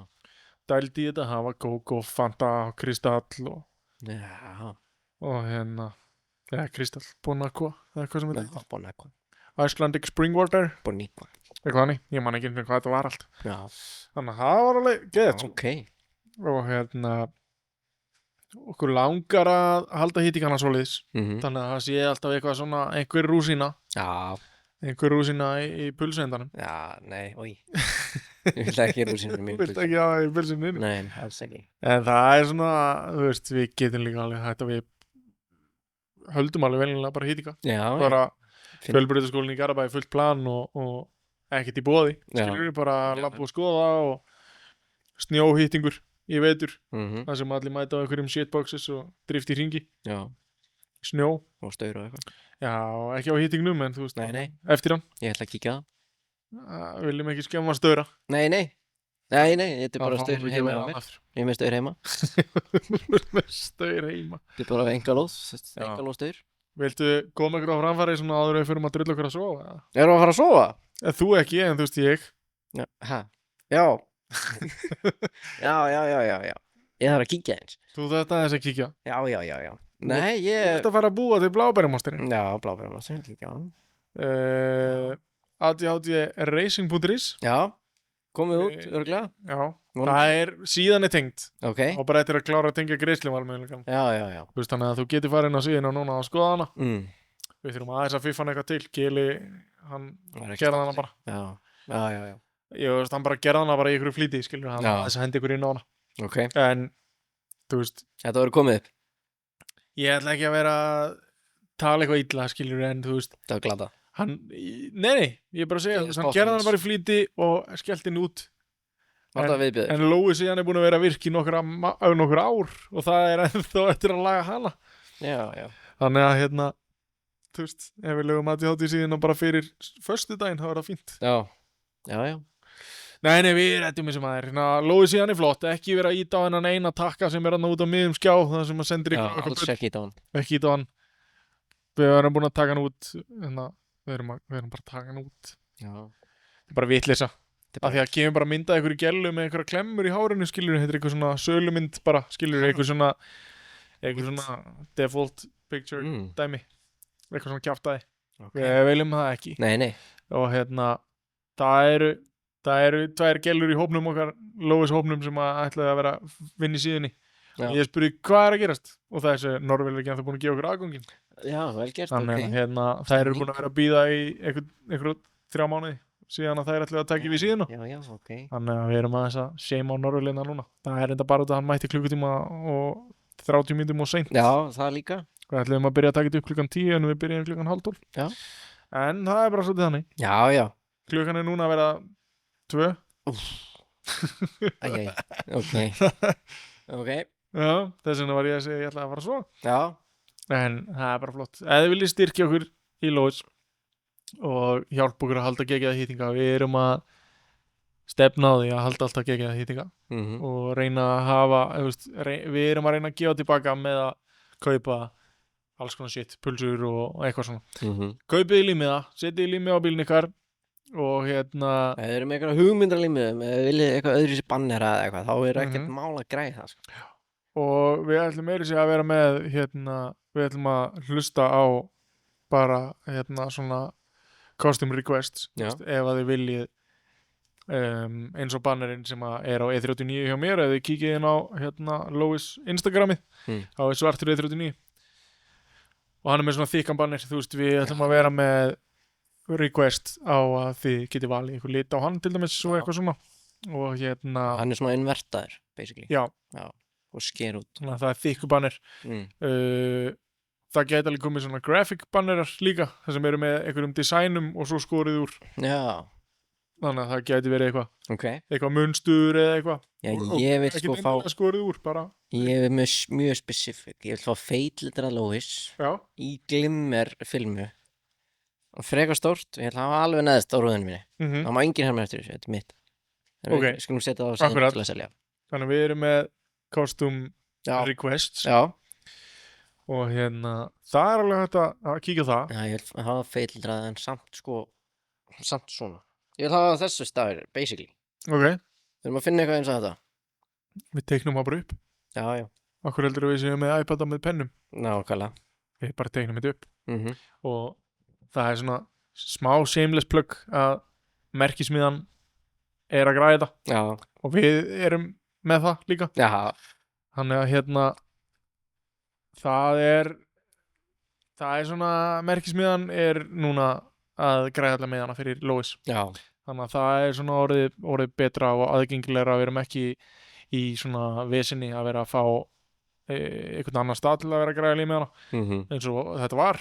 Dældi í þetta. Það var Coke og Fanta og Kristall og... Já. Og Kristall. Bonaqua. Það er hvað sem þetta. Bonaqua. Icelandic Springwater. Bonaqua. Eitthvað hannig, ég man ekki hvað þetta var allt. Já. Þannig að það var alveg geðt. Ok. Og okkur langar að halda hýtingana svoleiðis. Þannig að það sé alltaf eitthvað svona, einhver rúsína. Já. Einhver rúsína í pulsuendanum. Já, nei, Ég vil ekki rúsínu í mínu pulsu. Vilt ekki hafa í pulsinu? Nei, alls ekki. En það er svona, þú veist, við getum líka alveg þetta við höldum alveg veljulega bara hýtinga. Já. Bara fjölbrautaskólinn í Garabæ fullt plan og ekkert í boði, skilur við bara að labba og skoða og snjóhýtingur í vetur, það sem allir mæta á einhverjum shitboxes og drift í hringi. Já. Snjó. Og staur og eitthvað. Já, ekki á hýtingnum, en þú veist, nei. Eftir hann. Ég ætla að kíkja það. Viljum ekki skemma staura. Nei. Nei, þetta bara staur heima á mér. Ég með staur heima. Með staur heima. Þetta bara engalóð staur. Viltu koma ykkur á framfæri svona áður við fyrir að drulla ykkur að sofa? Erum við að fara að sofa? Þú ekki, en þú veist ég. Já. Já. Ég þarf að kíkja eins. Þú þetta þess að kíkja? Já. Nei, Þú ert að fara að búa til Blábærumonsterinn? Já, Blábærumonsterinn, kíkja á hann. ADHD-racing.is. Já, komið út, örgulega. Já, það síðan tengt. Ok. Og bara eftir að klára að tengja greiðsluvalmöguleikann. Já. Þú veist, þannig að þú getur farið inn á síðan og núna að skoða hana. Við þurfum aðeins að fiffa hann eitthvað til. Gili, hann gerði hana bara. Já. Ég veist, hann bara gerði hana bara í ykkur flýti, skilur hann. Þess að hendi ykkur inn á hana. Ok. En, þú veist. Þetta verður komið upp. Ég ætla ekki að vera að tala eitthvað illa, skilur, en þú veist. Það var glada. Nei, ég er bara að segja, hann gerði hann bara í flýti og skellti hann út. En Lói síðan er búin að vera að virka í nokkur ár og það er ennþá eftir að laga hana. Já. Þannig að, þú veist, ef við lögum ADHD síðan og bara fyrir föstudaginn, þá er það fínt. Já. Nei, við réttum þessum aðeir. Lói síðan er flott, ekki vera að íta á hennan eina takka sem er út á miðum skjá, það sem að sendir ykkur. Já, alls ekki íta á hann. Ekki íta á hann. Við erum búin að taka hann út, við erum bara að taka hann út. Já. Það er bara vitleysa. Af því að kemur bara myndað ykkur í gellu með einhverja klemmur í hárinu, skilur, þetta er eitthvað svona sölumynd bara, skilur, eitthvað svona default picture dæmi. Eitthvað svona kjaftaði. Okay. Við viljum það ekki. Nei. Og það eru 2 gellur í hópnum okkar, Lóis hópnum sem ætlaði að vera vinn í síðunni. Ég spurði hvað er að gerast og það er þessi Norvel er ekki ennþá búin að gefa okkur aðganginn. Já, vel gert, Þannig að þær eru búin að vera að bíða í einhverjum 3 mánuði síðan að þær ætlaði að taka við síðuna. Já, ok. Þannig að við erum aðeins að shame á Norvelina núna. Það er enda bara út að hann mætti klukkutíma og 30 mínútum og seint. Já, það líka. Við ætlum að byrja að taka þetta upp klukkan 10 en við byrjum klukkan 9:30. Já. En það er bara svolítið þannig. Já. Klukkan er núna að vera 2. Ok. Já, þess vegna var ég að segja ég ætlaði að fara svo. Já. En það er bara flott. Ef þið viljið styrkja okkur í Lóis og hjálpa okkur að halda geggjaða hýtinga, við erum að stefna á því að halda alltaf geggjaða hýtinga og reyna að hafa, við erum að reyna að gefa tilbaka með að kaupa alls konar shit, pulsur og eitthvað svona. Kaupið í límiða, setið í límið á bílinn ykkar og Við erum eitthvað hugmyndarlímið, ef við viljið eitthvað öðru sér bannera eða eitthvað, þá er ekkert mál að græða það, sko. Og við ætlum meiri sig að vera með við ætlum að hlusta á bara svona costume requests, ef að þið viljið eins og bannerinn sem er á E39 hjá mér, ef þið kíkið inn á Lóis Instagramið, þá er svartur E39 og hann er með svona þykkan banner, þú veist, við ætlum að vera með request á að þið getið valið eitthvað lit á hann til dæmis og eitthvað svona og hann er svona invertaður, basically. Já. Og sker út. Þannig að það er þykku banner. Það geta alveg komið svona graphic bannerar líka, það sem eru með einhverjum designum og svo skorið úr. Já. Þannig að það geti verið eitthvað. Ok. Eitthvað munstur eða eitthvað. Já, ég vil sko fá... Ekki skorið úr, bara. Ég vil mjög specific. Ég vil fá feitlitrað Lóis í glimmer filmu. Og frekar stórt, ég ætla að hafa alveg neðst á rúðinu minni. Það má enginn herma eftir þessu, þetta er mitt. Ok. Við skulum setja það á síðan til að selja. Þannig við erum með costume requests. Já. Og það er alveg hægt að kíkja það. Já, ég vil hafa feitlitrað en samt svona. Ég vil hafa þessu stafir, basically. Ok. Við erum að finna eitthvað eins og þetta. Við teiknum það bara upp. Já. Akkur heldur við séum með iPad-a með pennum. Nákvæmlega. Við bara teiknum þetta upp. Og það er svona smá shameless plug að merkismiðan er að græða. Já. Og við erum með það líka. Já. Þannig að það er svona, merkismiðan er núna að græða allar með hana fyrir Lóis. Já. Þannig að það er svona orðið betra og aðgengilegra, við erum ekki í svona vesinni að vera að fá einhvern annan stað til að vera að græða líf með hana. Eins og þetta var,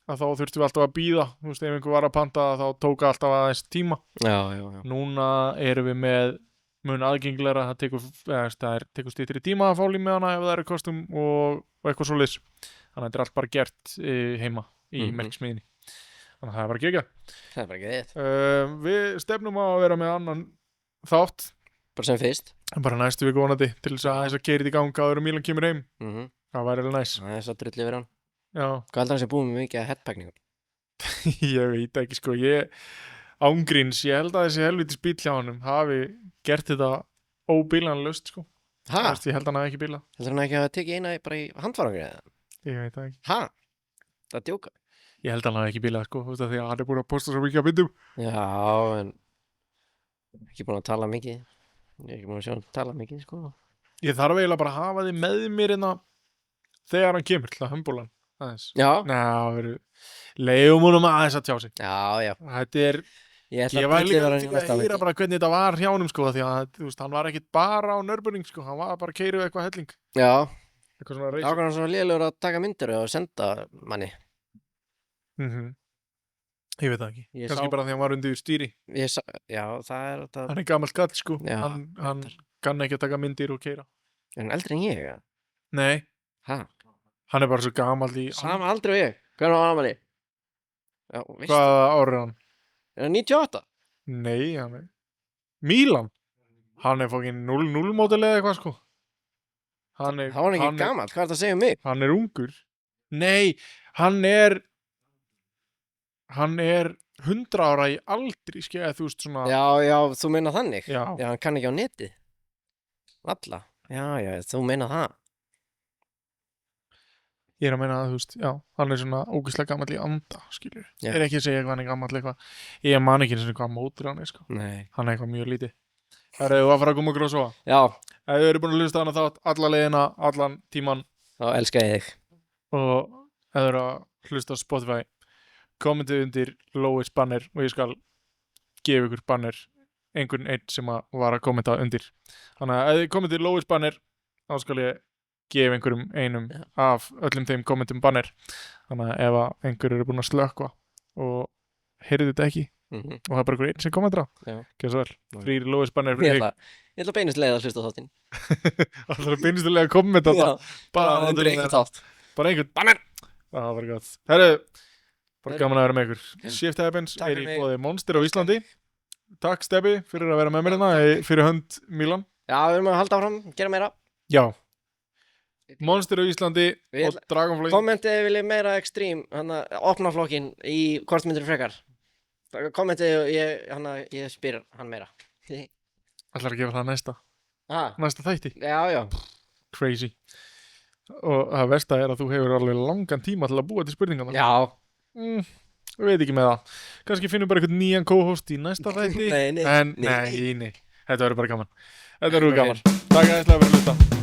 að þá þurftum við alltaf að bíða, þú veist, ef einhver var að panta þá tóka alltaf aðeins tíma. Já. Núna erum við með mun aðgengilegra, það tekur styttri tíma að fá líf með hana ef það eru kostum og eitthvað svoleiðis. Þannig að þetta er allt bara gert heima í merkismiðinni. Þannig að það er bara geggjað. Það er bara geggjað. Við stefnum á að vera með annan þátt Bara sem fyrst. Bara næstu viku vonandi til þess að keyra þetta í gang áður Milan kemur heim. Það væri alveg næs. Það er svo drulli verið hann. Já. Hvað heldur hann sé búið með mikið að headpackningur? Ég veit ekki sko, ángríns, ég held að þessi helvitis bíl hjá honum hafi gert þetta óbílanlaust sko. Ég held að hann hafi ekki bíla. Heldur hann ekki að tekið eina bara í handfarangri eða? Ég veit það ekki. Það djóka. Ég held að hann hafi ekki bíla sko, þú veist að því að hann er búin að posta svo mikið að myndum. Já, en ekki búin að tala mikið. Ég er ekki búin að sjá hann tala mikið, sko. Ég þarf eiginlega bara að hafa þið með mér þegar hann kemur til að hömbúla hann aðeins. Já. Leifum honum aðeins að tjá sig. Já. Þetta er, ég var líka til að heyra bara hvernig þetta var hjá honum, sko, því að, þú veist, hann var ekkit bara á Nürburgring, sko, hann var bara að keyra eitthvað helling. Já. Eitthvað svona reis. Ákvæmlega svona lélegur að taka myndir og senda manni. Ég veit það ekki. Kannski bara því hann var undir stýri. Já, það er þetta. Hann er gamall kall, sko. Hann kann ekki að taka myndir og keyra. Er hann eldri en ég, eða? Nei. Hann er bara svo gamall í... Sama aldrei og ég. Hvernig var hann afmæli? Já, veistu. Hvaða ár er hann? Er hann 98? Nei, hann er... Milan? Hann er fokkin 0-0 módel eða eitthvað, sko. Það var hann ekki gamall. Hvað er það að segja um mig? Hann er ungur. Nei, hann er 100 ára í aldri, skilja, þú veist svona... Já, þú meina þannig? Já. Já, hann kann ekki á netið. Valla. Já, þú meina það. Ég er að meina að, þú veist, já, hann er svona ógeðslega gamall í anda, skilju. Ég er ekki að segja eitthvað hann er gamall eitthvað. Ég man ekki eins og hvað mótur hann er, sko. Nei. Hann er eitthvað mjög lítið. Það eru að fara að koma okkur að sofa. Já. Ef þið eru búin að hlusta hana þátt alla leiðina, allan tíman. Þá elska ég þig. Og ef þið eru að hlusta á Spotify, kommentið undir Lóis banner og ég skal gefa ykkur banner einhvern einn sem var að kommenta undir. Þannig að ef þið kommentið Lóis banner, þá skal ég gefa einhverjum einum af öllum þeim kommentum banner. Þannig að ef einhver eru búin að slökkva og heyrðu þetta ekki og það er bara einhver einn sem kommentar gjör svo vel. Frýr Lóis banner fyrir þig. Ég ætla beinist leið að hlusta þáttinn. Það er beinist leið að kommenta það. Bara einhvern þátt. Bara einhvern banner. Það var gott. Herru, bara gaman að vera með ykkur. Shift Happens er í boði Monster á Íslandi. Takk Stebbi fyrir að vera með mér hérna fyrir hönd Milan. Já, við erum að halda áfram, gera meira. Já. Monster á Íslandi og Dragonfly. Kommentið vilja meira extreme, opna flokkin í hvort myndir frekar. Kommentið ég spyr hann meira. Ætlar að gefa það næsta. Næsta þætti. Já. Crazy. Og það versta er að þú hefur alveg langan tíma til að búa til spurningarna. Já. Ég veit ekki með það. Kannski finnum bara einhvern nýjan co-host í næsta þætti. Nei. Nei. Þetta verður bara gaman. Þetta verður gaman. Takk að þið ætlaði að vera að hlusta.